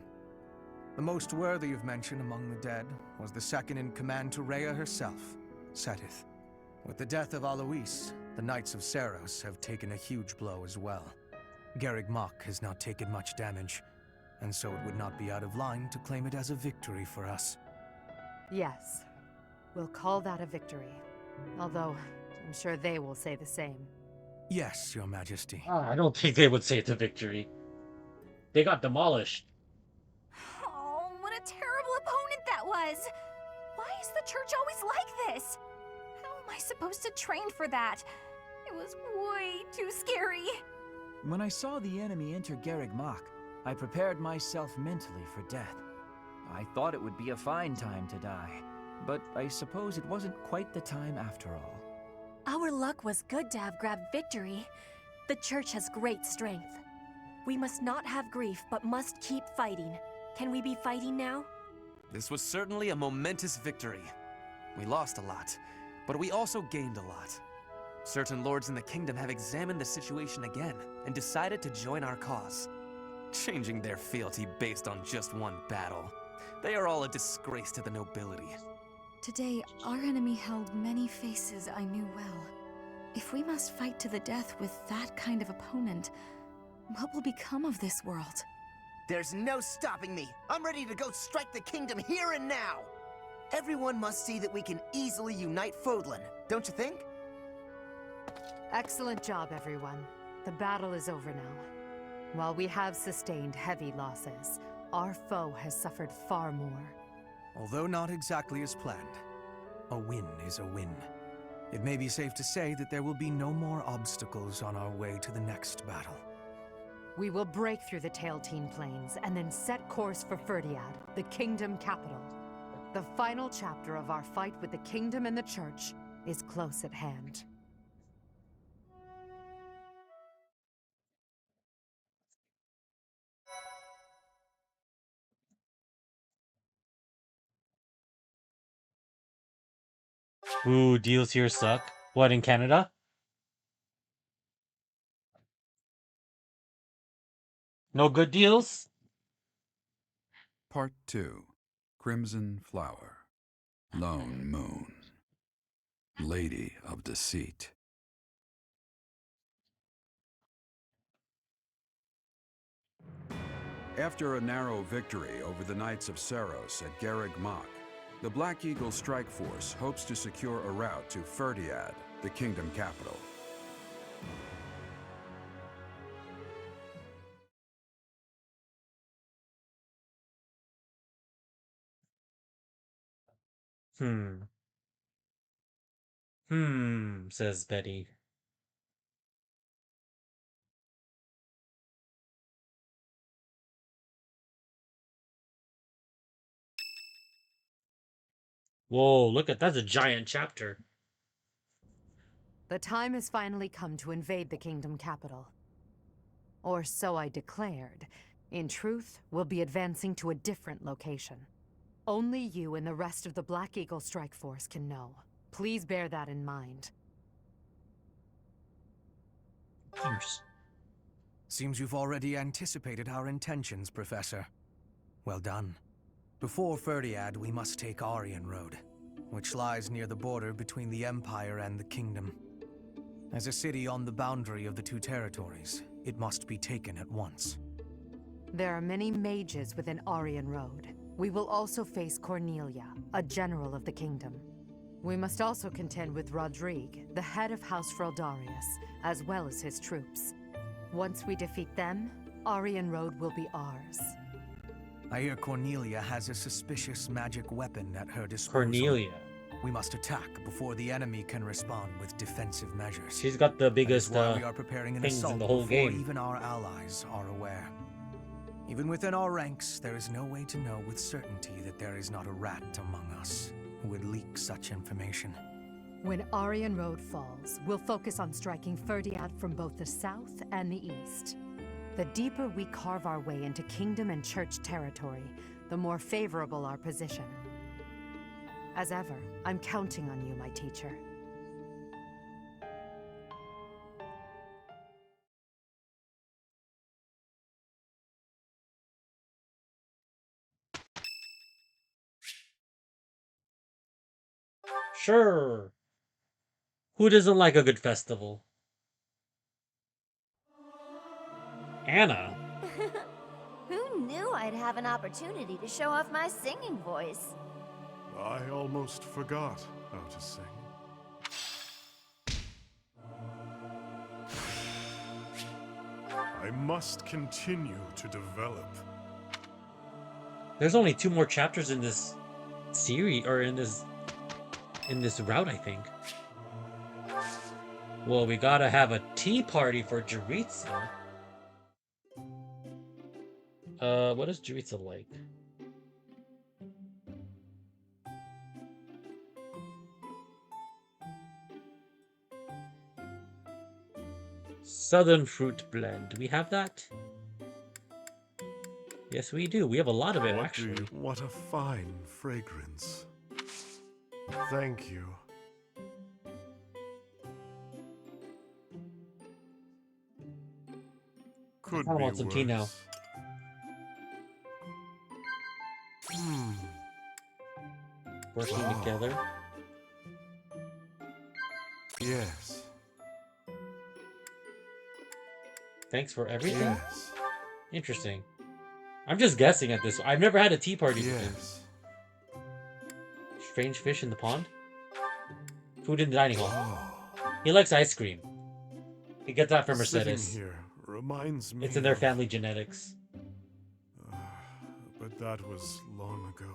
[SPEAKER 6] The most worthy of mention among the dead was the second in command to Rhea herself, Seteth. With the death of Alois, the Knights of Seros have taken a huge blow as well. Garreg Mach has not taken much damage, and so it would not be out of line to claim it as a victory for us.
[SPEAKER 5] Yes, we'll call that a victory. Although, I'm sure they will say the same.
[SPEAKER 6] Yes, Your Majesty.
[SPEAKER 1] I don't think they would say it's a victory. They got demolished.
[SPEAKER 18] Oh, what a terrible opponent that was! Why is the church always like this? How am I supposed to train for that? It was way too scary.
[SPEAKER 10] When I saw the enemy enter Garreg Mach, I prepared myself mentally for death. I thought it would be a fine time to die, but I suppose it wasn't quite the time after all.
[SPEAKER 13] Our luck was good to have grabbed victory. The church has great strength. We must not have grief, but must keep fighting. Can we be fighting now?
[SPEAKER 14] This was certainly a momentous victory. We lost a lot, but we also gained a lot. Certain lords in the kingdom have examined the situation again and decided to join our cause, changing their fealty based on just one battle. They are all a disgrace to the nobility.
[SPEAKER 13] Today, our enemy held many faces I knew well. If we must fight to the death with that kind of opponent, what will become of this world?
[SPEAKER 8] There's no stopping me. I'm ready to go strike the kingdom here and now. Everyone must see that we can easily unite Fodlan, don't you think?
[SPEAKER 5] Excellent job, everyone. The battle is over now. While we have sustained heavy losses, our foe has suffered far more.
[SPEAKER 6] Although not exactly as planned, a win is a win. It may be safe to say that there will be no more obstacles on our way to the next battle.
[SPEAKER 5] We will break through the Tailteen Plains and then set course for Ferdiad, the kingdom capital. The final chapter of our fight with the kingdom and the church is close at hand.
[SPEAKER 1] Ooh, deals here suck. What, in Canada? No good deals?
[SPEAKER 20] Part 2. Crimson Flower. Lone Moon. Lady of Deceit. After a narrow victory over the Knights of Seros at Garreg Mach, the Black Eagle Strike Force hopes to secure a route to Ferdiad, the kingdom capital.
[SPEAKER 1] Says Betty. Whoa, look at that's a giant chapter.
[SPEAKER 5] The time has finally come to invade the kingdom capital. Or so I declared. In truth, we'll be advancing to a different location. Only you and the rest of the Black Eagle Strike Force can know. Please bear that in mind.
[SPEAKER 1] Cheers.
[SPEAKER 6] Seems you've already anticipated our intentions, Professor. Well done. Before Ferdiad, we must take Aryan Road, which lies near the border between the Empire and the Kingdom. As a city on the boundary of the two territories, it must be taken at once.
[SPEAKER 5] There are many mages within Aryan Road. We will also face Cornelia, a general of the kingdom. We must also contend with Rodrigue, the head of House Freldarius, as well as his troops. Once we defeat them, Aryan Road will be ours.
[SPEAKER 6] I hear Cornelia has a suspicious magic weapon at her disposal.
[SPEAKER 1] Cornelia.
[SPEAKER 6] We must attack before the enemy can respond with defensive measures.
[SPEAKER 1] She's got the biggest
[SPEAKER 6] we are preparing an
[SPEAKER 1] things
[SPEAKER 6] assault
[SPEAKER 1] in the whole
[SPEAKER 6] before
[SPEAKER 1] game.
[SPEAKER 6] even our allies are aware. Even within our ranks, there is no way to know with certainty that there is not a rat among us who would leak such information.
[SPEAKER 5] When Aryan Road falls, we'll focus on striking Ferdiad from both the south and the east. The deeper we carve our way into kingdom and church territory, the more favorable our position. As ever, I'm counting on you, my teacher.
[SPEAKER 1] Sure. Who doesn't like a good festival? Anna.
[SPEAKER 15] Who knew I'd have an opportunity to show off my singing voice?
[SPEAKER 7] I almost forgot how to sing. I must continue to develop.
[SPEAKER 1] There's only 2 more chapters in this series, or in this route, I think. Well, we gotta have a tea party for Jaritza. What is Jaritza like? Southern fruit blend. Do we have that? Yes, we do. We have a lot of it, actually.
[SPEAKER 7] What a fine fragrance. Thank you. Could
[SPEAKER 1] I want some tea now. Working together.
[SPEAKER 7] Yes.
[SPEAKER 1] Thanks for everything?
[SPEAKER 7] Yes.
[SPEAKER 1] Interesting. I'm just guessing at this. I've never had a tea party with him. Strange fish in the pond? Food in the dining hall. He likes ice cream. He gets that from Mercedes.
[SPEAKER 7] Sitting here reminds me
[SPEAKER 1] It's in their
[SPEAKER 7] of-
[SPEAKER 1] family genetics.
[SPEAKER 7] But that was long ago.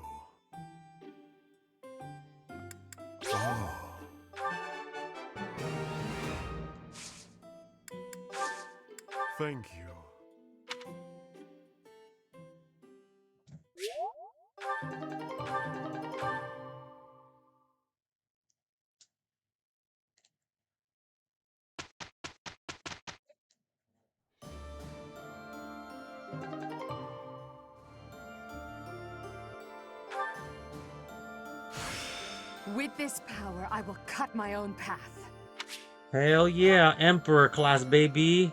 [SPEAKER 7] Thank you.
[SPEAKER 5] With this power, I will cut my own path.
[SPEAKER 1] Hell yeah, Emperor class, baby.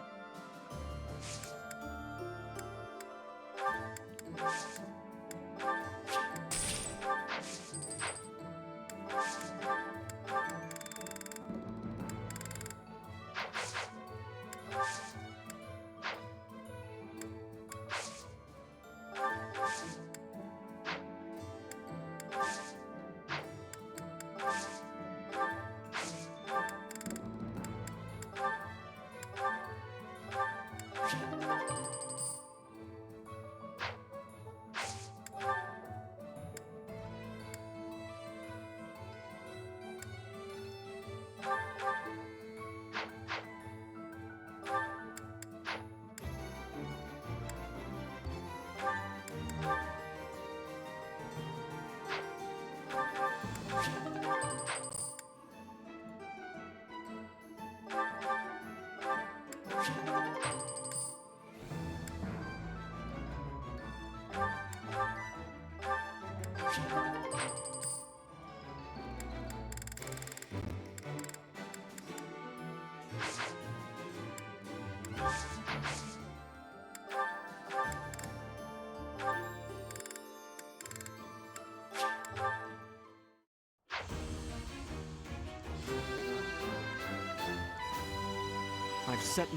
[SPEAKER 17] I've set...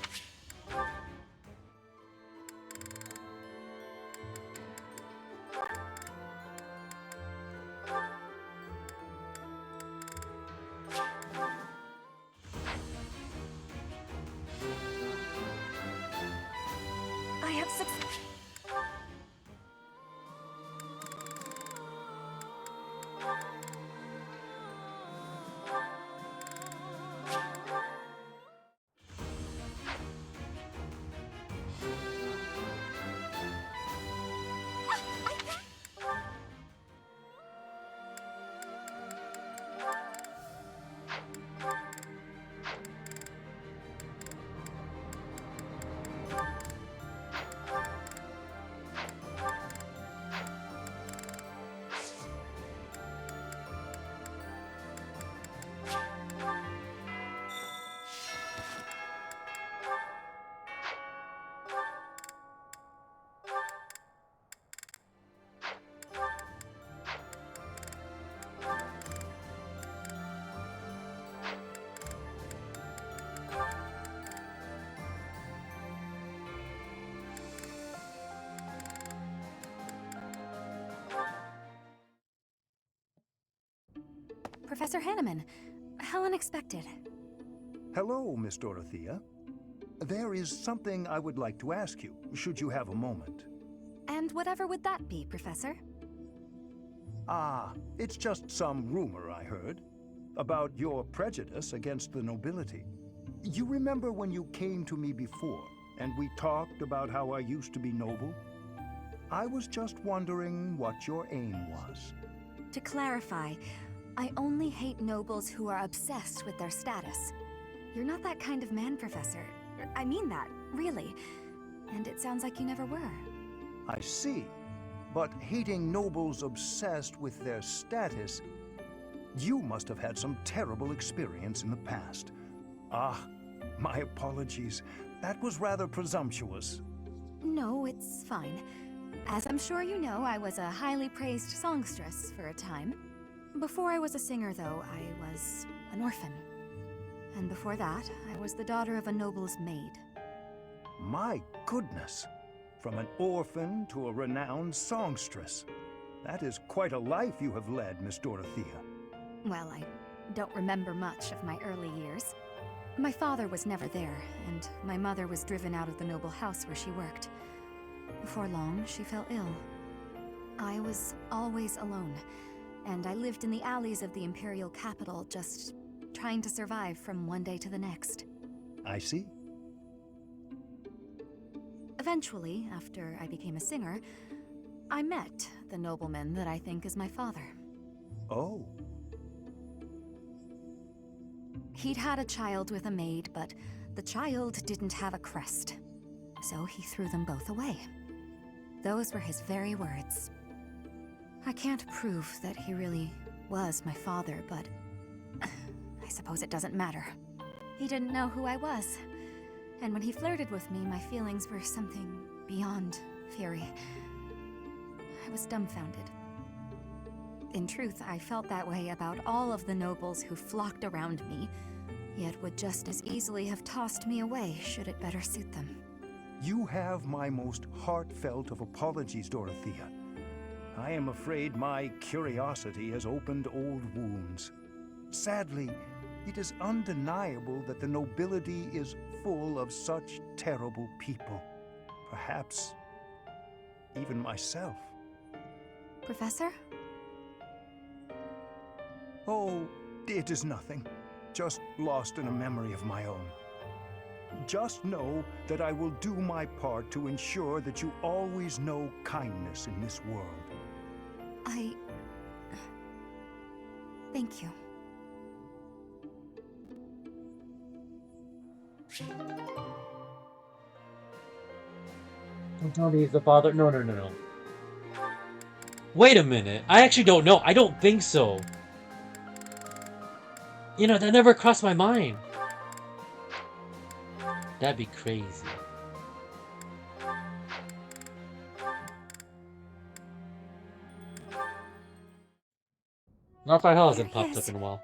[SPEAKER 13] I have succeeded.
[SPEAKER 2] Professor Hanneman, how unexpected.
[SPEAKER 12] Hello, Miss Dorothea. There is something I would like to ask you, should you have a moment.
[SPEAKER 2] And whatever would that be, Professor?
[SPEAKER 12] Ah, it's just some rumor I heard about your prejudice against the nobility. You remember when you came to me before, and we talked about how I used to be noble? I was just wondering what your aim was.
[SPEAKER 2] To clarify, I only hate nobles who are obsessed with their status. You're not that kind of man, Professor. I mean that, really. And it sounds like you never were.
[SPEAKER 12] I see. But hating nobles obsessed with their status, you must have had some terrible experience in the past. Ah, my apologies. That was rather presumptuous.
[SPEAKER 2] No, it's fine. As I'm sure you know, I was a highly praised songstress for a time. Before I was a singer, though, I was an orphan. And before that, I was the daughter of a noble's maid.
[SPEAKER 12] My goodness! From an orphan to a renowned songstress. That is quite a life you have led, Miss Dorothea.
[SPEAKER 2] Well, I don't remember much of my early years. My father was never there, and my mother was driven out of the noble house where she worked. Before long, she fell ill. I was always alone, and I lived in the alleys of the imperial capital, just trying to survive from one day to the next.
[SPEAKER 12] I see.
[SPEAKER 2] Eventually, after I became a singer, I met the nobleman that I think is my father.
[SPEAKER 12] Oh.
[SPEAKER 2] He'd had a child with a maid, but the child didn't have a crest. So he threw them both away. Those were his very words. I can't prove that he really was my father, but I suppose it doesn't matter. He didn't know who I was. And when he flirted with me, my feelings were something beyond fury. I was dumbfounded. In truth, I felt that way about all of the nobles who flocked around me, yet would just as easily have tossed me away should it better suit them.
[SPEAKER 12] You have my most heartfelt of apologies, Dorothea. I am afraid my curiosity has opened old wounds. Sadly, it is undeniable that the nobility is full of such terrible people. Perhaps even myself.
[SPEAKER 2] Professor?
[SPEAKER 12] Oh, it is nothing. Just lost in a memory of my own. Just know that I will do my part to ensure that you always know kindness in this world.
[SPEAKER 2] Thank you.
[SPEAKER 1] Don't tell me he's the father. No. Wait a minute. I actually don't know. I don't think so. You know, that never crossed my mind. That'd be crazy. Northside Hall hasn't
[SPEAKER 18] There he
[SPEAKER 1] popped up
[SPEAKER 18] is.
[SPEAKER 1] in a while.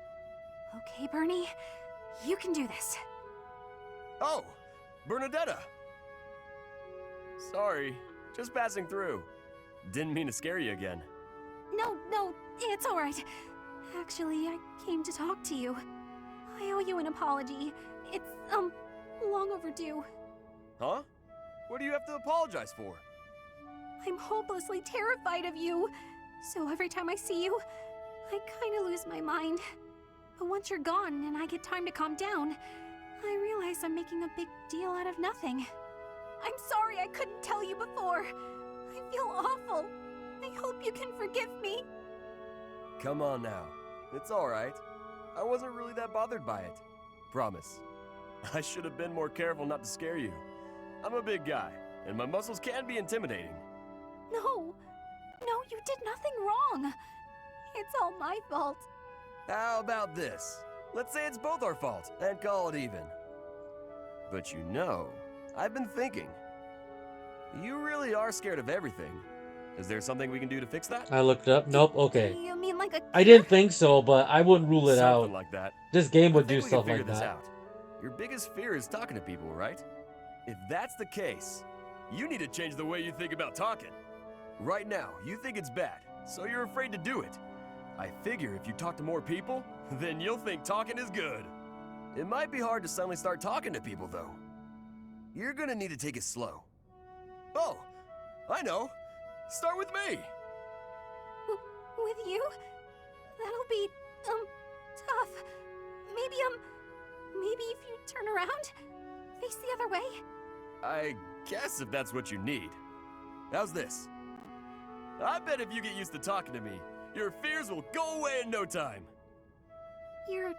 [SPEAKER 18] Okay, Bernie, you can do this.
[SPEAKER 16] Oh, Bernadetta! Sorry, just passing through. Didn't mean to scare you again.
[SPEAKER 18] No, it's all right. Actually, I came to talk to you. I owe you an apology. It's, long overdue.
[SPEAKER 16] Huh? What do you have to apologize for?
[SPEAKER 18] I'm hopelessly terrified of you. So every time I see you, I kinda lose my mind. But once you're gone and I get time to calm down, I realize I'm making a big deal out of nothing. I'm sorry I couldn't tell you before. I feel awful. I hope you can forgive me.
[SPEAKER 16] Come on now. It's alright. I wasn't really that bothered by it. Promise. I should have been more careful not to scare you. I'm a big guy, and my muscles can be intimidating.
[SPEAKER 18] No, you did nothing wrong. It's all my fault.
[SPEAKER 16] How about this? Let's say it's both our fault, and call it even. But you know, I've been thinking. You really are scared of everything. Is there something we can do to fix that?
[SPEAKER 1] I looked up. Nope. Okay.
[SPEAKER 18] You mean like a
[SPEAKER 1] I didn't think so, but I wouldn't rule it
[SPEAKER 16] Something
[SPEAKER 1] out.
[SPEAKER 16] like that.
[SPEAKER 1] This game would
[SPEAKER 16] I
[SPEAKER 1] do
[SPEAKER 16] think we
[SPEAKER 1] stuff
[SPEAKER 16] can figure
[SPEAKER 1] like
[SPEAKER 16] this
[SPEAKER 1] that.
[SPEAKER 16] out. Your biggest fear is talking to people, right? If that's the case, you need to change the way you think about talking. Right now, you think it's bad, so you're afraid to do it. I figure if you talk to more people, then you'll think talking is good. It might be hard to suddenly start talking to people, though. You're gonna need to take it slow. Oh, I know. Start with me.
[SPEAKER 18] With you? That'll be, tough. Maybe if you turn around, face the other way.
[SPEAKER 16] I guess if that's what you need. How's this? I bet if you get used to talking to me, your fears will go away in no time.
[SPEAKER 18] You're,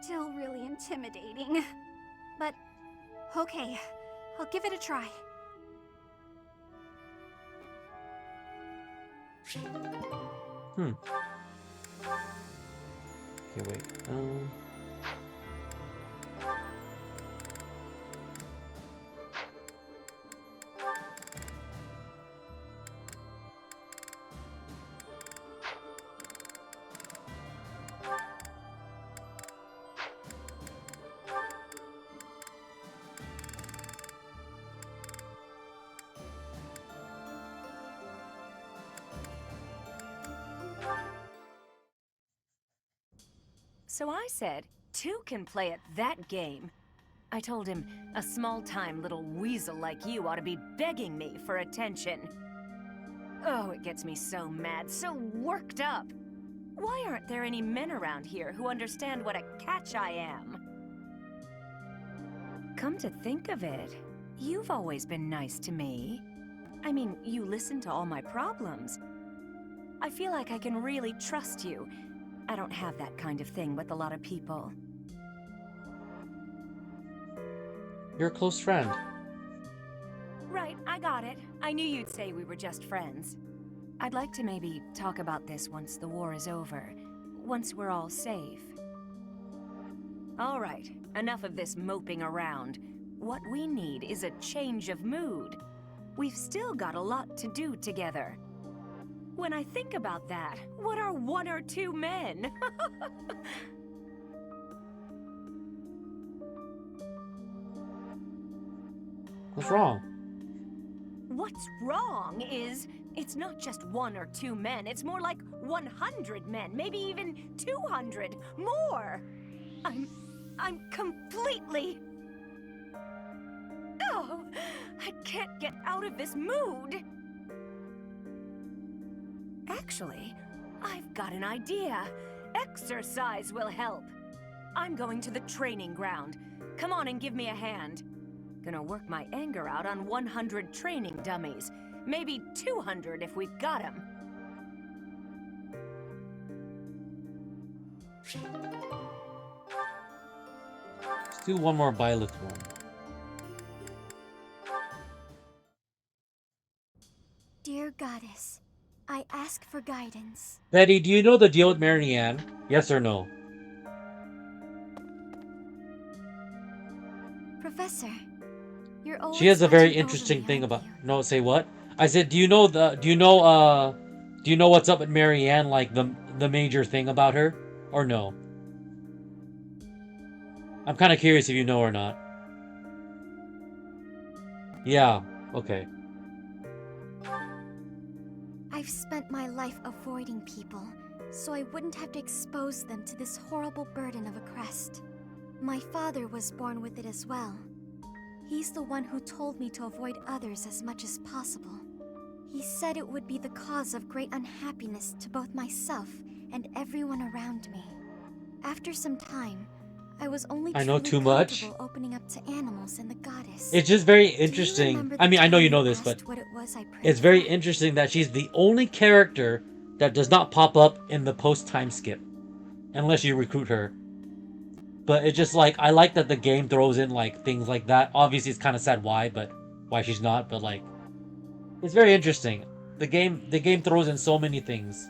[SPEAKER 18] still really intimidating. But, okay, I'll give it a try.
[SPEAKER 1] Okay, wait.
[SPEAKER 13] So I said, two can play at that game. I told him, a small-time little weasel like you ought to be begging me for attention. Oh, it gets me so mad, so worked up. Why aren't there any men around here who understand what a catch I am? Come to think of it, you've always been nice to me. I mean, you listen to all my problems. I feel like I can really trust you. I don't have that kind of thing with a lot of people.
[SPEAKER 1] You're a close friend.
[SPEAKER 13] Right, I got it. I knew you'd say we were just friends. I'd like to maybe talk about this once the war is over. Once we're all safe. All right, enough of this moping around. What we need is a change of mood. We've still got a lot to do together. When I think about that, what are one or two men?
[SPEAKER 1] What's wrong?
[SPEAKER 13] What's wrong is, it's not just one or two men, it's more like 100 men, maybe even 200, more! I'm completely... Oh, I can't get out of this mood! Actually, I've got an idea. Exercise will help. I'm going to the training ground. Come on and give me a hand. Gonna work my anger out on 100 training dummies. Maybe 200 if we've got them.
[SPEAKER 1] Let's do one more Byleth one.
[SPEAKER 15] Dear Goddess,
[SPEAKER 2] I ask for guidance.
[SPEAKER 1] Betty, do you know the deal with Marianne? Yes or no?
[SPEAKER 2] Professor, you're always
[SPEAKER 1] She has a very
[SPEAKER 2] watching over
[SPEAKER 1] interesting
[SPEAKER 2] me,
[SPEAKER 1] thing
[SPEAKER 2] aren't
[SPEAKER 1] about.
[SPEAKER 2] you?
[SPEAKER 1] No, say what? I said, do you know what's up with Marianne? Like the major thing about her, or no? I'm kind of curious if you know or not. Yeah. Okay.
[SPEAKER 2] I've spent my life avoiding people, so I wouldn't have to expose them to this horrible burden of a crest. My father was born with it as well. He's the one who told me to avoid others as much as possible. He said it would be the cause of great unhappiness to both myself and everyone around me. After some time, I was only
[SPEAKER 1] I know
[SPEAKER 2] truly
[SPEAKER 1] too much.
[SPEAKER 2] comfortable opening up to animals and the goddess.
[SPEAKER 1] It's just very
[SPEAKER 2] Do you
[SPEAKER 1] interesting.
[SPEAKER 2] remember
[SPEAKER 1] I
[SPEAKER 2] the
[SPEAKER 1] mean, I know
[SPEAKER 2] time
[SPEAKER 1] you know this, but
[SPEAKER 2] asked what it was I prayed
[SPEAKER 1] it's very
[SPEAKER 2] for?
[SPEAKER 1] interesting that she's the only character that does not pop up in the post time skip, unless you recruit her. But it's just like, I like that the game throws in like things like that. Obviously, it's kind of sad why she's not, but like, it's very interesting. The game throws in so many things,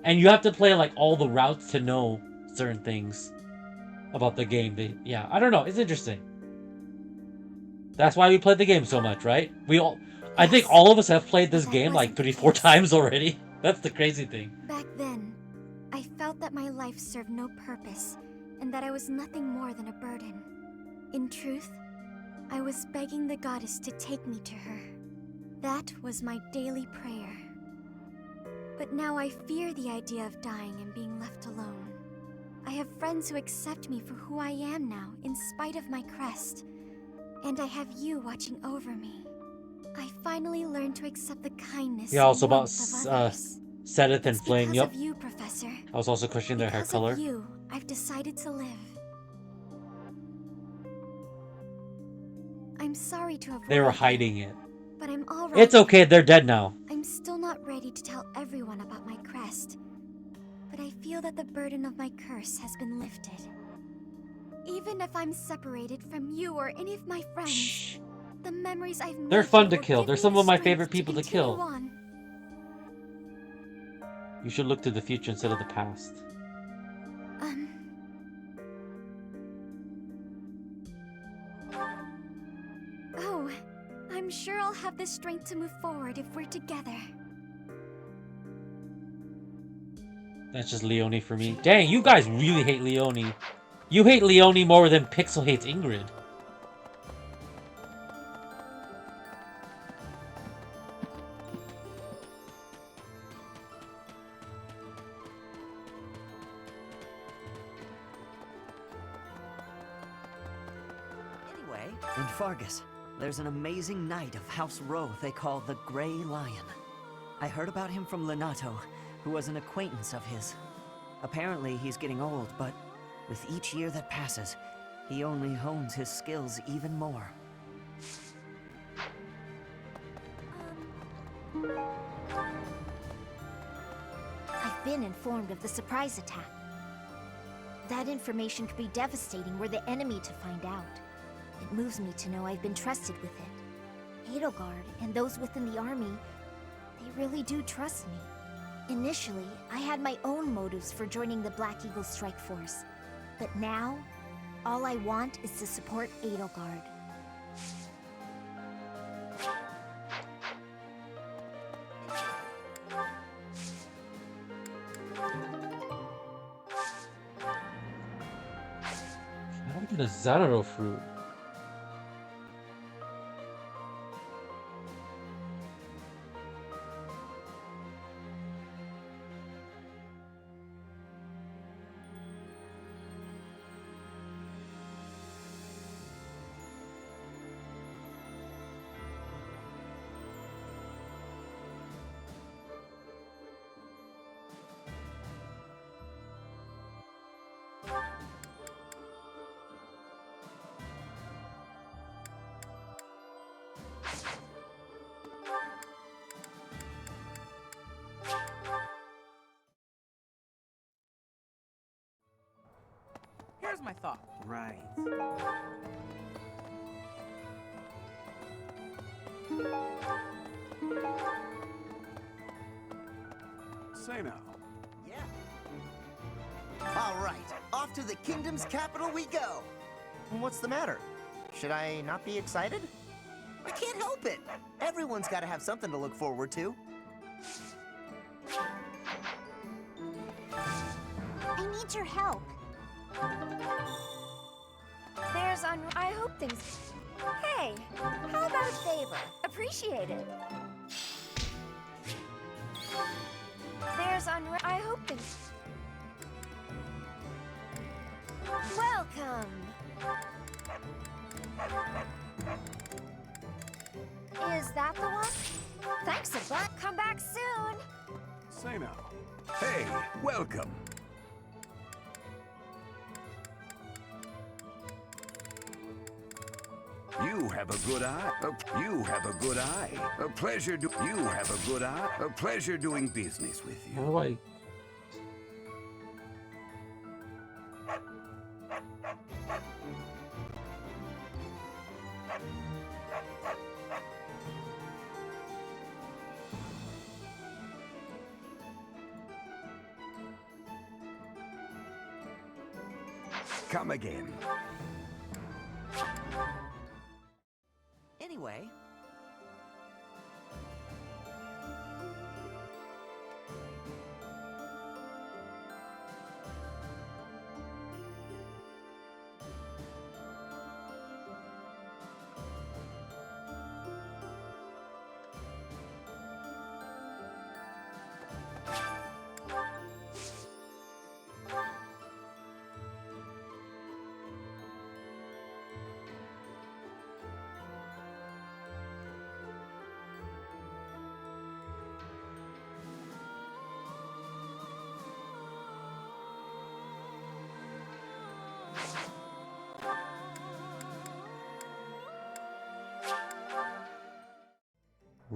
[SPEAKER 1] and you have to play like all the routes to know certain things about the game. Yeah, I don't know. It's interesting. That's why we played the game so much, right? I think all of us have played this game like 3-4 times already. That's the crazy thing.
[SPEAKER 2] Back then, I felt that my life served no purpose, and that I was nothing more than a burden. In truth, I was begging the goddess to take me to her. That was my daily prayer. But now I fear the idea of dying and being left alone. I have friends who accept me for who I am now, in spite of my crest. And I have you watching over me. I finally learned to accept the kindness
[SPEAKER 1] Yeah, also
[SPEAKER 2] and
[SPEAKER 1] about
[SPEAKER 2] warmth of others.
[SPEAKER 1] Seteth and
[SPEAKER 2] It's
[SPEAKER 1] Flayn.
[SPEAKER 2] because
[SPEAKER 1] Yep.
[SPEAKER 2] of you, Professor.
[SPEAKER 1] I was also questioning their hair
[SPEAKER 2] Because
[SPEAKER 1] color.
[SPEAKER 2] of you, I've decided to live. I'm sorry to avoid
[SPEAKER 1] They were
[SPEAKER 2] you,
[SPEAKER 1] hiding it.
[SPEAKER 2] but I'm alright.
[SPEAKER 1] It's okay. They're dead now.
[SPEAKER 2] I'm still not ready to tell everyone about my crest, but I feel that the burden of my curse has been lifted. Even if I'm separated from you or any of my friends, the memories I've made
[SPEAKER 1] They're fun to
[SPEAKER 2] will
[SPEAKER 1] kill.
[SPEAKER 2] give
[SPEAKER 1] They're
[SPEAKER 2] me
[SPEAKER 1] some
[SPEAKER 2] the
[SPEAKER 1] of my
[SPEAKER 2] strength
[SPEAKER 1] favorite people to
[SPEAKER 2] continue
[SPEAKER 1] kill.
[SPEAKER 2] on.
[SPEAKER 1] You should look to the future instead of the past.
[SPEAKER 2] Oh, I'm sure I'll have the strength to move forward if we're together.
[SPEAKER 1] That's just Leonie for me. Dang, you guys really hate Leonie. You hate Leonie more than Pixel hates Ingrid.
[SPEAKER 19] Anyway, in Fargus, there's an amazing knight of House Rowe they call the Grey Lion. I heard about him from Lenato, who was an acquaintance of his. Apparently, he's getting old, but with each year that passes, he only hones his skills even more.
[SPEAKER 15] I've been informed of the surprise attack. That information could be devastating were the enemy to find out. It moves me to know I've been trusted with it. Edelgard and those within the army, they really do trust me. Initially, I had my own motives for joining the Black Eagle Strike Force. But now, all I want is to support Edelgard.
[SPEAKER 1] I don't get a Zanaro fruit.
[SPEAKER 3] Here's my thought.
[SPEAKER 8] Right.
[SPEAKER 12] Say now.
[SPEAKER 8] Yeah. All right, off to the kingdom's capital we go. What's the matter? Should I not be excited? I can't help it. Everyone's got to have something to look forward to.
[SPEAKER 15] I need your help.
[SPEAKER 2] I hope things... Hey, how about a favor? Appreciate it. I hope things... Welcome! Is that the one? Thanks a bunch. Come back soon!
[SPEAKER 12] Say now. Hey, welcome. You have a good eye. You have a good eye. A pleasure You have a good eye. A pleasure doing business with you.
[SPEAKER 1] How do I...
[SPEAKER 12] Come again.
[SPEAKER 19] Anyway,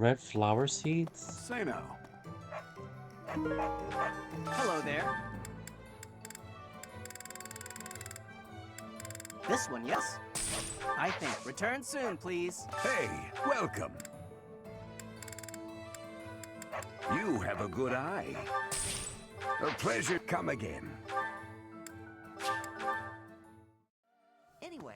[SPEAKER 1] Red flower seeds?
[SPEAKER 12] Say now.
[SPEAKER 8] Hello there. This one, yes? I think. Return soon, please.
[SPEAKER 12] Hey, welcome. You have a good eye. A pleasure. Come again.
[SPEAKER 8] Anyway.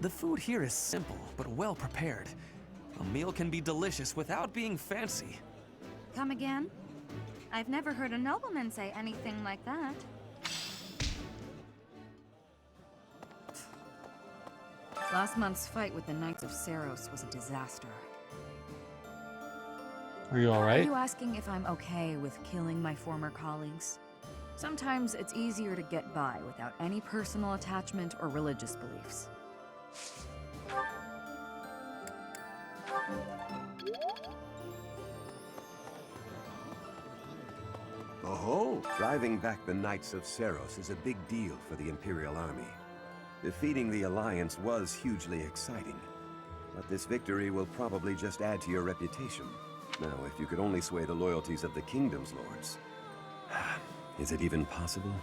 [SPEAKER 14] The food here is simple, but well prepared. A meal can be delicious without being fancy.
[SPEAKER 18] Come again? I've never heard a nobleman say anything like that. Last month's fight with the Knights of Seros was a disaster.
[SPEAKER 1] Are you
[SPEAKER 18] Are
[SPEAKER 1] alright?
[SPEAKER 18] you asking if I'm okay with killing my former colleagues? Sometimes it's easier to get by without any personal attachment or religious beliefs.
[SPEAKER 11] Oh, driving back the Knights of Seros is a big deal for the Imperial Army. Defeating the Alliance was hugely exciting, but this victory will probably just add to your reputation. Now, if you could only sway the loyalties of the Kingdom's lords. Is it even possible?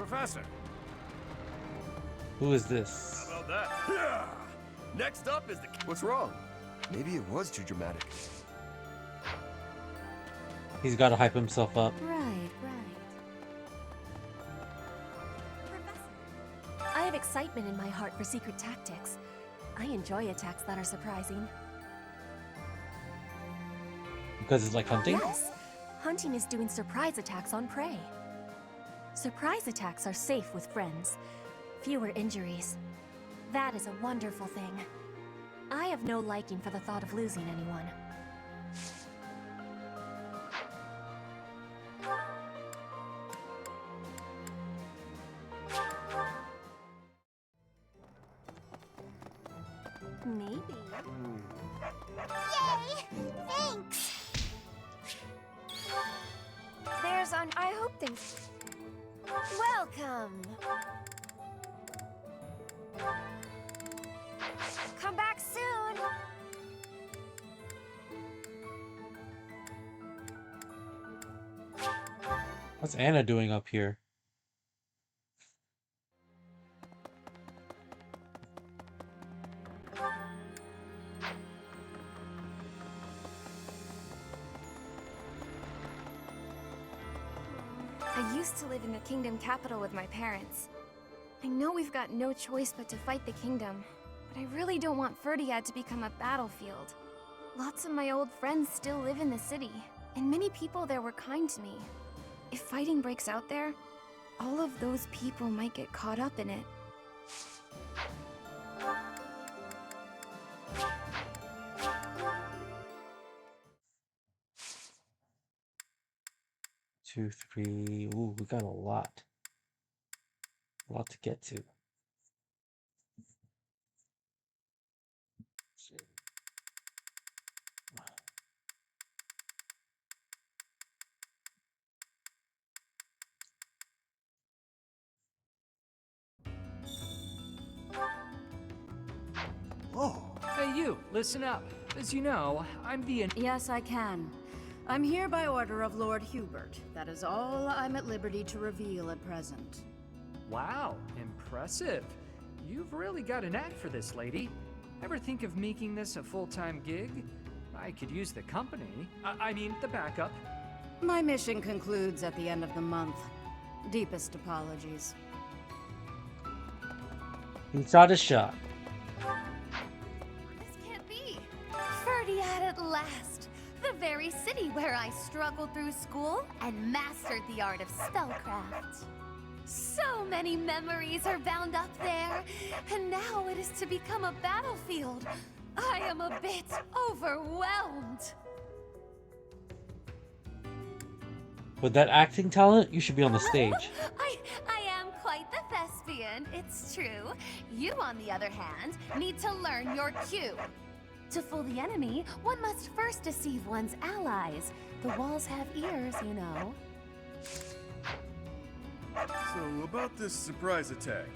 [SPEAKER 16] Professor.
[SPEAKER 1] Who is this?
[SPEAKER 16] How about that? Next up is the...
[SPEAKER 11] What's wrong? Maybe it was too dramatic.
[SPEAKER 1] He's got to hype himself up.
[SPEAKER 13] Right. I have excitement in my heart for secret tactics. I enjoy attacks that are surprising.
[SPEAKER 1] Because it's like hunting?
[SPEAKER 13] Yes. Hunting is doing surprise attacks on prey. Surprise attacks are safe with friends. Fewer injuries. That is a wonderful thing. I have no liking for the thought of losing anyone. Maybe.
[SPEAKER 15] Yay! Thanks!
[SPEAKER 2] I hope things... Welcome! Come back soon!
[SPEAKER 1] What's Anna doing up here?
[SPEAKER 2] I used to live in the kingdom capital with my parents. I know we've got no choice but to fight the kingdom, but I really don't want Ferdiad to become a battlefield. Lots of my old friends still live in the city, and many people there were kind to me. If fighting breaks out there, all of those people might get caught up in it.
[SPEAKER 1] 2, 3. Ooh, we got a lot. A lot to get to.
[SPEAKER 10] Whoa. Hey, you, listen up. As you know, I'm the...
[SPEAKER 21] Yes, I can. I'm here by order of Lord Hubert. That is all I'm at liberty to reveal at present.
[SPEAKER 10] Wow, impressive. You've really got a knack for this, lady. Ever think of making this a full-time gig? I could use the company. I mean, the backup.
[SPEAKER 21] My mission concludes at the end of the month. Deepest apologies.
[SPEAKER 1] He shot his shot.
[SPEAKER 2] This can't be! Ferdiad at last! The very city where I struggled through school and mastered the art of spellcraft. So many memories are bound up there, and now it is to become a battlefield. I am a bit overwhelmed.
[SPEAKER 1] With that acting talent, you should be on the stage.
[SPEAKER 2] I am quite the thespian, it's true. You, on the other hand, need to learn your cue. To fool the enemy, one must first deceive one's allies. The walls have ears, you know.
[SPEAKER 7] So, about this surprise attack.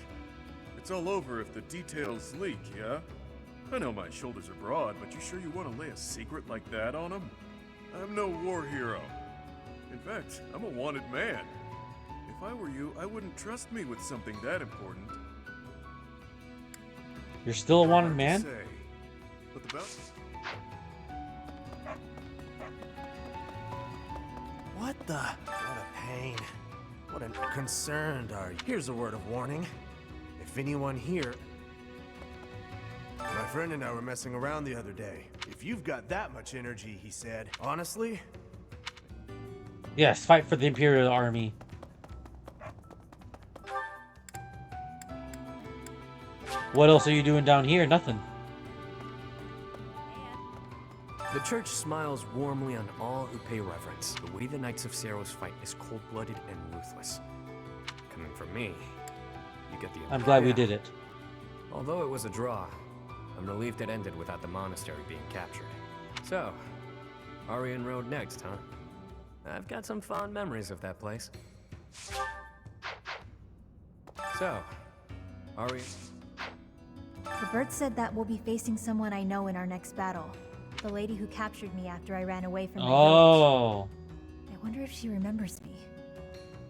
[SPEAKER 7] It's all over if the details leak, yeah? I know my shoulders are broad, but you sure you want to lay a secret like that on them? I'm no war hero. In fact, I'm a wanted man. If I were you, I wouldn't trust me with something that important.
[SPEAKER 1] You're still a wanted
[SPEAKER 7] Hard to
[SPEAKER 1] man?
[SPEAKER 7] say. But the belt...
[SPEAKER 6] What the? What a pain. What a concerned are you? Here's a word of warning. If anyone here... My friend and I were messing around the other day. If you've got that much energy, he said. Honestly?
[SPEAKER 1] Yes, fight for the Imperial Army. What else are you doing down here? Nothing.
[SPEAKER 22] The church smiles warmly on all who pay reverence. The way the Knights of Seros fight is cold-blooded and ruthless. Coming from me, you get the...
[SPEAKER 1] I'm glad we did it.
[SPEAKER 22] Although it was a draw, I'm relieved it ended without the monastery being captured. So, Arian Road next, huh? I've got some fond memories of that place. So, Arian...
[SPEAKER 23] The bird said that we'll be facing someone I know in our next battle. The lady who captured me after I ran away from my village. I wonder if she remembers me.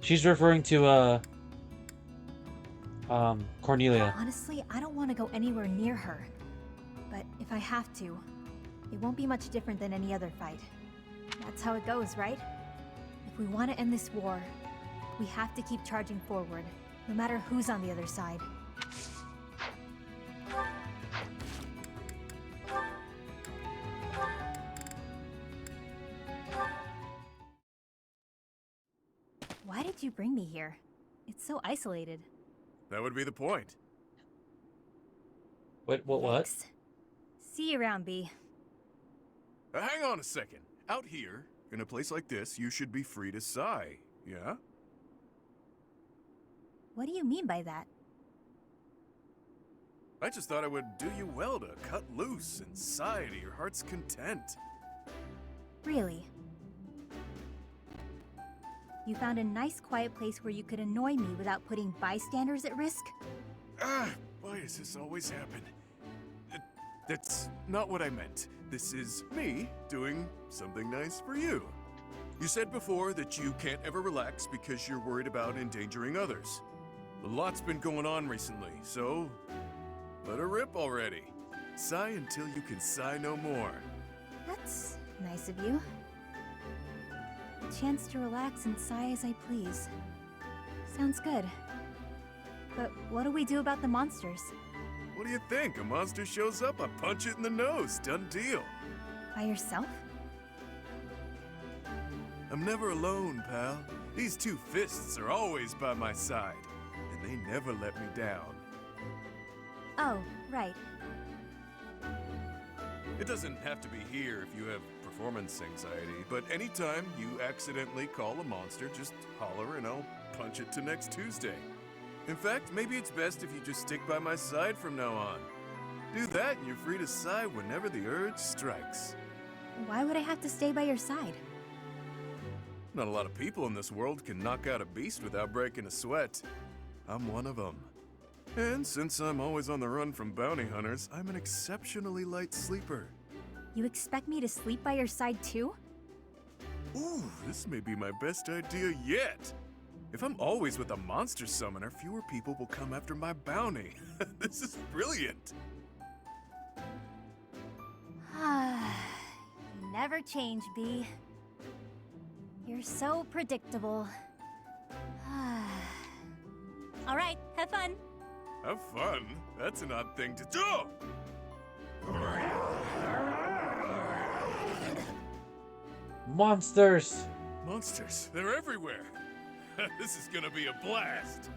[SPEAKER 1] She's referring to Cornelia.
[SPEAKER 23] Honestly, I don't want to go anywhere near her. But if I have to, it won't be much different than any other fight. That's how it goes, right? If we want to end this war, we have to keep charging forward, no matter who's on the other side. Why did you bring me here? It's so isolated.
[SPEAKER 7] That would be the point.
[SPEAKER 1] Wait, what?
[SPEAKER 23] See you around, B.
[SPEAKER 7] Hang on a second. Out here, in a place like this, you should be free to sigh, yeah?
[SPEAKER 23] What do you mean by that?
[SPEAKER 7] I just thought it would do you well to cut loose and sigh to your heart's content.
[SPEAKER 23] Really? You found a nice quiet place where you could annoy me without putting bystanders at risk?
[SPEAKER 7] Why does this always happen? That's not what I meant. This is me doing something nice for you. You said before that you can't ever relax because you're worried about endangering others. A lot's been going on recently, so let her rip already. Sigh until you can sigh no more.
[SPEAKER 23] That's nice of you. A chance to relax and sigh as I please. Sounds good. But what do we do about the monsters?
[SPEAKER 7] What do you think? A monster shows up, I punch it in the nose. Done deal.
[SPEAKER 23] By yourself?
[SPEAKER 7] I'm never alone, pal. These two fists are always by my side, and they never let me down.
[SPEAKER 23] Oh, right.
[SPEAKER 7] It doesn't have to be here if you have performance anxiety, but anytime you accidentally call a monster, just holler and I'll punch it to next Tuesday. In fact, maybe it's best if you just stick by my side from now on. Do that and you're free to sigh whenever the urge strikes.
[SPEAKER 23] Why would I have to stay by your side?
[SPEAKER 7] Not a lot of people in this world can knock out a beast without breaking a sweat. I'm one of them. And since I'm always on the run from bounty hunters, I'm an exceptionally light sleeper.
[SPEAKER 23] You expect me to sleep by your side too?
[SPEAKER 7] Ooh, this may be my best idea yet. If I'm always with a monster summoner, fewer people will come after my bounty. This is brilliant.
[SPEAKER 23] You never change, B. You're so predictable. All right, have fun.
[SPEAKER 7] Have fun? That's an odd thing to do.
[SPEAKER 1] Monsters!
[SPEAKER 7] Monsters, they're everywhere. This is gonna be a blast.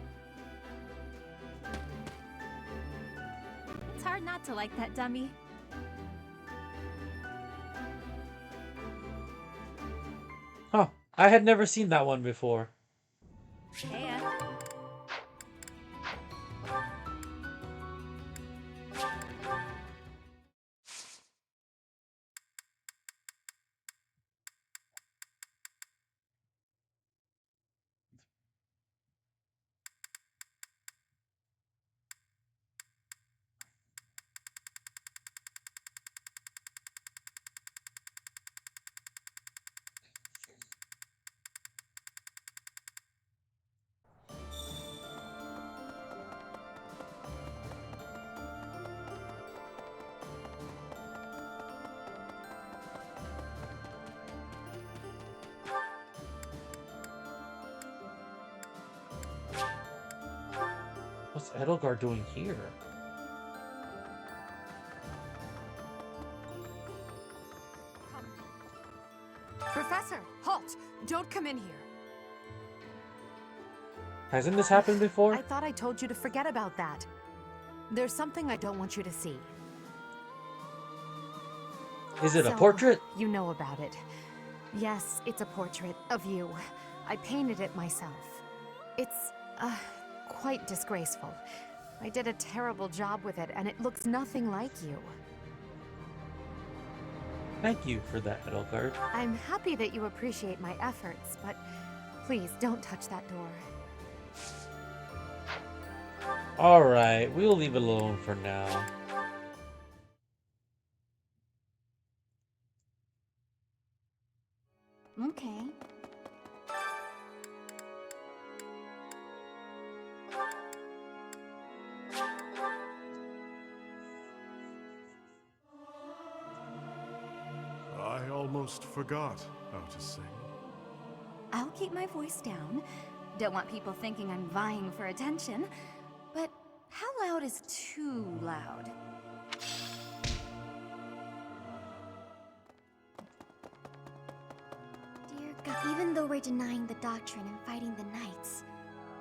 [SPEAKER 23] It's hard not to like that dummy.
[SPEAKER 1] Huh. I had never seen that one before.
[SPEAKER 23] Yeah.
[SPEAKER 1] What's Edelgard doing here?
[SPEAKER 3] Professor, halt! Don't come in here.
[SPEAKER 1] Hasn't this happened before?
[SPEAKER 5] I thought I told you to forget about that. There's something I don't want you to see.
[SPEAKER 1] Is it a
[SPEAKER 5] So,
[SPEAKER 1] portrait?
[SPEAKER 5] You know about it. Yes, it's a portrait of you. I painted it myself. It's, quite disgraceful. I did a terrible job with it, and it looks nothing like you.
[SPEAKER 1] Thank you for that, Edelgard.
[SPEAKER 5] I'm happy that you appreciate my efforts, but please don't touch that door.
[SPEAKER 1] Alright, we'll leave it alone for now.
[SPEAKER 23] Okay.
[SPEAKER 7] almost forgot how to sing.
[SPEAKER 18] I'll keep my voice down. Don't want people thinking I'm vying for attention. But how loud is too loud?
[SPEAKER 2] Dear God, even though we're denying the doctrine and fighting the knights,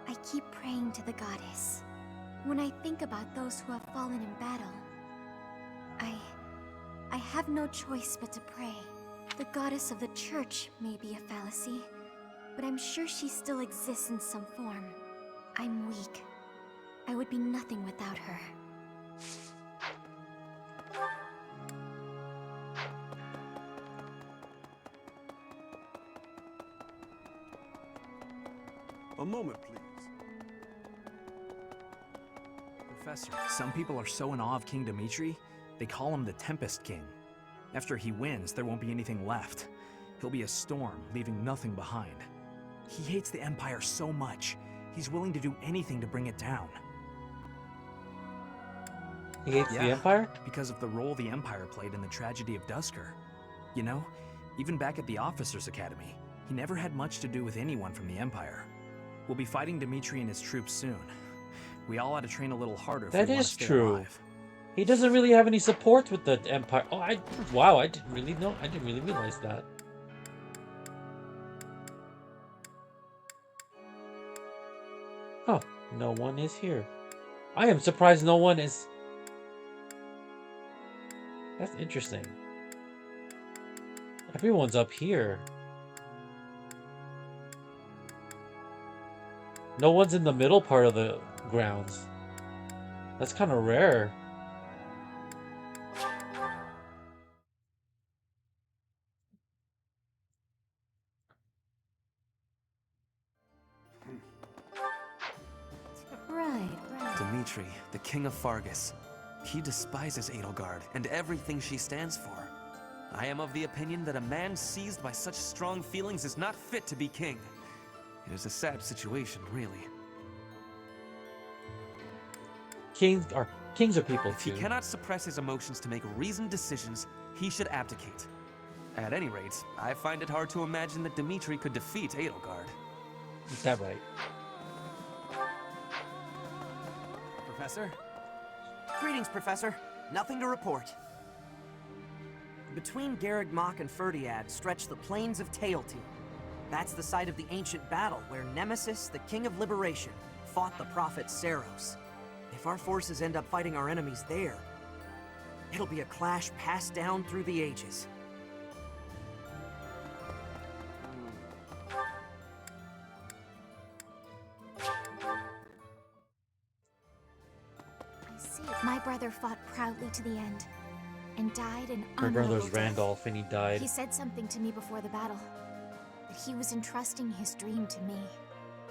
[SPEAKER 2] I keep praying to the goddess. When I think about those who have fallen in battle, I have no choice but to pray. The goddess of the church may be a fallacy, but I'm sure she still exists in some form. I'm weak. I would be nothing without her.
[SPEAKER 7] A moment, please.
[SPEAKER 4] Professor, some people are so in awe of King Dimitri, they call him the Tempest King. After he wins, there won't be anything left. He'll be a storm, leaving nothing behind. He hates the Empire so much, he's willing to do anything to bring it down.
[SPEAKER 1] He hates the Empire?
[SPEAKER 4] Because of the role the Empire played in the tragedy of Duscur. You know, even back at the Officers' Academy, he never had much to do with anyone from the Empire. We'll be fighting Dimitri and his troops soon. We all ought to train a little harder if we want to stay alive.
[SPEAKER 1] He doesn't really have any support with the Empire. Oh, wow, I didn't really know. I didn't really realize that. Oh, no one is here. I am surprised no one is. That's interesting. Everyone's up here. No one's in the middle part of the grounds. That's kind of rare.
[SPEAKER 14] Right. Dimitri, the king of Fargus. He despises Edelgard and everything she stands for. I am of the opinion that a man seized by such strong feelings is not fit to be king. It is a sad situation, really.
[SPEAKER 1] Kings are people
[SPEAKER 14] If he cannot suppress his emotions to make reasoned decisions, he should abdicate. At any rate, I find it hard to imagine that Dimitri could defeat Edelgard.
[SPEAKER 1] Is that right?
[SPEAKER 8] Professor? Greetings, Professor. Nothing to report. Between Garreg Mach and Ferdiad stretch the plains of Teal'c. That's the site of the ancient battle where Nemesis, the King of Liberation, fought the prophet Seros. If our forces end up fighting our enemies there, it'll be a clash passed down through the ages.
[SPEAKER 2] I see. My brother fought proudly to the end, and died an
[SPEAKER 1] Her
[SPEAKER 2] honorable
[SPEAKER 1] brother's
[SPEAKER 2] death.
[SPEAKER 1] Randolph, and he died.
[SPEAKER 2] He said something to me before the battle, that he was entrusting his dream to me.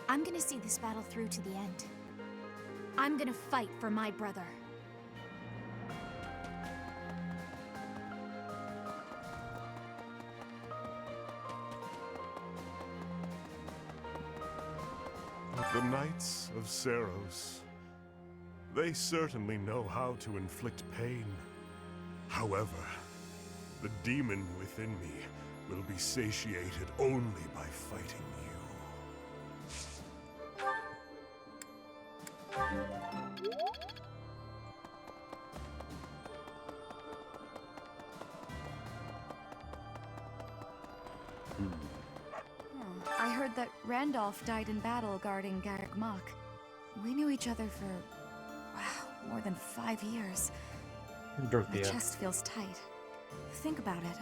[SPEAKER 2] I'm gonna see this battle through to the end. I'm gonna fight for my brother.
[SPEAKER 7] The Knights of Seros. They certainly know how to inflict pain. However, the demon within me will be satiated only by fighting you.
[SPEAKER 18] I heard that Randolph died in battle guarding Garreg Mach. We knew each other for, wow, more than 5 years. My chest feels tight. Think about it.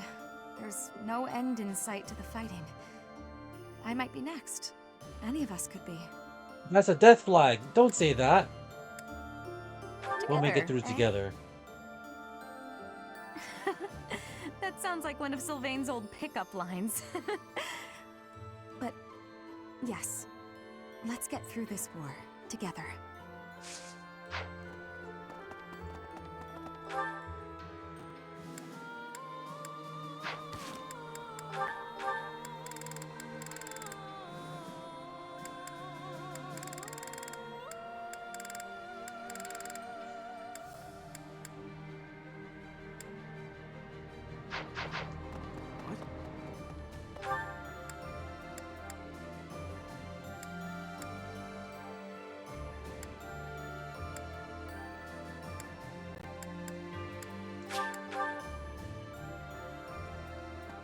[SPEAKER 18] There's no end in sight to the fighting. I might be next. Any of us could be.
[SPEAKER 1] That's a death flag. Don't say that. We'll make it through together.
[SPEAKER 18] That sounds like one of Sylvain's old pickup lines. But, yes. Let's get through this war together.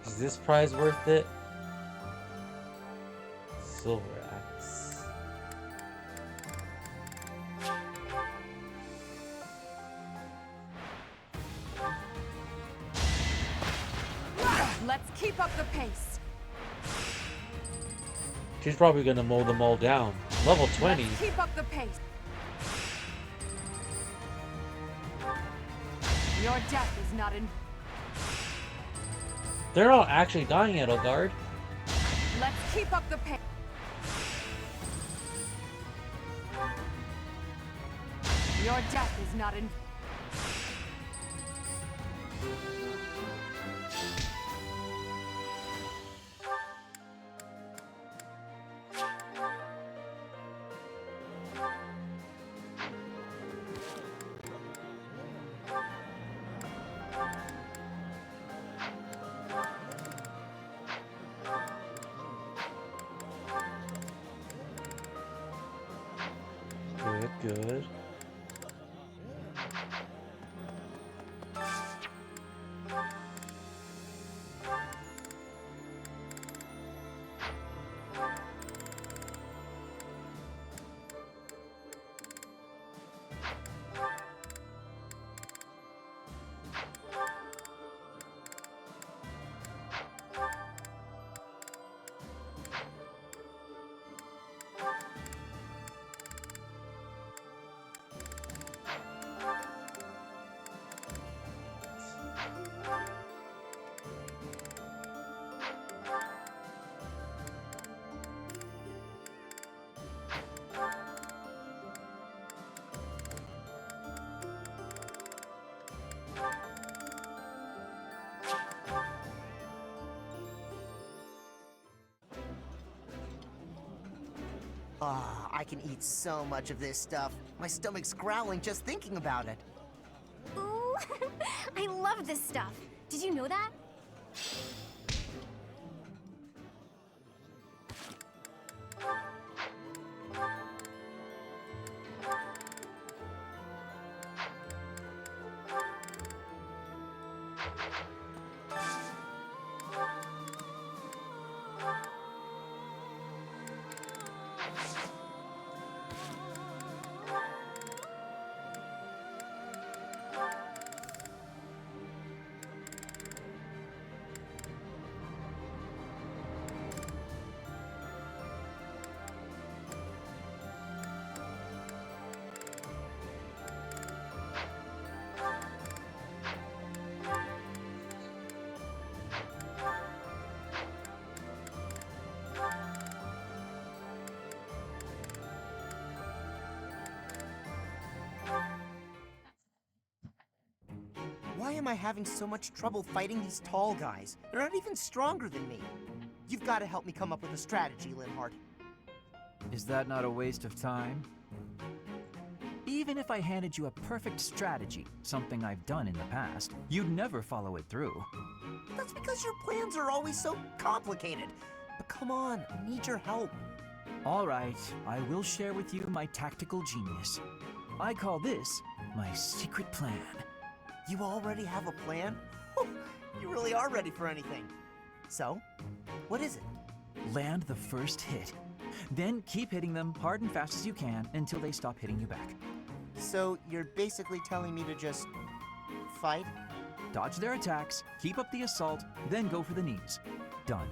[SPEAKER 1] Is this prize worth it? Silver axe.
[SPEAKER 21] Let's keep up the pace.
[SPEAKER 1] She's probably gonna mow them all down. Level 20.
[SPEAKER 21] Let's keep up the pace. Your death is not in.
[SPEAKER 1] They're not actually dying, Edelgard.
[SPEAKER 21] Let's keep up the pace. Your death is not in.
[SPEAKER 1] Good.
[SPEAKER 8] Ah, I can eat so much of this stuff. My stomach's growling just thinking about it.
[SPEAKER 2] Ooh, I love this stuff. Did you know that?
[SPEAKER 8] Why am I having so much trouble fighting these tall guys? They're not even stronger than me. You've got to help me come up with a strategy, Linhardt.
[SPEAKER 10] Is that not a waste of time? Even if I handed you a perfect strategy, something I've done in the past, you'd never follow it through.
[SPEAKER 8] That's because your plans are always so complicated. But come on, I need your help.
[SPEAKER 10] All right, I will share with you my tactical genius. I call this my secret plan.
[SPEAKER 8] You already have a plan? You really are ready for anything. So, what is it?
[SPEAKER 10] Land the first hit. Then keep hitting them hard and fast as you can until they stop hitting you back.
[SPEAKER 8] So, you're basically telling me to just fight?
[SPEAKER 10] Dodge their attacks, keep up the assault, then go for the knees. Done.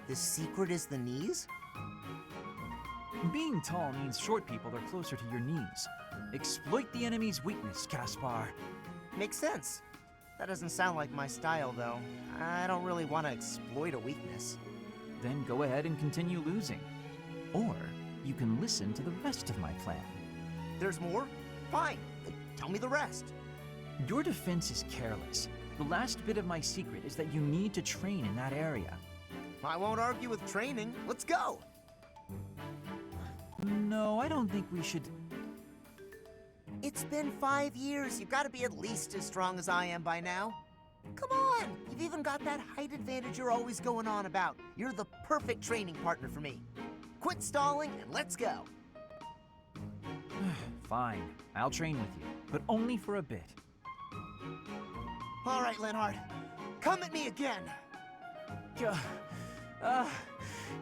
[SPEAKER 8] The secret is the knees?
[SPEAKER 10] Being tall means short people are closer to your knees. Exploit the enemy's weakness, Caspar.
[SPEAKER 8] Makes sense. That doesn't sound like my style, though. I don't really want to exploit a weakness.
[SPEAKER 10] Then go ahead and continue losing. Or you can listen to the rest of my plan.
[SPEAKER 8] There's more? Fine. Tell me the rest.
[SPEAKER 10] Your defense is careless. The last bit of my secret is that you need to train in that area.
[SPEAKER 8] I won't argue with training. Let's go!
[SPEAKER 10] No, I don't think we should...
[SPEAKER 8] It's been 5 years. You've got to be at least as strong as I am by now. Come on! You've even got that height advantage you're always going on about. You're the perfect training partner for me. Quit stalling and let's go.
[SPEAKER 10] Fine. I'll train with you, but only for a bit.
[SPEAKER 8] All right, Linhardt. Come at me again.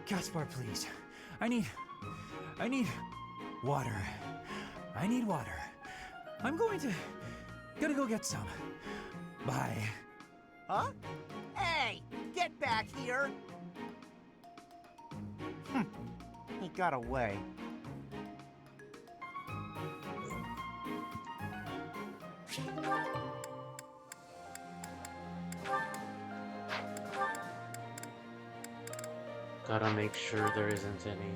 [SPEAKER 10] Gaspar, please. I need water. I need water. I'm gonna go get some. Bye.
[SPEAKER 8] Huh? Hey, get back here! He got away.
[SPEAKER 1] Gotta make sure there isn't any.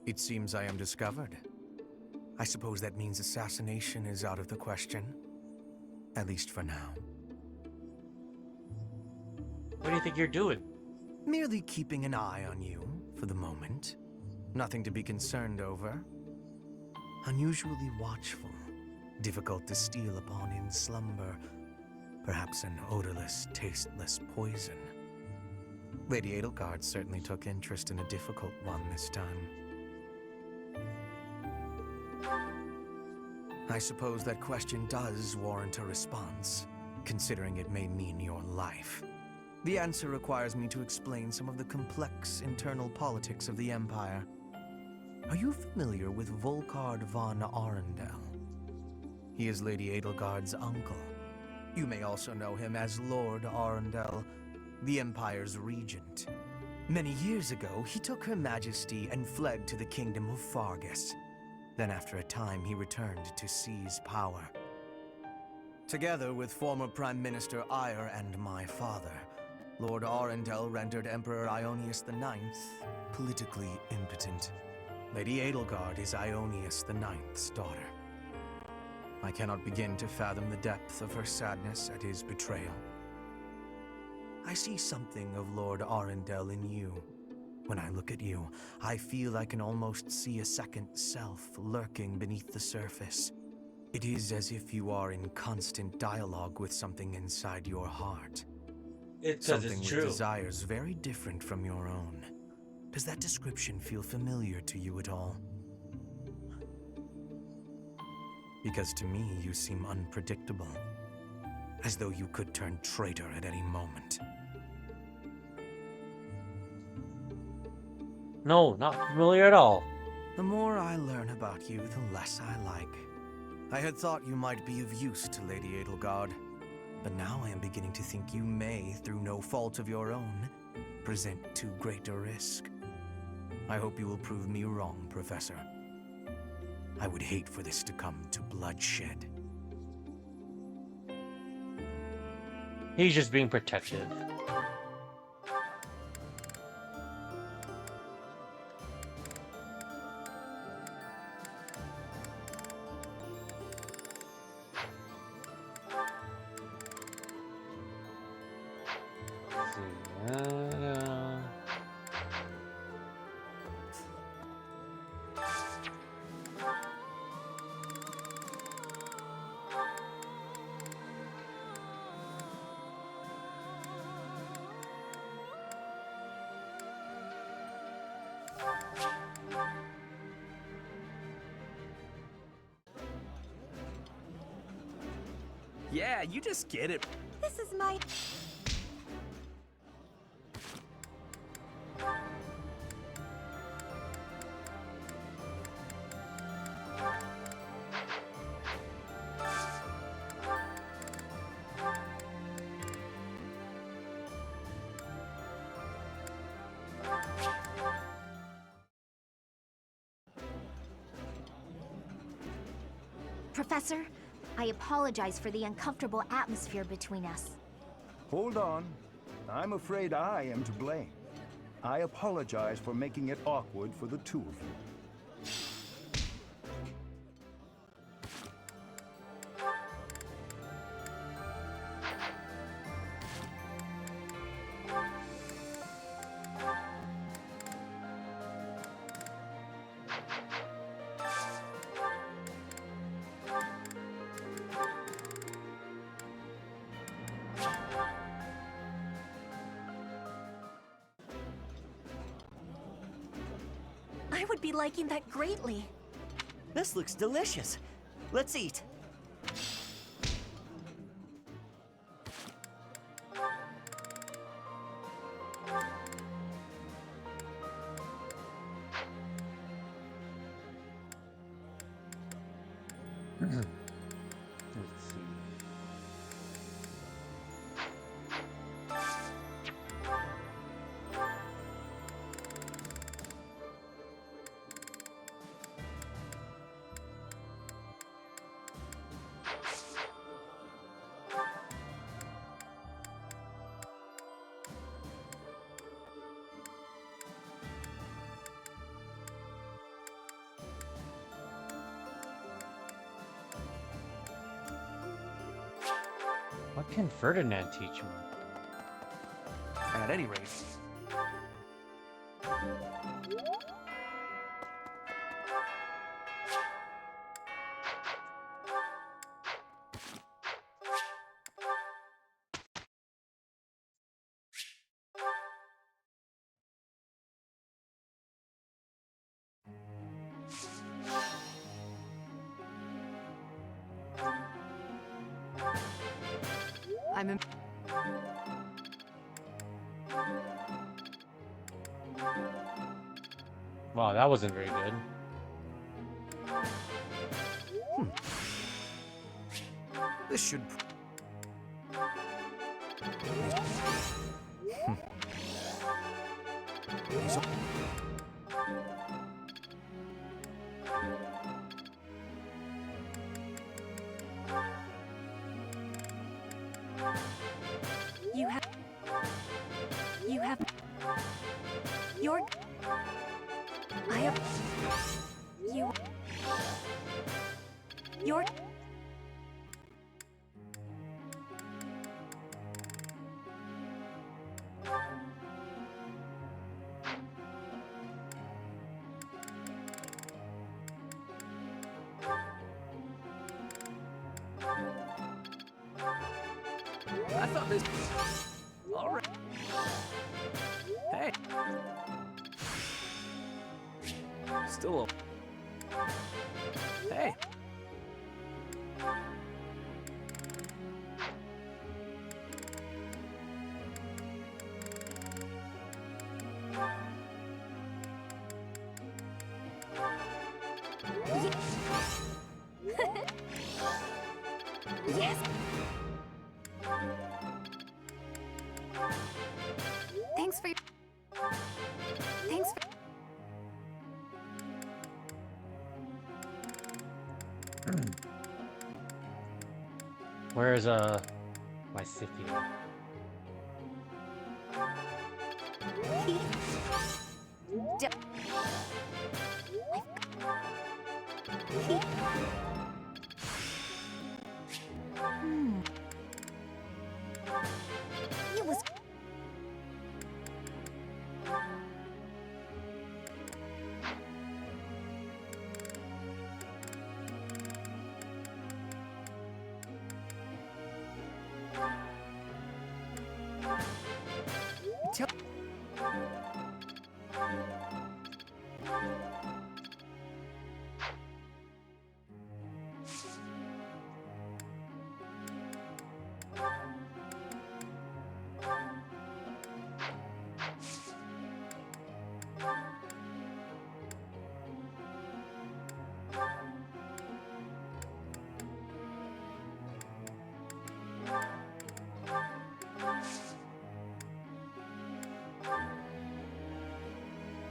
[SPEAKER 6] It seems I am discovered. I suppose that means assassination is out of the question. At least for now.
[SPEAKER 1] What do you think you're doing?
[SPEAKER 6] Merely keeping an eye on you, for the moment. Nothing to be concerned over. Unusually watchful. Difficult to steal upon in slumber. Perhaps an odorless, tasteless poison. Lady Edelgard certainly took interest in a difficult one this time. I suppose that question does warrant a response, considering it may mean your life. The answer requires me to explain some of the complex internal politics of the Empire. Are you familiar with Volkard von Arundel? He is Lady Edelgard's uncle. You may also know him as Lord Arundel, the Empire's regent. Many years ago, he took Her Majesty and fled to the Kingdom of Fargus. Then after a time, he returned to seize power. Together with former Prime Minister Eyre and my father, Lord Arundel rendered Emperor Ionius IX politically impotent. Lady Edelgard is Ionius IX's daughter. I cannot begin to fathom the depth of her sadness at his betrayal. I see something of Lord Arundel in you. When I look at you, I feel I can almost see a second self lurking beneath the surface. It is as if you are in constant dialogue with something inside your heart. Something with desires very different from your own. Does that description feel familiar to you at all? Because to me, you seem unpredictable. As though you could turn traitor at any moment.
[SPEAKER 1] No, not familiar at all.
[SPEAKER 6] The more I learn about you, the less I like. I had thought you might be of use to Lady Edelgard, but now I am beginning to think you may, through no fault of your own, present too great a risk. I hope you will prove me wrong, Professor. I would hate for this to come to bloodshed.
[SPEAKER 1] He's just being protective.
[SPEAKER 4] Yeah, you just get it.
[SPEAKER 23] This is my...
[SPEAKER 15] Professor, I apologize for the uncomfortable atmosphere between us.
[SPEAKER 12] Hold on. I'm afraid I am to blame. I apologize for making it awkward for the two of you.
[SPEAKER 13] I would be liking that greatly.
[SPEAKER 19] This looks delicious. Let's eat.
[SPEAKER 1] Let's see. What can Ferdinand teach me?
[SPEAKER 14] At any rate.
[SPEAKER 1] Wow, that wasn't very good.
[SPEAKER 14] This should...
[SPEAKER 13] You have... Your... I have... You... Your...
[SPEAKER 14] I thought this... Alright. Hey. Still a... Hey.
[SPEAKER 13] Yes. Thanks for your... Thanks for...
[SPEAKER 1] Where's my Scythia?
[SPEAKER 15] It was...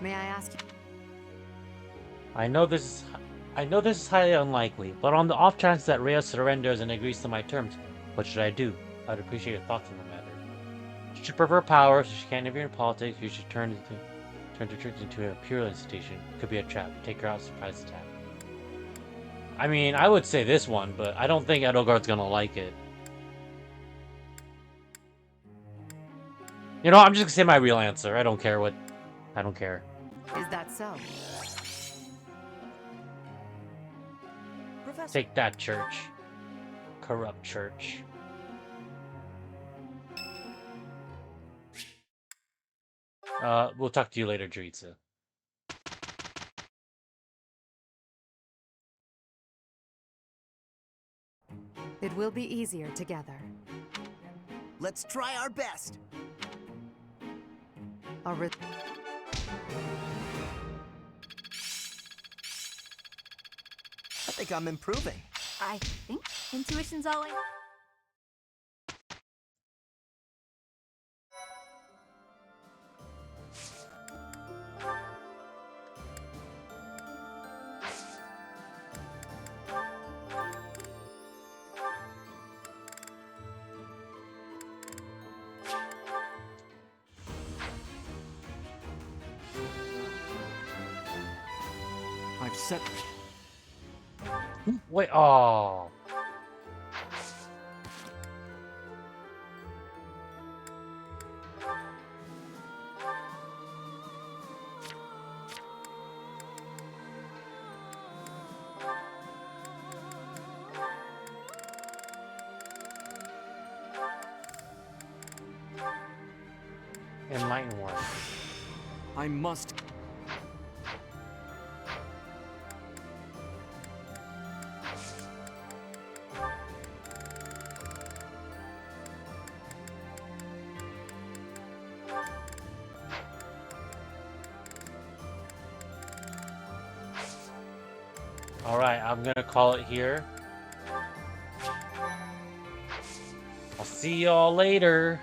[SPEAKER 5] May I ask you?
[SPEAKER 1] I know this is I know this is highly unlikely, but on the off chance that Rhea surrenders and agrees to my terms, what should I do? I'd appreciate your thoughts on the matter. She should prefer power, so she can't interfere in politics. You should turn the church into a pure institution. Could be a trap. Take her out, surprise attack. I mean, I would say this one, but I don't think Edelgard's gonna like it. You know, I'm just gonna say my real answer. I don't care what... I don't care.
[SPEAKER 3] Is that so? Professor.
[SPEAKER 1] Take that, church. Corrupt church. We'll talk to you later, Juritsu.
[SPEAKER 5] It will be easier together.
[SPEAKER 8] Let's try our best.
[SPEAKER 5] A re-
[SPEAKER 8] I think I'm improving.
[SPEAKER 18] I think intuition's all I...
[SPEAKER 4] I've set...
[SPEAKER 1] Wait, oh. Enlighten one.
[SPEAKER 4] I must...
[SPEAKER 1] Alright, I'm gonna call it here. I'll see y'all later.